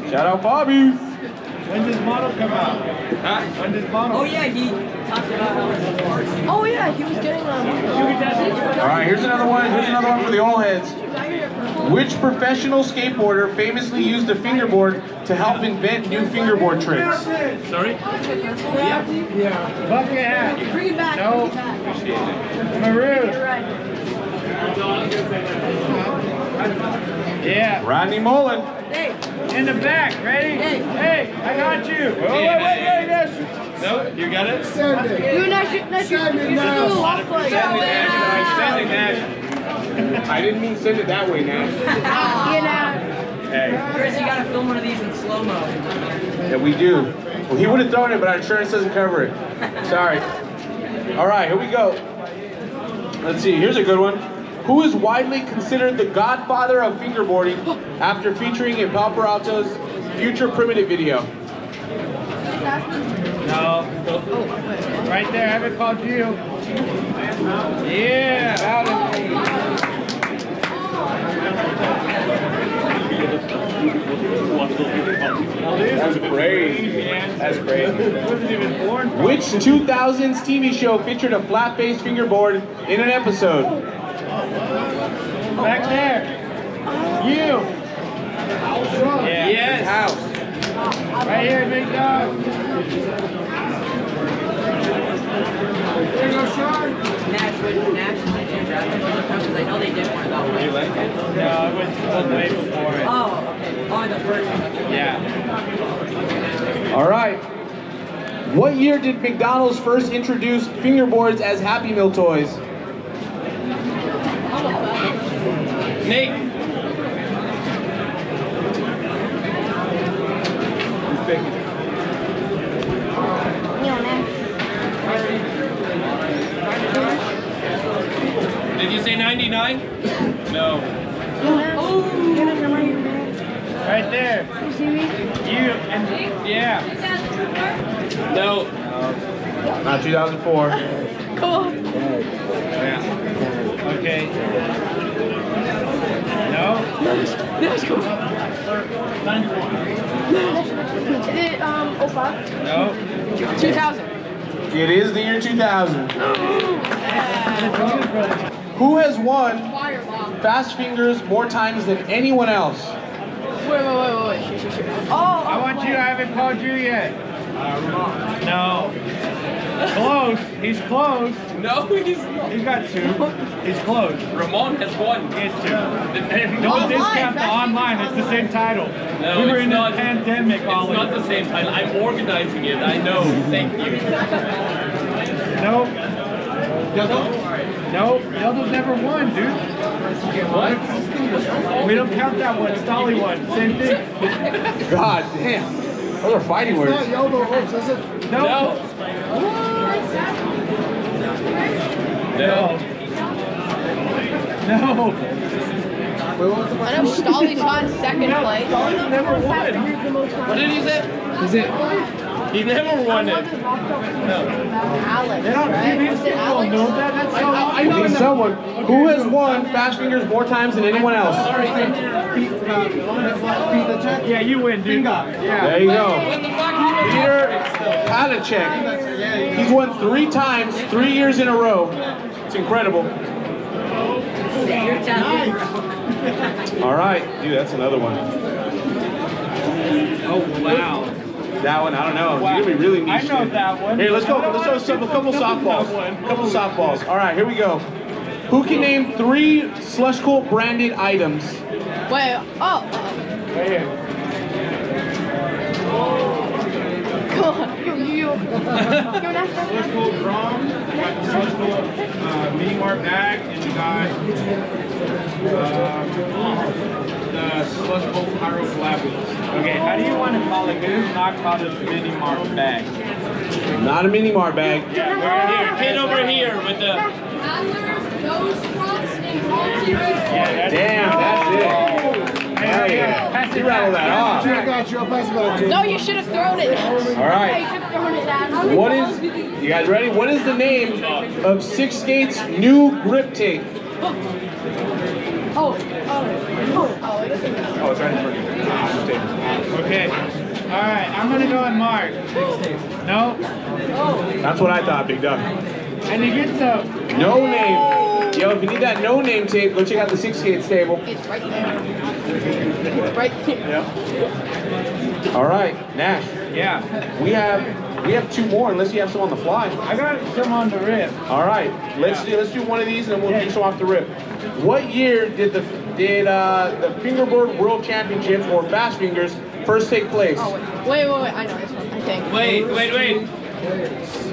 Shout out Bobby. When does model come out? Huh? When does model? Oh yeah, he talked about how it's Oh yeah, he was getting All right, here's another one. Here's another one for the all heads. Which professional skateboarder famously used a fingerboard to help invent new fingerboard tricks? Sorry? Yeah. Bucket hat. Bring it back. No. Maroon. Yeah. Rodney Mullen. Hey, in the back. Ready? Hey, I got you. Oh, wait. No, you got it? Send it. You Send it, Nash. I didn't mean send it that way, Nash. You know. Hey. Chris, you gotta film one of these and slow-mo. Yeah, we do. Well, he would have thrown it, but our insurance doesn't cover it. Sorry. All right, here we go. Let's see, here's a good one. Who is widely considered the godfather of fingerboarding after featuring in Pal Peralta's Future Primitive video? No. Right there, I haven't called you. Yeah. That's crazy. That's crazy. Which 2000s TV show featured a flat-faced fingerboard in an episode? Back there. You. Yeah. Yes. House. Right here, big dog. There you go, Sean. Nash, did you draft it? Because I know they did one of those. You like it? No, it was way before it. Oh, okay. Oh, the first one. Yeah. All right. What year did McDonald's first introduce fingerboards as Happy Meal toys? Nate. Did you say 99? No. Right there. You and yeah. No. Not 2004. Cool. Yeah. Okay. No. That's cool. Is it 05? No. 2000. It is the year 2000. Who has won Fast Fingers more times than anyone else? Wait. Oh. I want you. I haven't called you yet. No. Close. He's close. No, he's not. He's got 2. He's close. Ramon has 1. He has 2. Don't discount the online. It's the same title. No, we were it's in not. the pandemic. It's not the same title. I'm organizing it. I know. Thank you. Nope. Nope. Dildo's never won, dude. What? We don't count that one. Stolly won. Same thing. God damn. Those are fighting words. It's not Yellow Hopes, is it? No. No. I know Stolly's got second place. Stolly's never won. What did he say? Is it? He never won it. No. Alex, They don't. right? These Was it people don't Alex? know that. That's so I know someone. Who has won Fast Fingers more times than anyone else? Yeah, you win, dude. Yeah. There you go. Peter Patacek. He's won 3 times, 3 years in a row. It's incredible. All right, dude, that's another one. Oh wow. That one, I don't know. You're gonna be really niche. I know that one. Here, let's go. Let's go. A couple softballs. Couple softballs. All right, here we go. Who can name 3 Slush Cult branded items? Wait, Right here. Cool. You. Slush Cult drum, Slush Cult mini mart bag, and we got the Slush Cult pyro collaborations. Okay, how do you want to call it? This is not called a mini mart bag. Not a mini mart bag. Yeah, we're here. Kid over here with the. Damn, that's it. Hell yeah. You rattled that off. I got you. I'll pass it back to you. No, you should have thrown it. All right. Yeah, you should have thrown it down. What is, you guys ready? What is the name of Six Skate's new grip tape? Oh, it doesn't matter. Oh, it's right in front of you. Okay. All right, I'm gonna go with Mark. No. That's what I thought, Big Duck. And you get the No name. Yo, if you need that no name tape, go check out the Six Skates table. It's right there. Right there. All right, Nash. Yeah. We have 2 more, unless you have some on the fly. I got some on the rip. All right, let's do one of these, and then we'll do some off the rip. What year did the Fingerboard World Championships, or Fast Fingers, first take place? Oh, wait. I know this one, I think. Wait.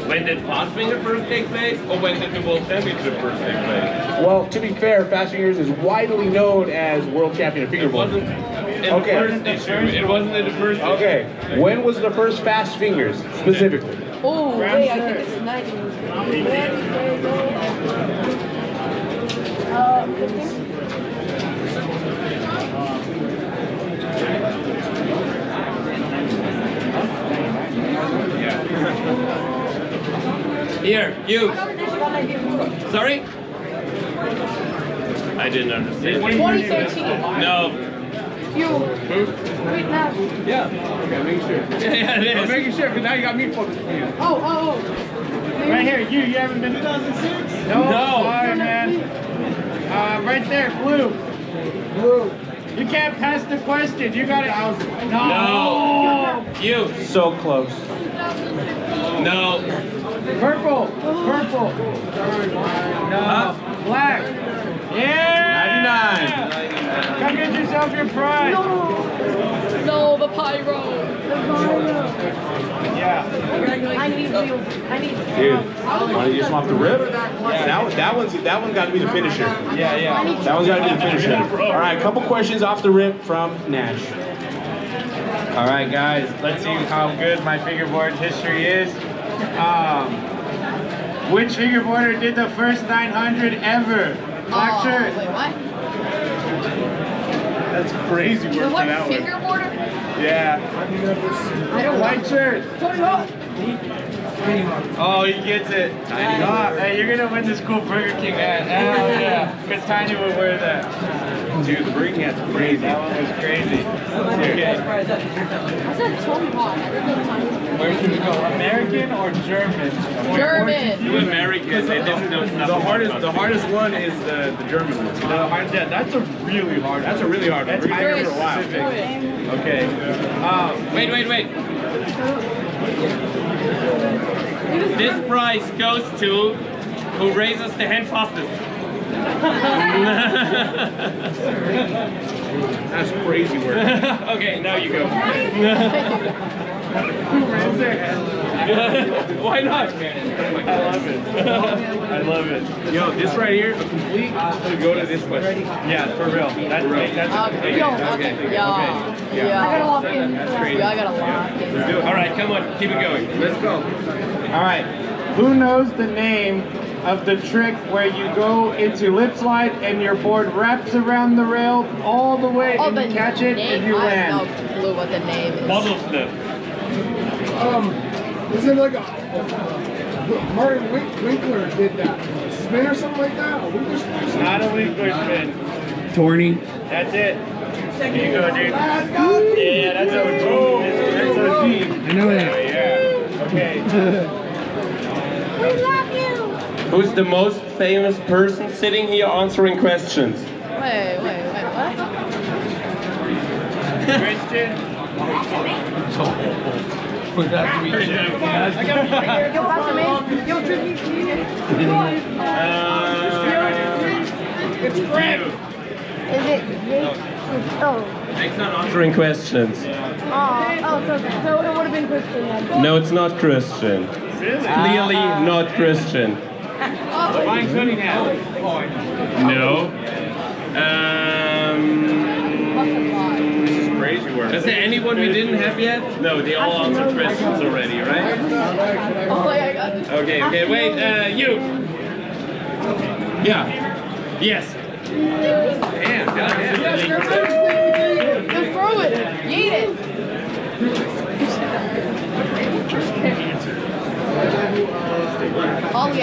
When did Fast Finger first take place, or when did the World Championship first take place? Well, to be fair, Fast Fingers is widely known as World Champion of Fingerboard. the first issue. It wasn't in the first issue. Okay. When was the first Fast Fingers, specifically? Oh, wait, I think it's 90. 15? Here, you. Sorry? I didn't understand. 2013. No. You. Wait, now. Yeah. Okay, make sure. Yeah, it is. I'm making sure, because now you got me focused on you. Oh. Right here, you haven't been 2006? No. Sorry, man. Right there, blue. Blue. You can't pass the question. You got it. No. You. So close. No. Purple. Purple. No. Black. Yeah. 99. Come get yourself your prize. No, the pyro. Yeah. I need you. Dude, want to just off the rip? That one got to be the finisher. Yeah. That one's got to be the finisher. All right, a couple questions off the rip from Nash. All right, guys. Let's see how good my fingerboard history is. Which fingerboarder did the first 900 ever? Black shirt. Wait, what? That's crazy work What for that one. fingerboarder? Yeah. I don't know. White shirt. Tony Hawk. Oh, he gets it. Tiny Hawk. Hey, you're gonna win this cool Burger King hat. Hell yeah. Because Tiny would wear that. Dude, the Burger King hat's crazy. That one was crazy. I said Tony Hawk. I didn't know Tiny. Where should we go? American or German? German. You Americans, they didn't know nothing. The hardest one is the German one. Yeah, that's a really hard. That's a really hard one. That's We're very here for a while. specific. Okay. Wait. This prize goes to who raises the hand fastest. That's crazy work. Okay, now you go. Why not? I love it. Yo, this right here, a complete, to go to this question. Yeah, for real. That's Okay. Yeah. I gotta lock in. That's crazy. Yeah, I gotta lock in. Let's do it. All right, come on, keep it going. Let's go. All right. Who knows the name of the trick where you go into lip slide and your board wraps around the rail all the way and you catch it and you land? I have no clue what the name is. Bottle flip. Is it like a Martin Winkler did that? Spin or something like that? A Winkler spin or something? Not a Winkler spin. Torny. That's it. Here you go, dude. Yeah, that's OG. That's OG. I know that. Yeah. Okay. We love you. Who's the most famous person sitting here answering questions? Wait, what? Christian. Yo, pass me. Yo, Tricky. It's Fred. Is it Jake? Oh. Jake's not answering questions. So it would have been Christian then. No, it's not Christian. Clearly not Christian. Fine Cunningham. No. This is crazy work. Is there anyone we didn't have yet? No, they all answered questions already, right? Oh, I got it. Okay, wait, you. Yeah. Yes. Damn, Just throw it. Eat it.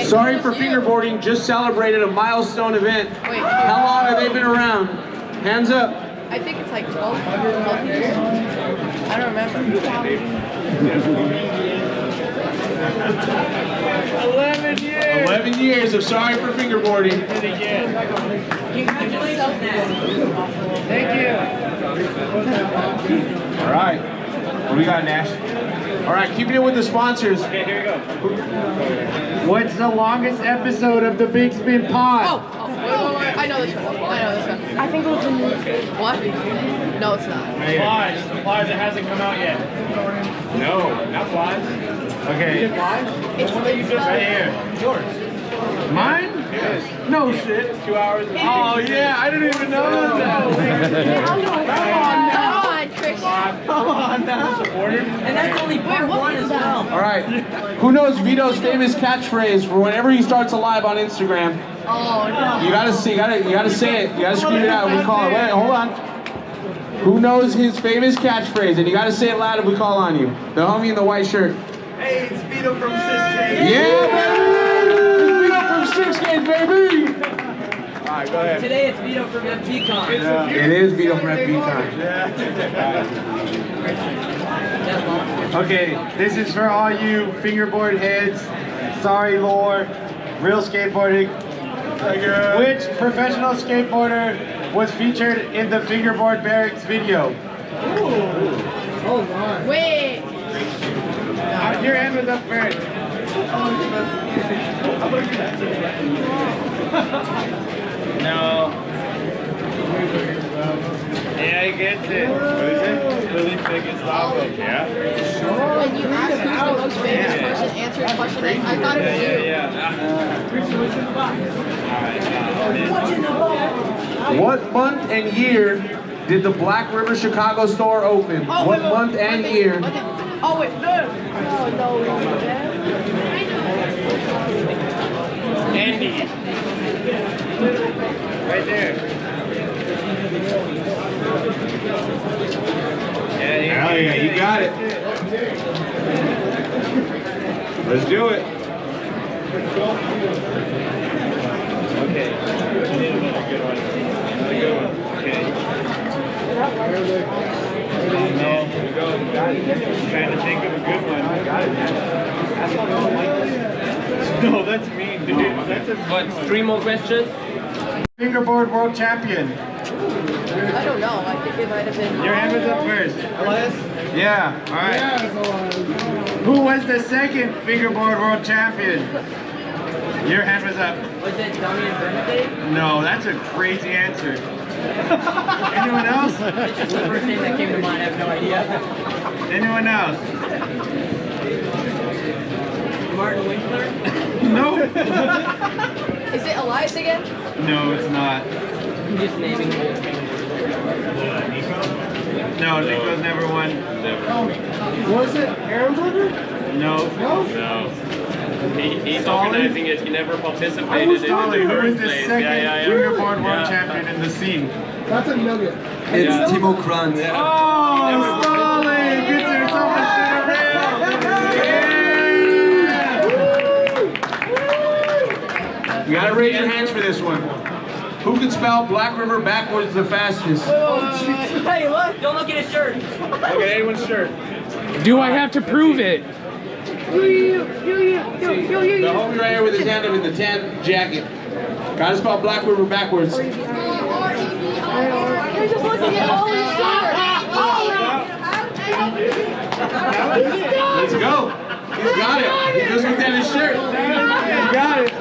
Sorry for fingerboarding, just celebrated a milestone event. Wait. How long have they been around? Hands up. I think it's like 12 years. I don't remember. 11 years. 11 years of sorry for fingerboarding. Thank you. All right. What do we got, Nash? All right, keeping it with the sponsors. Okay, here we go. What's the longest episode of the Big Spin Pod? Wait. I know this one. I think it was in what? No, it's not. Flies. Flies that hasn't come out yet. No, not Flies. Okay. It's What you just right here? Yours. Mine? Yes. No shit. 2 hours. Oh yeah, I didn't even know that. Yeah, I'll do it. And that's only part one as well. All right. Who knows Vito's famous catchphrase for whenever he starts a live on Instagram? Oh no. You gotta say it. You gotta scream it out when we call it. Wait, hold on. Who knows his famous catchphrase? And you gotta say it loud if we call on you. The homie in the white shirt. Hey, it's Vito from Six Yeah, baby! It's Vito from Six Games, baby! All right, go ahead. Today it's Vito from fbcon. It is Vito from fbcon. Okay, this is for all you fingerboard heads. Sorry, lore. Real skateboarding. Which professional skateboarder was featured in the Fingerboard Barracks video? Oh my. Wait. Your hand was up first. No. Yeah, he gets it. What is it? Really big and soft. Yeah. When you asked who's the most famous person answering the question, I thought it was you. What's in the bowl? What month and year did the Black River Chicago store open? What month and year? Oh wait, no. No. Andy. Right there. Yeah, you got it. Let's do it. Okay. Another good one. Okay. No, we go. Got it. Trying to think of a good one. I got it, man. No, that's mean, dude. That's a What, 3 more questions? Fingerboard world champion. I don't know. I think it might have been. Your hand was up first. Elias? Yeah, alright. Who was the second fingerboard world champion? Your hand was up. Was it Damian Bernabé? No, that's a crazy answer. Anyone else? It's just the first name that came to mind. I have no idea. Anyone else? Martin Winkler? No. Is it Elias again? No, it's not. I'm just naming them. No, Nico's never won. Was it Aaron Burger? No. No? No. He's organizing it. He never participated in Who the is first the place. second fingerboard world champion in the scene? That's a nugget. It's Timo Kranz. Oh, Stalin! Gets herself a center rail! You gotta raise your hands for this one. Who can spell Black River backwards the fastest? Hey, look. Don't look at his shirt. Look at anyone's shirt. Do I have to prove it? You. The homie right here with his hand up in the tan jacket. Gotta spell Black River backwards. You're just looking at all his shirt. Let's go. He's got it. He just looked at his shirt. He's got it.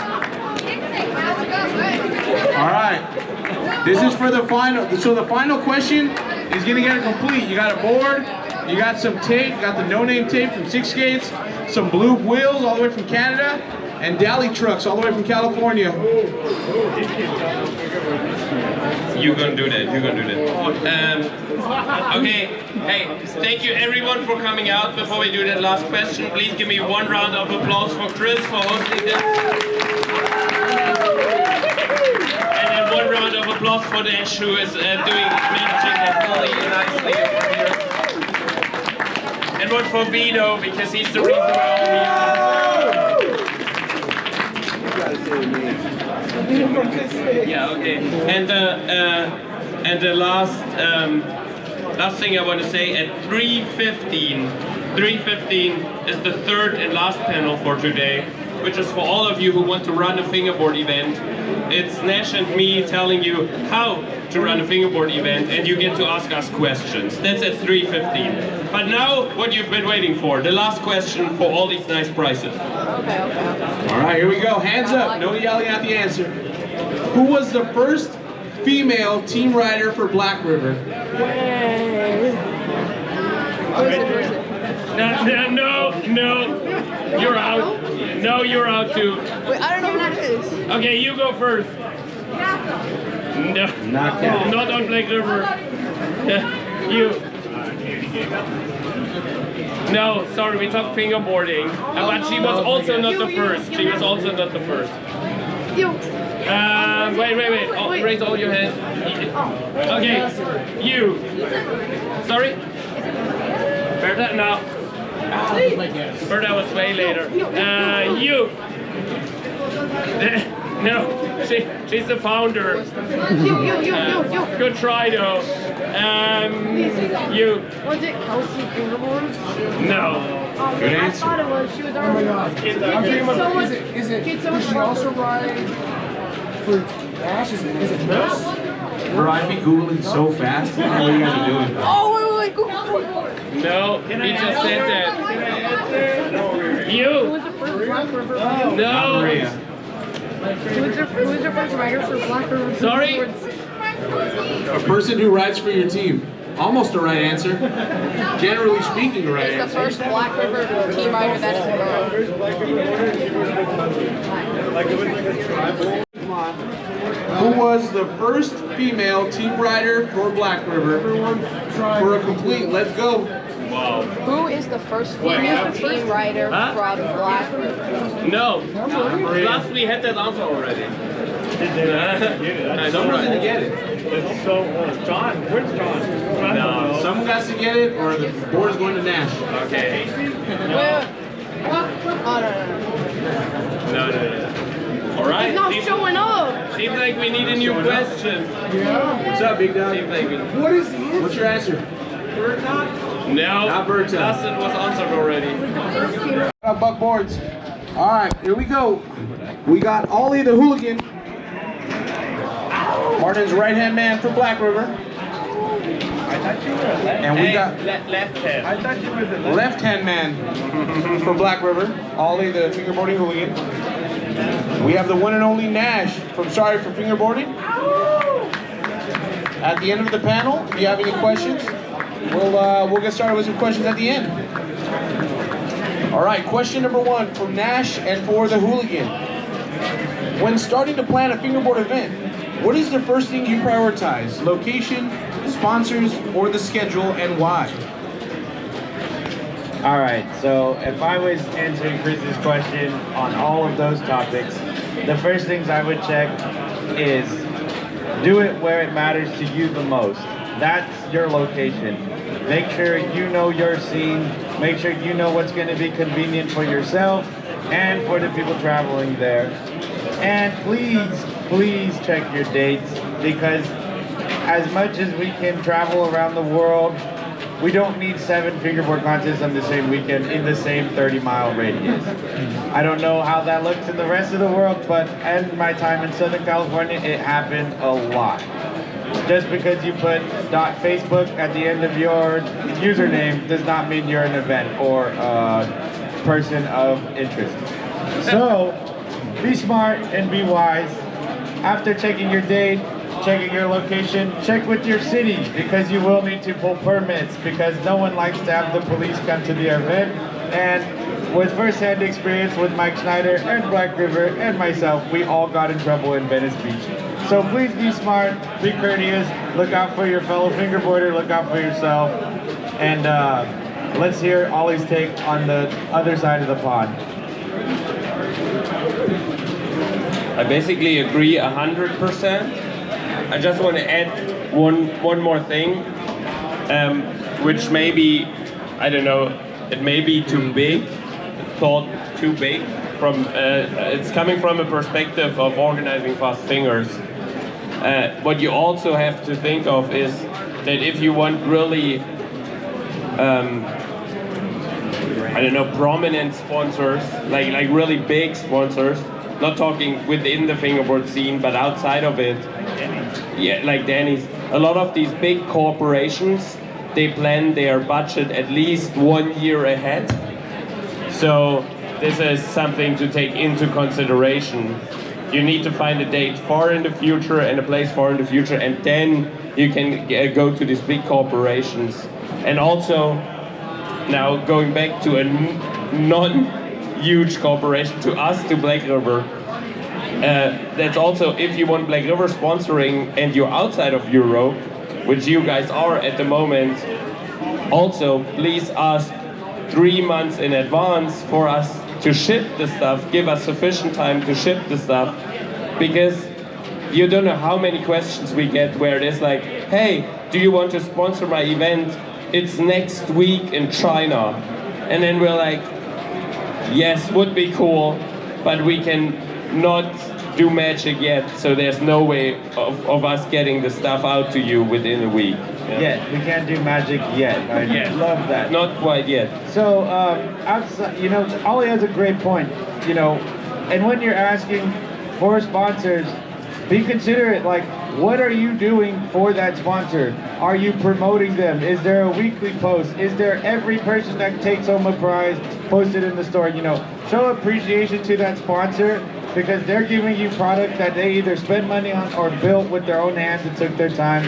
All right. This is for the final. So the final question is gonna get it complete. You got a board. You got some tape. You got the no-name tape from Six Gates. Some blue wheels all the way from Canada. And Dally trucks all the way from California. You're gonna do that. You're gonna do that. Okay. Hey, thank you everyone for coming out. Before we do that last question, please give me one round of applause for Chris for hosting this. And then one round of applause for Dash, who is managing that fully nicely over here. And one for Vito, because he's the reason we're all here. Yeah, okay. And the last thing I want to say, at 3:15 is the third and last panel for today, which is for all of you who want to run a fingerboard event. It's Nash and me telling you how to run a fingerboard event, and you get to ask us questions. That's at 3:15. But now, what you've been waiting for, the last question for all these nice prizes. Okay. All right, here we go. Hands up. No yelling at the answer. Who was the first female team rider for Black River? No. You're out. No, you're out too. Wait, I don't know who that is. Okay, you go first. No. Not on Black River. You. No, sorry, we talked fingerboarding, but she was also not the first. She was also not the first. Wait. Oh, raise all your hands. Okay, you. Sorry? Berta? No. Berta was way later. You. No, she's the founder. Good try though. You. Was it Kelsey Fingerboard? No. Good answer. I thought it was. She was already. Is it? Does she also ride for Ash? Is it Nurse? Bro, I'd be Googling so fast. I don't know what you guys are doing. Oh, wait, Google. No, he just said that. You. Who was the first Black River? No. Maria. Who was your first rider for Black River? Sorry? A person who rides for your team. Almost the right answer. Generally speaking, the right It's the answer. first Black River team rider that is a girl. Who was the first female team rider for Black River? For a complete, let's go. Wow. Who is the first female team rider from Black River? No. Plus we had that answer already. Someone didn't get it. It's so John, where's John? No. Someone got to get it, or the board is going to Nash. Okay. No. No. All right. He's not showing up. Seems like we need a new question. Yeah. What's up, big dog? Seems like we... What is the answer? What's your answer? No. Not Berta. Dustin was answered already. Buck boards. All right, here we go. We got Ollie the Hooligan. Martin's right-hand man for Black River. And we got left hand. I thought you were the left-hand man for Black River. Ollie the fingerboarding hooligan. We have the one and only Nash from Sorry for Fingerboarding. At the end of the panel, if you have any questions, we'll get started with some questions at the end. All right, question number 1 from Nash and for the hooligan. When starting to plan a fingerboard event, what is the first thing you prioritize? Location, sponsors, or the schedule, and why? All right, so if I was answering Chris's question on all of those topics, the first things I would check is do it where it matters to you the most. That's your location. Make sure you know your scene. Make sure you know what's going to be convenient for yourself and for the people traveling there. And please check your dates, because as much as we can travel around the world, we don't need 7 fingerboard contests on the same weekend in the same 30-mile radius. I don't know how that looks in the rest of the world, but in my time in Southern California, it happened a lot. Just because you put .facebook at the end of your username does not mean you're an event or a person of interest. So, be smart and be wise. After checking your date, checking your location, check with your city, because you will need to pull permits, because no one likes to have the police come to the event. And with first-hand experience with Mike Schneider and Black River and myself, we all got in trouble in Venice Beach. So please be smart, be courteous, look out for your fellow fingerboarder, look out for yourself, and let's hear Ollie's take on the other side of the pond. I basically agree 100%. I just want to add one more thing, which maybe, I don't know, it may be too big, thought too big. It's coming from a perspective of organizing fast fingers. What you also have to think of is that if you want really, I don't know, prominent sponsors, like really big sponsors, not talking within the fingerboard scene, but outside of it, yeah, like Danny's, a lot of these big corporations, they plan their budget at least 1 year ahead. So this is something to take into consideration. You need to find a date far in the future and a place far in the future, and then you can go to these big corporations. And also, now going back to a non-huge corporation, to us, to Black River, that's also, if you want Black River sponsoring and you're outside of Europe, which you guys are at the moment, Also, please ask 3 months in advance for us to ship the stuff. Give us sufficient time to ship the stuff, because you don't know how many questions we get where it is like, hey, do you want to sponsor my event? It's next week in China. And then we're like, yes, would be cool, but we can not do magic yet, so there's no way of us getting the stuff out to you within a week. Yeah, we can't do magic yet. I love that. Not quite yet. So, you know, Ollie has a great point. You know, and when you're asking for sponsors, be considerate. Like, what are you doing for that sponsor? Are you promoting them? Is there a weekly post? Is there every person that takes home a prize posted in the store? You know, show appreciation to that sponsor, because they're giving you product that they either spent money on or built with their own hands and took their time.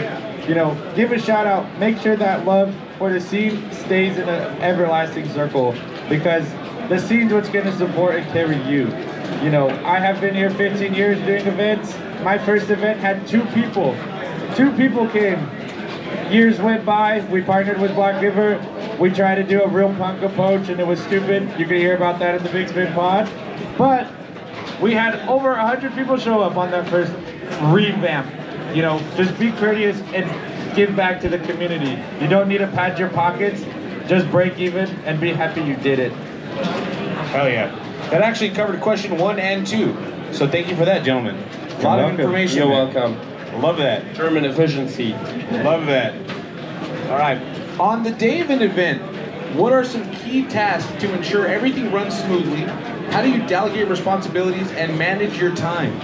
You know, give a shout out. Make sure that love for the scene stays in an everlasting circle, because the scene's what's going to support and carry you. You know, I have been here 15 years doing events. My first event had 2 people. 2 people came. Years went by. We partnered with Black River. We tried to do a real punk approach, and it was stupid. You can hear about that in the Big Spin Pod. But we had over 100 people show up on that first revamp. You know, just be courteous and give back to the community. You don't need to pad your pockets. Just break even and be happy you did it. Hell yeah. That actually covered question 1 and 2. So thank you for that, gentlemen. A lot of information. You're man. welcome. Love that. German efficiency. Love that. All right. On the day of an event, what are some key tasks to ensure everything runs smoothly? How do you delegate responsibilities and manage your time?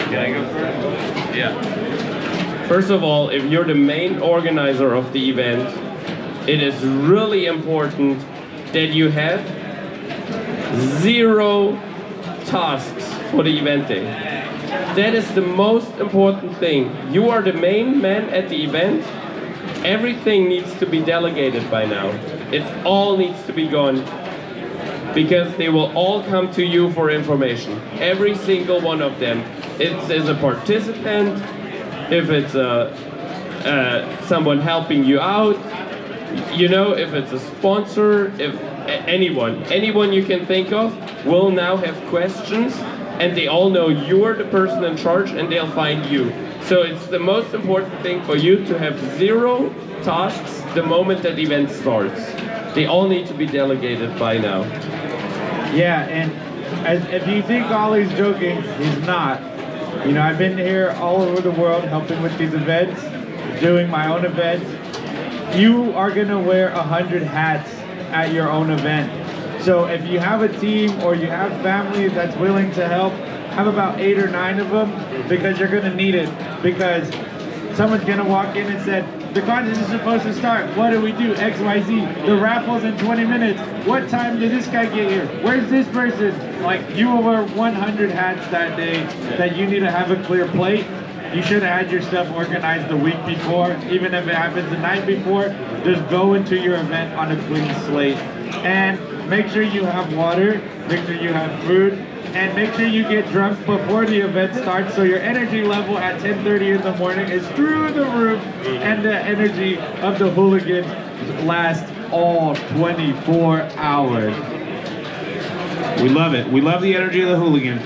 Can I go first? Yeah. First of all, if you're the main organizer of the event, it is really important that you have 0 tasks for the event day. That is the most important thing. You are the main man at the event. Everything needs to be delegated by now. It all needs to be gone, because they will all come to you for information. Every single one of them. It's as a participant, if it's someone helping you out, you know, if it's a sponsor, if anyone you can think of will now have questions, and they all know you're the person in charge, and they'll find you. So it's the most important thing for you to have 0 tasks the moment that event starts. They all need to be delegated by now. Yeah, and if you think Ollie's joking, he's not. You know, I've been here all over the world helping with these events, doing my own events. You are gonna wear 100 hats at your own event. So if you have a team or you have family that's willing to help, have about 8 or 9 of them, because you're gonna need it. Because someone's gonna walk in and said, the contest is supposed to start. What do we do? X, Y, Z. The raffle's in 20 minutes. What time did this guy get here? Where's this person? Like, you will wear 100 hats that day that you need to have a clear plate. You should have had your stuff organized the week before. Even if it happens the night before, just go into your event on a clean slate. And make sure you have water, make sure you have food, and make sure you get drunk before the event starts, so your energy level at 10:30 in the morning is through the roof, and the energy of the hooligans lasts all 24 hours. We love it. We love the energy of the hooligan.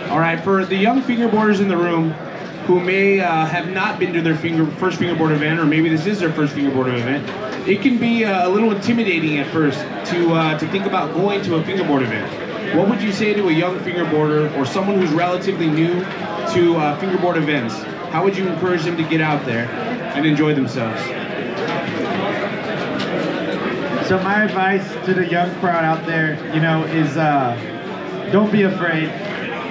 All right, for the young fingerboarders in the room who may have not been to their first fingerboard event, or maybe this is their first fingerboard event, it can be a little intimidating at first to think about going to a fingerboard event. What would you say to a young fingerboarder or someone who's relatively new to fingerboard events? How would you encourage them to get out there and enjoy themselves? So my advice to the young crowd out there, you know, is don't be afraid.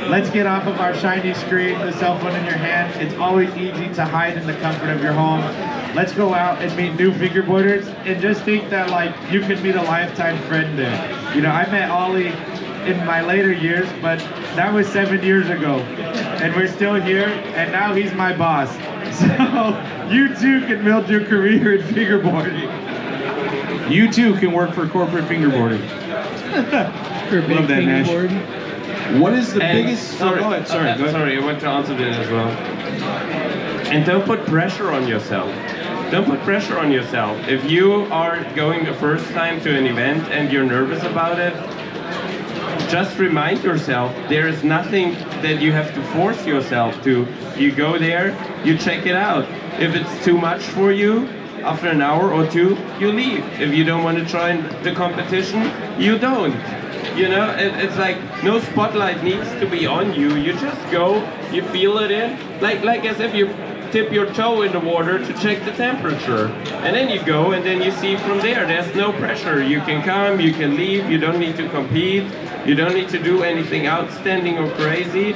Let's get off of our shiny screen, the cell phone in your hand. It's always easy to hide in the comfort of your home. Let's go out and meet new fingerboarders, and just think that, like, you could meet a lifetime friend there. You know, I met Ollie in my later years, but that was 7 years ago, and we're still here, and now he's my boss. So you too can build your career in fingerboarding. You too can work for corporate fingerboarding. Love that, Nash. What is the biggest? Sorry, go ahead. Sorry, sorry, I want to answer that as well. And don't put pressure on yourself. don't put pressure on yourself. If you are going the first time to an event and you're nervous about it, just remind yourself there is nothing that you have to force yourself to. You go there, you check it out. If it's too much for you, after an hour or two, you leave. If you don't want to try the competition, you don't. You know, it's like no spotlight needs to be on you. You just go, you feel it in, like as if you dip your toe in the water to check the temperature. And then you go and then you see from there. There's no pressure. You can come, you can leave, you don't need to compete, you don't need to do anything outstanding or crazy.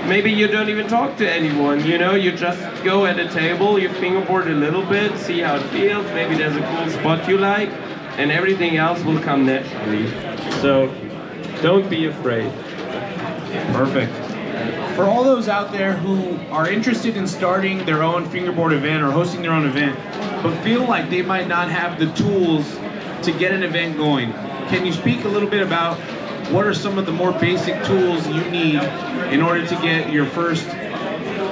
Maybe you don't even talk to anyone, you know, you just go at a table, you fingerboard a little bit, see how it feels, maybe there's a cool spot you like, and everything else will come naturally. So, don't be afraid. Perfect. For all those out there who are interested in starting their own fingerboard event or hosting their own event, but feel like they might not have the tools to get an event going, can you speak a little bit about what are some of the more basic tools you need in order to get your first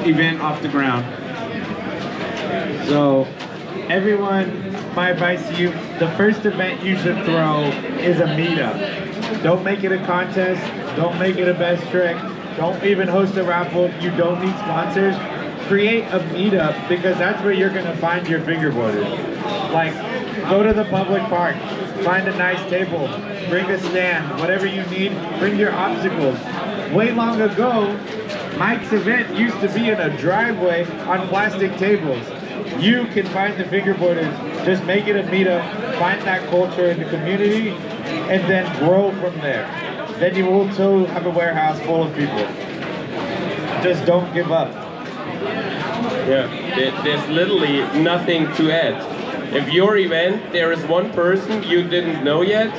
event off the ground? So, everyone, my advice to you, the first event you should throw is a meetup. Don't make it a contest, don't make it a best trick, don't even host a raffle if you don't need sponsors. Create a meetup because that's where you're gonna find your fingerboarders. Like, go to the public park, find a nice table, bring a stand, whatever you need, bring your obstacles. Way long ago, Mike's event used to be in a driveway on plastic tables. You can find the fingerboarders, just make it a meetup, find that culture in the community, and then grow from there. Then you will too have a warehouse full of people. Just don't give up. Yeah, there's literally nothing to add. If your event, there is one person you didn't know yet,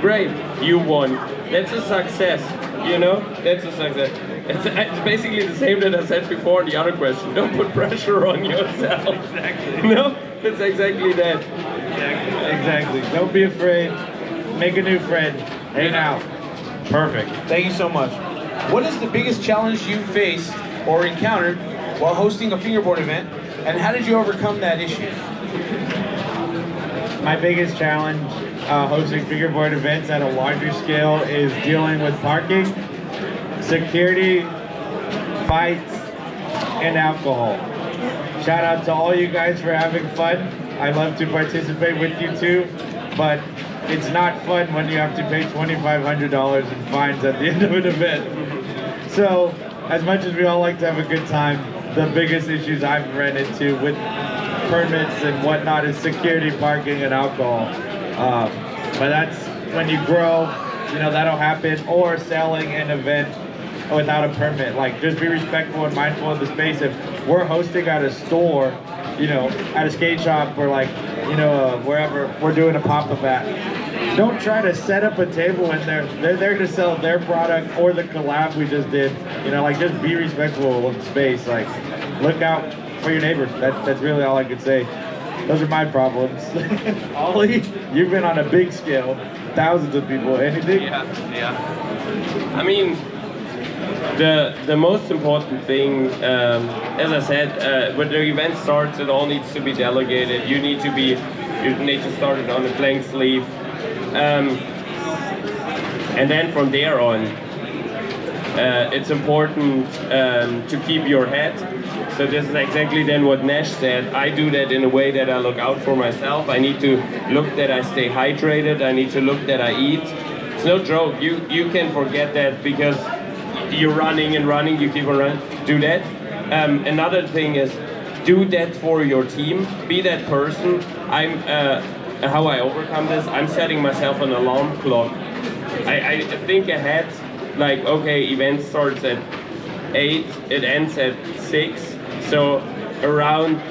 great, you won. That's a success, you know? That's a success. It's basically the same that I said before in the other question. Don't put pressure on yourself. Exactly. No, it's exactly that. Exactly. Don't be afraid. Make a new friend. Hang out. Perfect. Thank you so much. What is the biggest challenge you faced or encountered while hosting a fingerboard event, and how did you overcome that issue? My biggest challenge hosting fingerboard events at a larger scale is dealing with parking, security, fights, and alcohol. Shout out to all you guys for having fun. I love to participate with you too, but it's not fun when you have to pay $2,500 in fines at the end of an event. So, as much as we all like to have a good time, the biggest issues I've ran into with permits and whatnot is security, parking, and alcohol. But that's when you grow, you know, that'll happen, or selling an event without a permit. Like, just be respectful and mindful of the space. If we're hosting at a store, you know, at a skate shop or like, you know, wherever we're doing a pop-up at, don't try to set up a table in there. They're there to sell their product or the collab we just did. You know, like, just be respectful of the space. Like, look out for your neighbors. That's really all I could say. Those are my problems. Ollie, you've been on a big scale, thousands of people. Anything? Yeah. I mean, the most important thing, as I said, when the event starts, it all needs to be delegated. You need to start it on a blank sleeve, and then from there on, it's important to keep your head. So this is exactly then what Nash said. I do that in a way that I look out for myself. I need to look that I stay hydrated. I need to look that I eat. It's no joke. You can forget that because you're running and running. You keep on running. Do that. Another thing is do that for your team. Be that person. How I overcome this. I'm setting myself an alarm clock. I think ahead. Like, okay, event starts at 8. It ends at 6. So around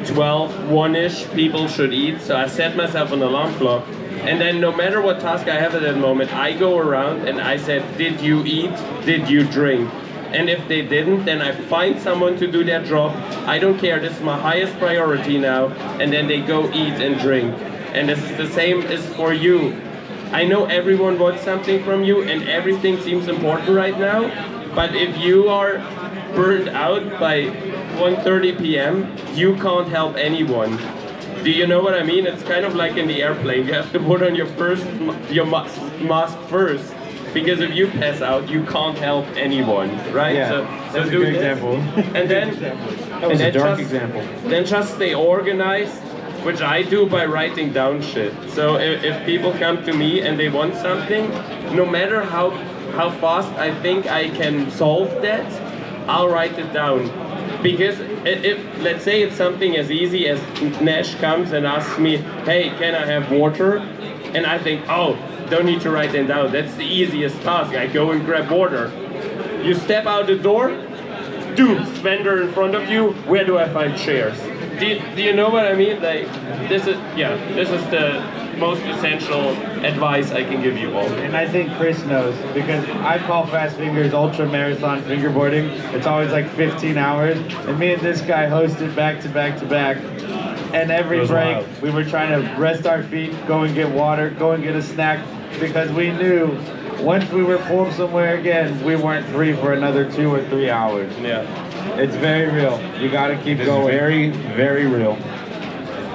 12, 1-ish, people should eat. So I set myself an alarm clock. And then no matter what task I have at that moment, I go around and I said, did you eat? Did you drink? And if they didn't, then I find someone to do their job. I don't care, this is my highest priority now. And then they go eat and drink. And this is the same as for you. I know everyone wants something from you and everything seems important right now. But if you are burned out by 1:30 p.m., you can't help anyone. Do you know what I mean? It's kind of like in the airplane. You have to put on your mask first, because if you pass out, you can't help anyone, right? Yeah, so that's a do good this, example. And then That was a dark just, example. Then just stay organized, which I do by writing down shit. So if people come to me and they want something, no matter how fast I think I can solve that, I'll write it down. Because if let's say it's something as easy as Nash comes and asks me, hey, can I have water? And I think, oh, don't need to write them down. That's the easiest task. I go and grab water. You step out the door, dude, vendor in front of you, where do I find chairs? Do you know what I mean? Like, this is the most essential advice I can give you all. And I think Chris knows, because I call Fast Fingers ultra marathon fingerboarding. It's always like 15 hours, and me and this guy hosted back to back to back. And every break, we were trying to rest our feet, go and get water, go and get a snack, because we knew once we were pulled somewhere again, we weren't free for another 2 or 3 hours. Yeah. It's very real. You gotta keep going. Very, very real.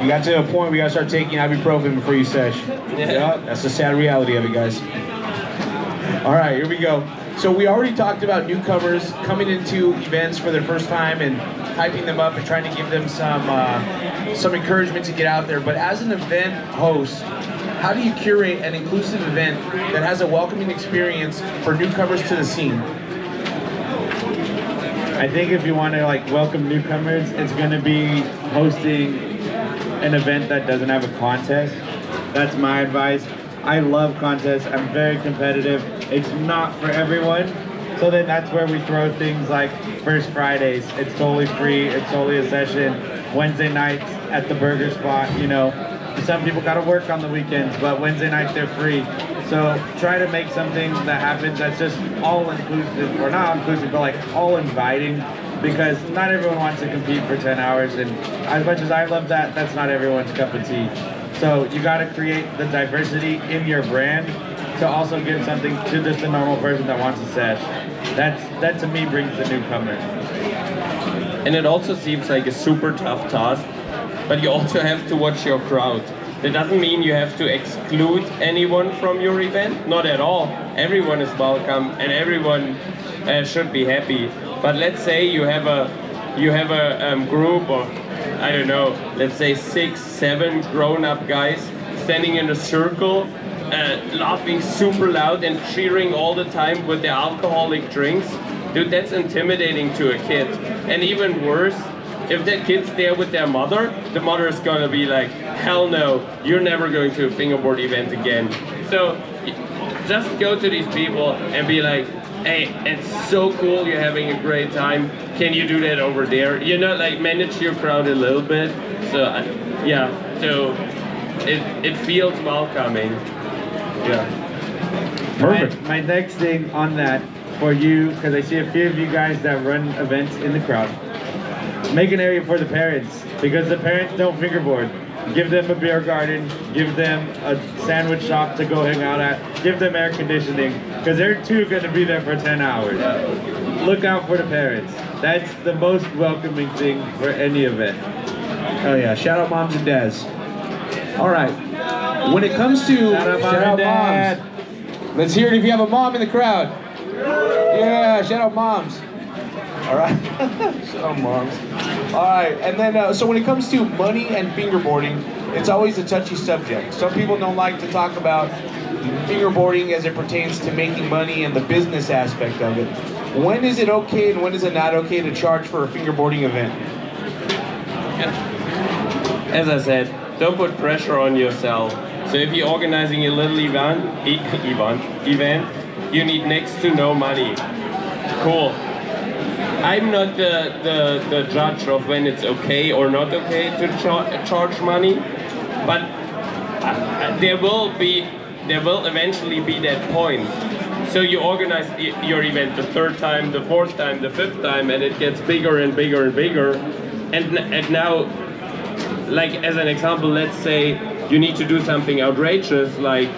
You got to a point where you gotta start taking ibuprofen before you sesh. Yeah. That's the sad reality of it, guys. All right, here we go. So we already talked about newcomers coming into events for their first time and hyping them up and trying to give them some encouragement to get out there. But as an event host, how do you curate an inclusive event that has a welcoming experience for newcomers to the scene? I think if you want to like welcome newcomers, it's going to be hosting an event that doesn't have a contest. That's my advice. I love contests. I'm very competitive. It's not for everyone. So then that's where we throw things like First Fridays. It's totally free. It's totally a session. Wednesday nights at the burger spot, you know. Some people got to work on the weekends, but Wednesday nights they're free. So try to make something that happens that's just all inclusive, or not inclusive, but like all inviting, because not everyone wants to compete for 10 hours. And as much as I love that, that's not everyone's cup of tea. So you got to create the diversity in your brand to also give something to just a normal person that wants to sesh. That to me brings the newcomer. And it also seems like a super tough task, but you also have to watch your crowd. That doesn't mean you have to exclude anyone from your event, not at all. Everyone is welcome and everyone should be happy. But let's say you have a group of, I don't know, let's say 6, 7 grown-up guys standing in a circle, laughing super loud and cheering all the time with their alcoholic drinks. Dude, that's intimidating to a kid. And even worse, if that kid's there with their mother, the mother is gonna be like, hell no, you're never going to a fingerboard event again. So just go to these people and be like, hey, it's so cool, you're having a great time. Can you do that over there? You know, like manage your crowd a little bit. So yeah, so it feels welcoming. Yeah. Perfect. My next thing on that for you, because I see a few of you guys that run events in the crowd, make an area for the parents, because the parents don't fingerboard. Give them a beer garden, give them a sandwich shop to go hang out at, give them air conditioning, because they're too going to be there for 10 hours. Look out for the parents. That's the most welcoming thing for any event. Oh yeah, shout out moms and dads. All right, when it comes to shout out moms, let's hear it if you have a mom in the crowd. Yeah, shout out moms. All right, shout out moms. All right, and then so when it comes to money and fingerboarding, it's always a touchy subject. Some people don't like to talk about fingerboarding as it pertains to making money and the business aspect of it. When is it okay and when is it not okay to charge for a fingerboarding event? As I said, don't put pressure on yourself. So if you're organizing a little event, you need next to no money. Cool. I'm not the judge of when it's okay or not okay to charge money, but there will eventually be that point. So you organize your event the 3rd time, the 4th time, the 5th time, and it gets bigger and bigger and bigger. And now, like as an example, let's say you need to do something outrageous, like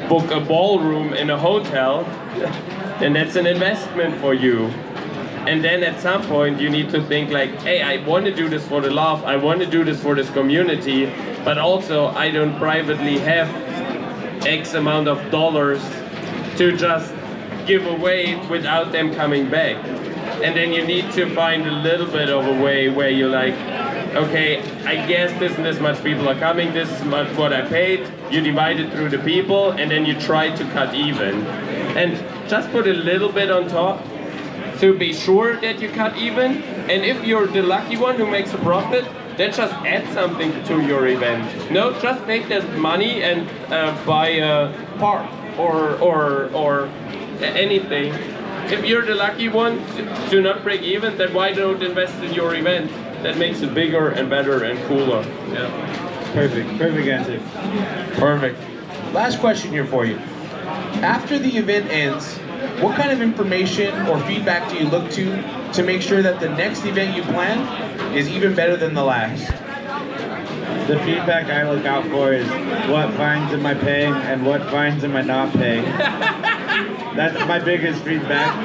book a ballroom in a hotel, and that's an investment for you. And then at some point you need to think like, hey, I want to do this for the love, I want to do this for this community, but also I don't privately have X amount of dollars to just give away without them coming back. And then you need to find a little bit of a way where you're like, okay, I guess this and this much people are coming, this is much what I paid, you divide it through the people, and then you try to cut even. And just put a little bit on top to be sure that you cut even. And if you're the lucky one who makes a profit, then just add something to your event. No, just take that money and buy a park or anything. If you're the lucky one to not break even, then why don't invest in your event? That makes it bigger and better and cooler. Yeah. Perfect answer. Perfect. Last question here for you. After the event ends, what kind of information or feedback do you look to make sure that the next event you plan is even better than the last? The feedback I look out for is what fines am I paying and what fines am I not paying. That's my biggest feedback.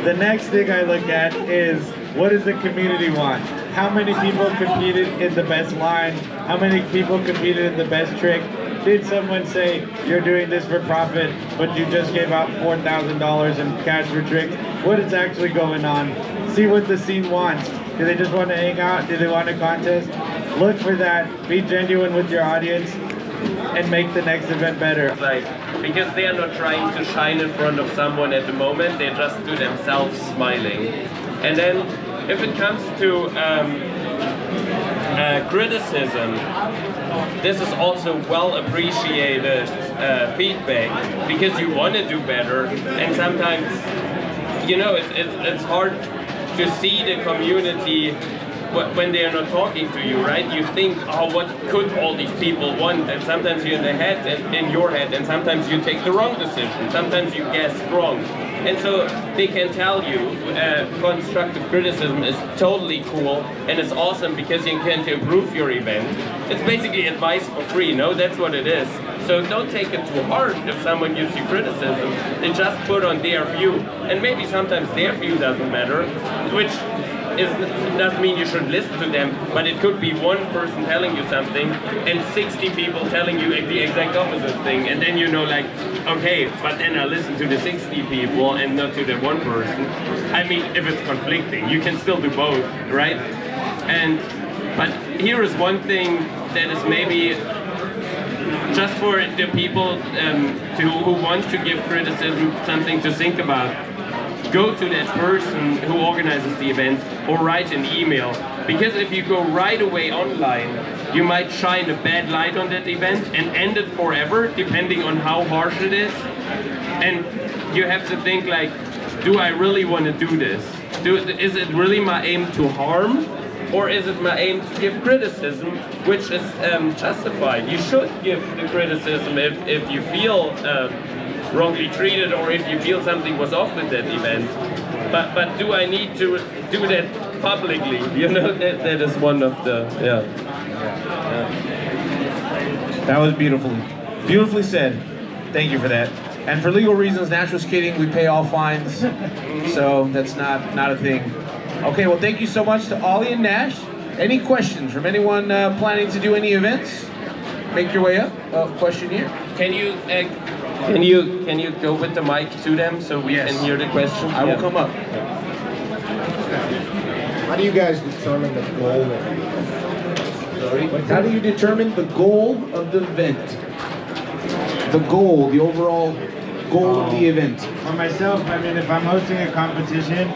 The next thing I look at is what does the community want? How many people competed in the best line? How many people competed in the best trick? Did someone say, you're doing this for profit, but you just gave out $4,000 in cash for tricks? What is actually going on? See what the scene wants. Do they just want to hang out? Do they want a contest? Look for that. Be genuine with your audience and make the next event better. Like, because they are not trying to shine in front of someone at the moment, they just do themselves smiling. And then if it comes to criticism, this is also well appreciated feedback because you want to do better, and sometimes, you know, it's hard to see the community when they are not talking to you, right? You think, oh, what could all these people want? And sometimes you're in your head, and sometimes you take the wrong decision. Sometimes you guess wrong. And so they can tell you constructive criticism is totally cool and it's awesome because you can improve your event. It's basically advice for free, no? That's what it is. So don't take it too hard if someone gives you criticism. They just put on their view. And maybe sometimes their view doesn't matter, which doesn't mean you should listen to them, but it could be one person telling you something and 60 people telling you the exact opposite thing, and then you know, like, okay, but then I listen to the 60 people and not to the one person. I mean, if it's conflicting, you can still do both, right? But here is one thing that is maybe just for the people who want to give criticism something to think about. Go to that person who organizes the event or write an email. Because if you go right away online, you might shine a bad light on that event and end it forever, depending on how harsh it is. And you have to think like, do I really want to do this? Is it really my aim to harm? Or is it my aim to give criticism, which is justified? You should give the criticism if you feel wrongly treated or if you feel something was off with that event. But do I need to do that publicly? You know, that is one of the, yeah. That was beautifully said. Thank you for that. And for legal reasons, Nash was kidding. We pay all fines, so that's not a thing. Okay, well, thank you so much to Ollie and Nash. Any questions from anyone planning to do any events? Make your way up. Question here. Can you go with the mic to them so we can hear the question? I will come up. How do you guys determine the goal of the event? Sorry? How do you determine the goal of the event? The goal, the overall goal of the event. For myself, I mean, if I'm hosting a competition,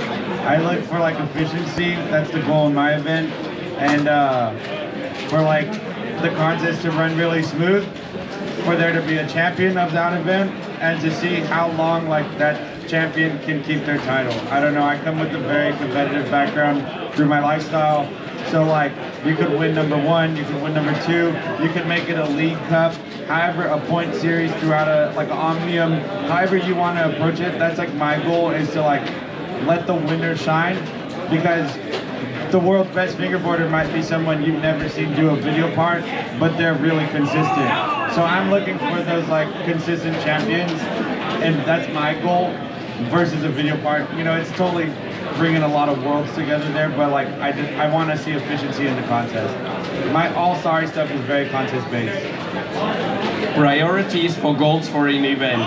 I look for like efficiency. That's the goal in my event. And for like the contest to run really smooth, for there to be a champion of that event, and to see how long like that champion can keep their title. I don't know, I come with a very competitive background through my lifestyle. So like, you could win #1, you could win #2, you could make it a league cup, however, a point series throughout like an omnium, however you want to approach it. That's like my goal, is to like let the winner shine, because the world's best fingerboarder might be someone you've never seen do a video part, but they're really consistent. So I'm looking for those like consistent champions, and that's my goal. versus a video part. You know, it's totally bringing a lot of worlds together there, but like I want to see efficiency in the contest. My all sorry stuff is very contest based. Priorities for goals for an event.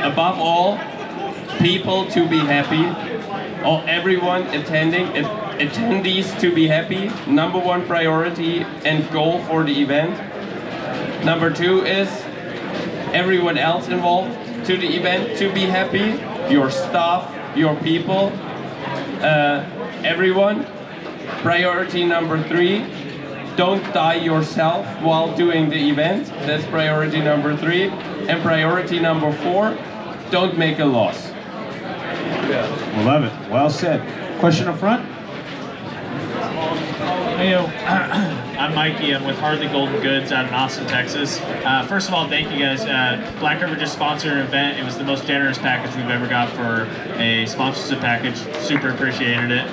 Above all, people to be happy, or everyone attendees to be happy. Number one priority and goal for the event. Number two is everyone else involved to the event to be happy. Your staff, your people, everyone. Priority number three, don't die yourself while doing the event. That's priority number three. And priority number four, don't make a loss. We'll love it. Well said. Question up front? Hey, I'm Mikey. I'm with Hardly Golden Goods out in Austin, Texas. First of all, thank you guys. Black River just sponsored an event. It was the most generous package we've ever got for a sponsorship package. Super appreciated it.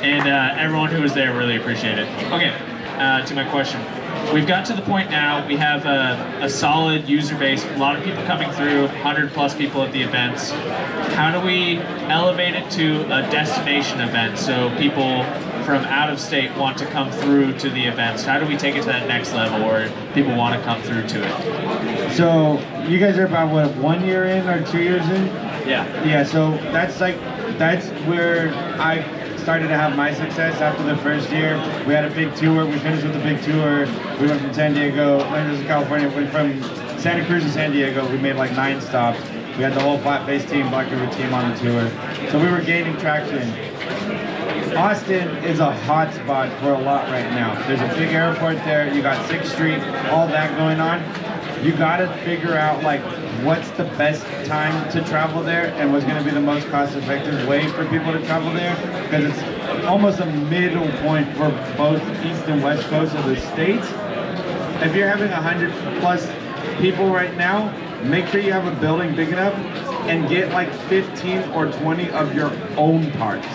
And everyone who was there really appreciated it. Okay, to my question. We've got to the point now, we have a solid user base, a lot of people coming through, 100+ people at the events. How do we elevate it to a destination event so people from out of state want to come through to the events? How do we take it to that next level where people want to come through to it? So you guys are about what, 1 year in or 2 years in? Yeah. Yeah, so that's where I started to have my success after the first year. We had a big tour, we finished with a big tour. We went from San Diego, Rendezvous, California, went from Santa Cruz to San Diego. We made like 9 stops. We had the whole flat-faced team, Black River team on the tour. So we were gaining traction. Austin is a hot spot for a lot right now. There's a big airport there, you got 6th Street, all that going on. You gotta figure out like what's the best time to travel there and what's gonna be the most cost-effective way for people to travel there, because it's almost a middle point for both East and West Coast of the states. If you're having 100+ people right now, make sure you have a building big enough and get like 15 or 20 of your own parts.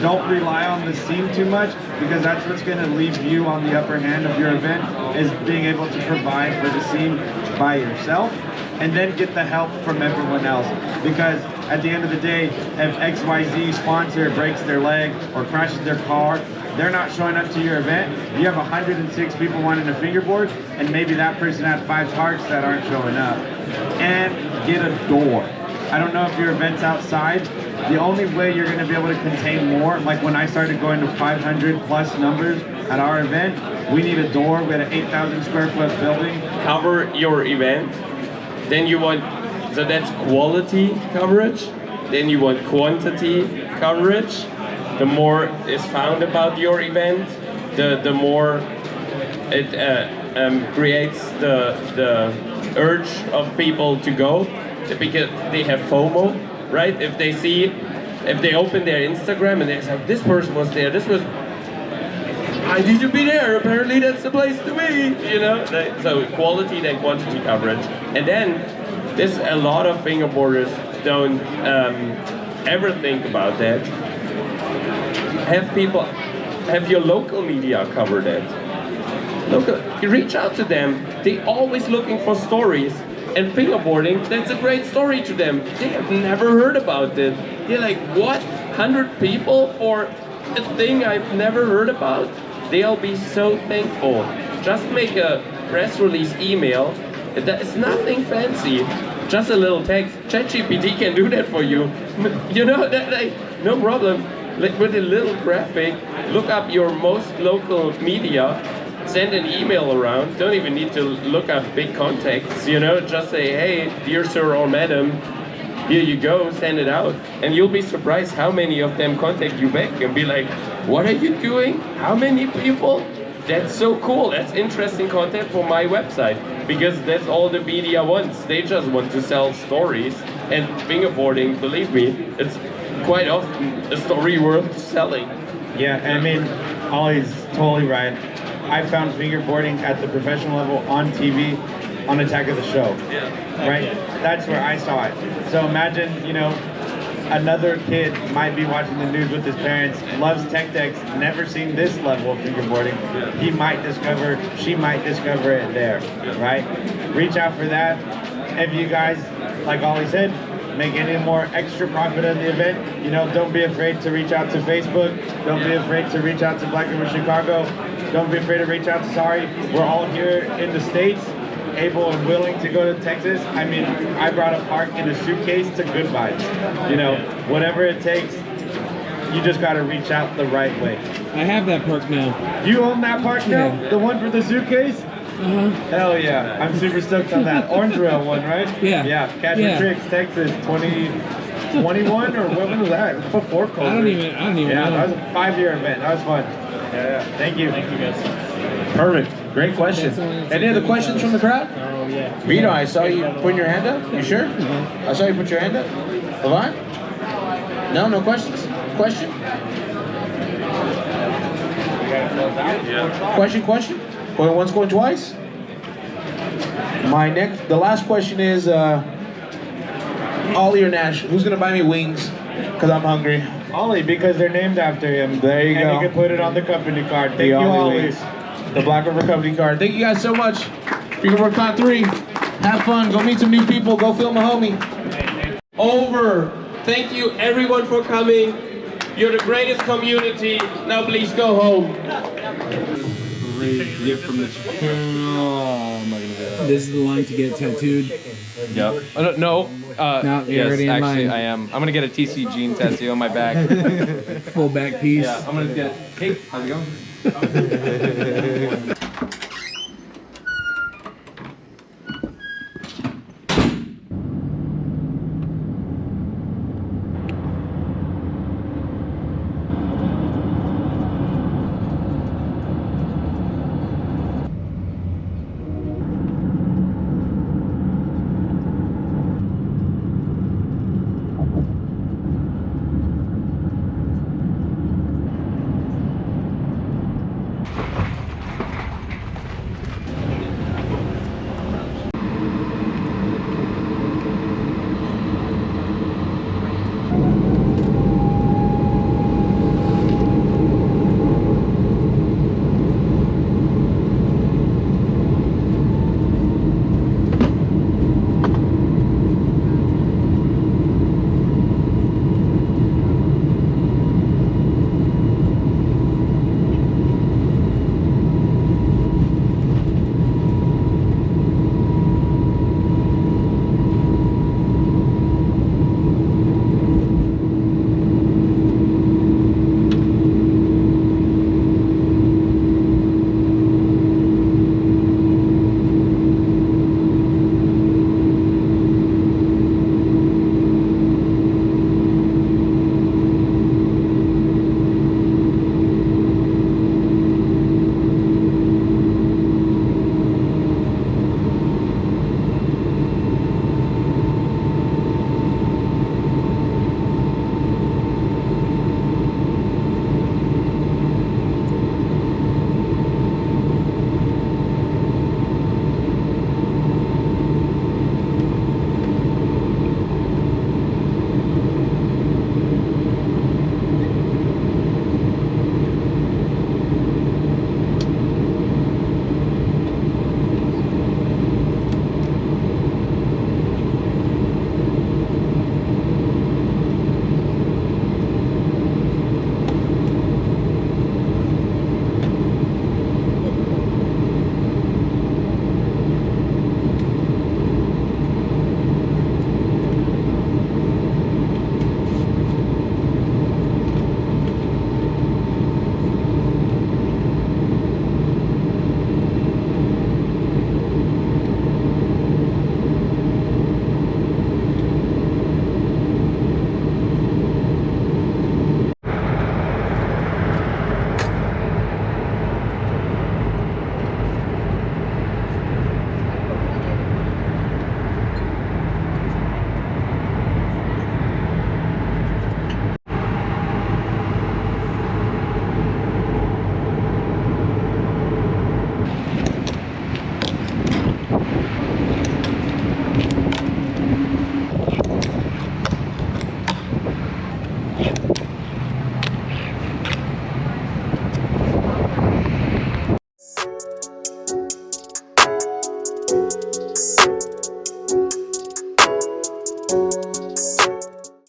Don't rely on the scene too much, because that's what's going to leave you on the upper hand of your event, is being able to provide for the scene by yourself and then get the help from everyone else. Because at the end of the day, if XYZ sponsor breaks their leg or crashes their car, they're not showing up to your event. You have 106 people wanting a fingerboard, and maybe that person had 5 parts that aren't showing up. And get a door. I don't know if your event's outside. The only way you're going to be able to contain more, like when I started going to 500+ numbers at our event, we need a door. We had an 8,000 square foot building. Cover your event. Then you want, so that's quality coverage. Then you want quantity coverage. The more is found about your event, the more it creates the urge of people to go, because they have FOMO, right? If they open their Instagram and they're like, this person was there, I need to be there, apparently that's the place to be, you know? So quality, then quantity coverage. And then, there's a lot of fingerboarders don't ever think about that. Have your local media cover that. Reach out to them. They're always looking for stories. And fingerboarding, that's a great story to them. They have never heard about it. They're like, what? 100 people for a thing I've never heard about? They'll be so thankful. Just make a press release email. It's nothing fancy. Just a little text. ChatGPT can do that for you. You know, no problem. Like with a little graphic, look up your most local media, send an email around. Don't even need to look up big contacts, you know, just say, hey, dear sir or madam, here you go, send it out. And you'll be surprised how many of them contact you back and be like, what are you doing? How many people? That's so cool. That's interesting content for my website, because that's all the media wants. They just want to sell stories. And fingerboarding, believe me, it's quite often a story worth selling. Yeah, I mean, Ollie's totally right. I found fingerboarding at the professional level on TV on Attack of the Show. Yeah. Right? That's where I saw it. So imagine, you know, another kid might be watching the news with his parents, loves tech decks, never seen this level of fingerboarding. Yeah. He might discover, she might discover it there, right? Reach out for that. If you guys, like Ollie said, make any more extra profit at the event, you know, don't be afraid to reach out to Facebook. Don't be afraid to reach out to Black River Chicago. Don't be afraid to reach out to Sorry. We're all here in the States, able and willing to go to Texas. I mean, I brought a park in a suitcase to Good Vibes. You know, whatever it takes, you just got to reach out the right way. I have that park now. You own that park now? Yeah. The one for the suitcase? Hell yeah. I'm super stoked on that. Orange Rail one, right? Yeah. Yeah. Catch and Tricks, Texas, 2021 or when was that? Before COVID. I don't even Yeah, know. that was a 5-year event. That was fun. Yeah. Thank you. Thank you guys. Perfect. Great question. Any other questions from the crowd? Oh, yeah. Vito, I saw you putting your hand up. You sure? I saw you put your hand up. Levon? No, no questions? Question? Question? Going once, going twice? The last question is, Ollie or Nash, who's gonna buy me wings? Because I'm hungry. Ollie, because they're named after him. There you go. And you can put it on the company card. Thank you, Ollie. Ollie. The Black River Company card. Thank you guys so much. Fingerboard Con 3. Have fun. Go meet some new people. Go film a homie. Over. Thank you everyone for coming. You're the greatest community. Now please go home. This is the line to get tattooed. Yep. No. No, you're yes, already in actually, line. I am. I'm gonna get a TC Jean tattoo on my back. Full back piece. Yeah, I'm gonna get it. Hey, how's it going?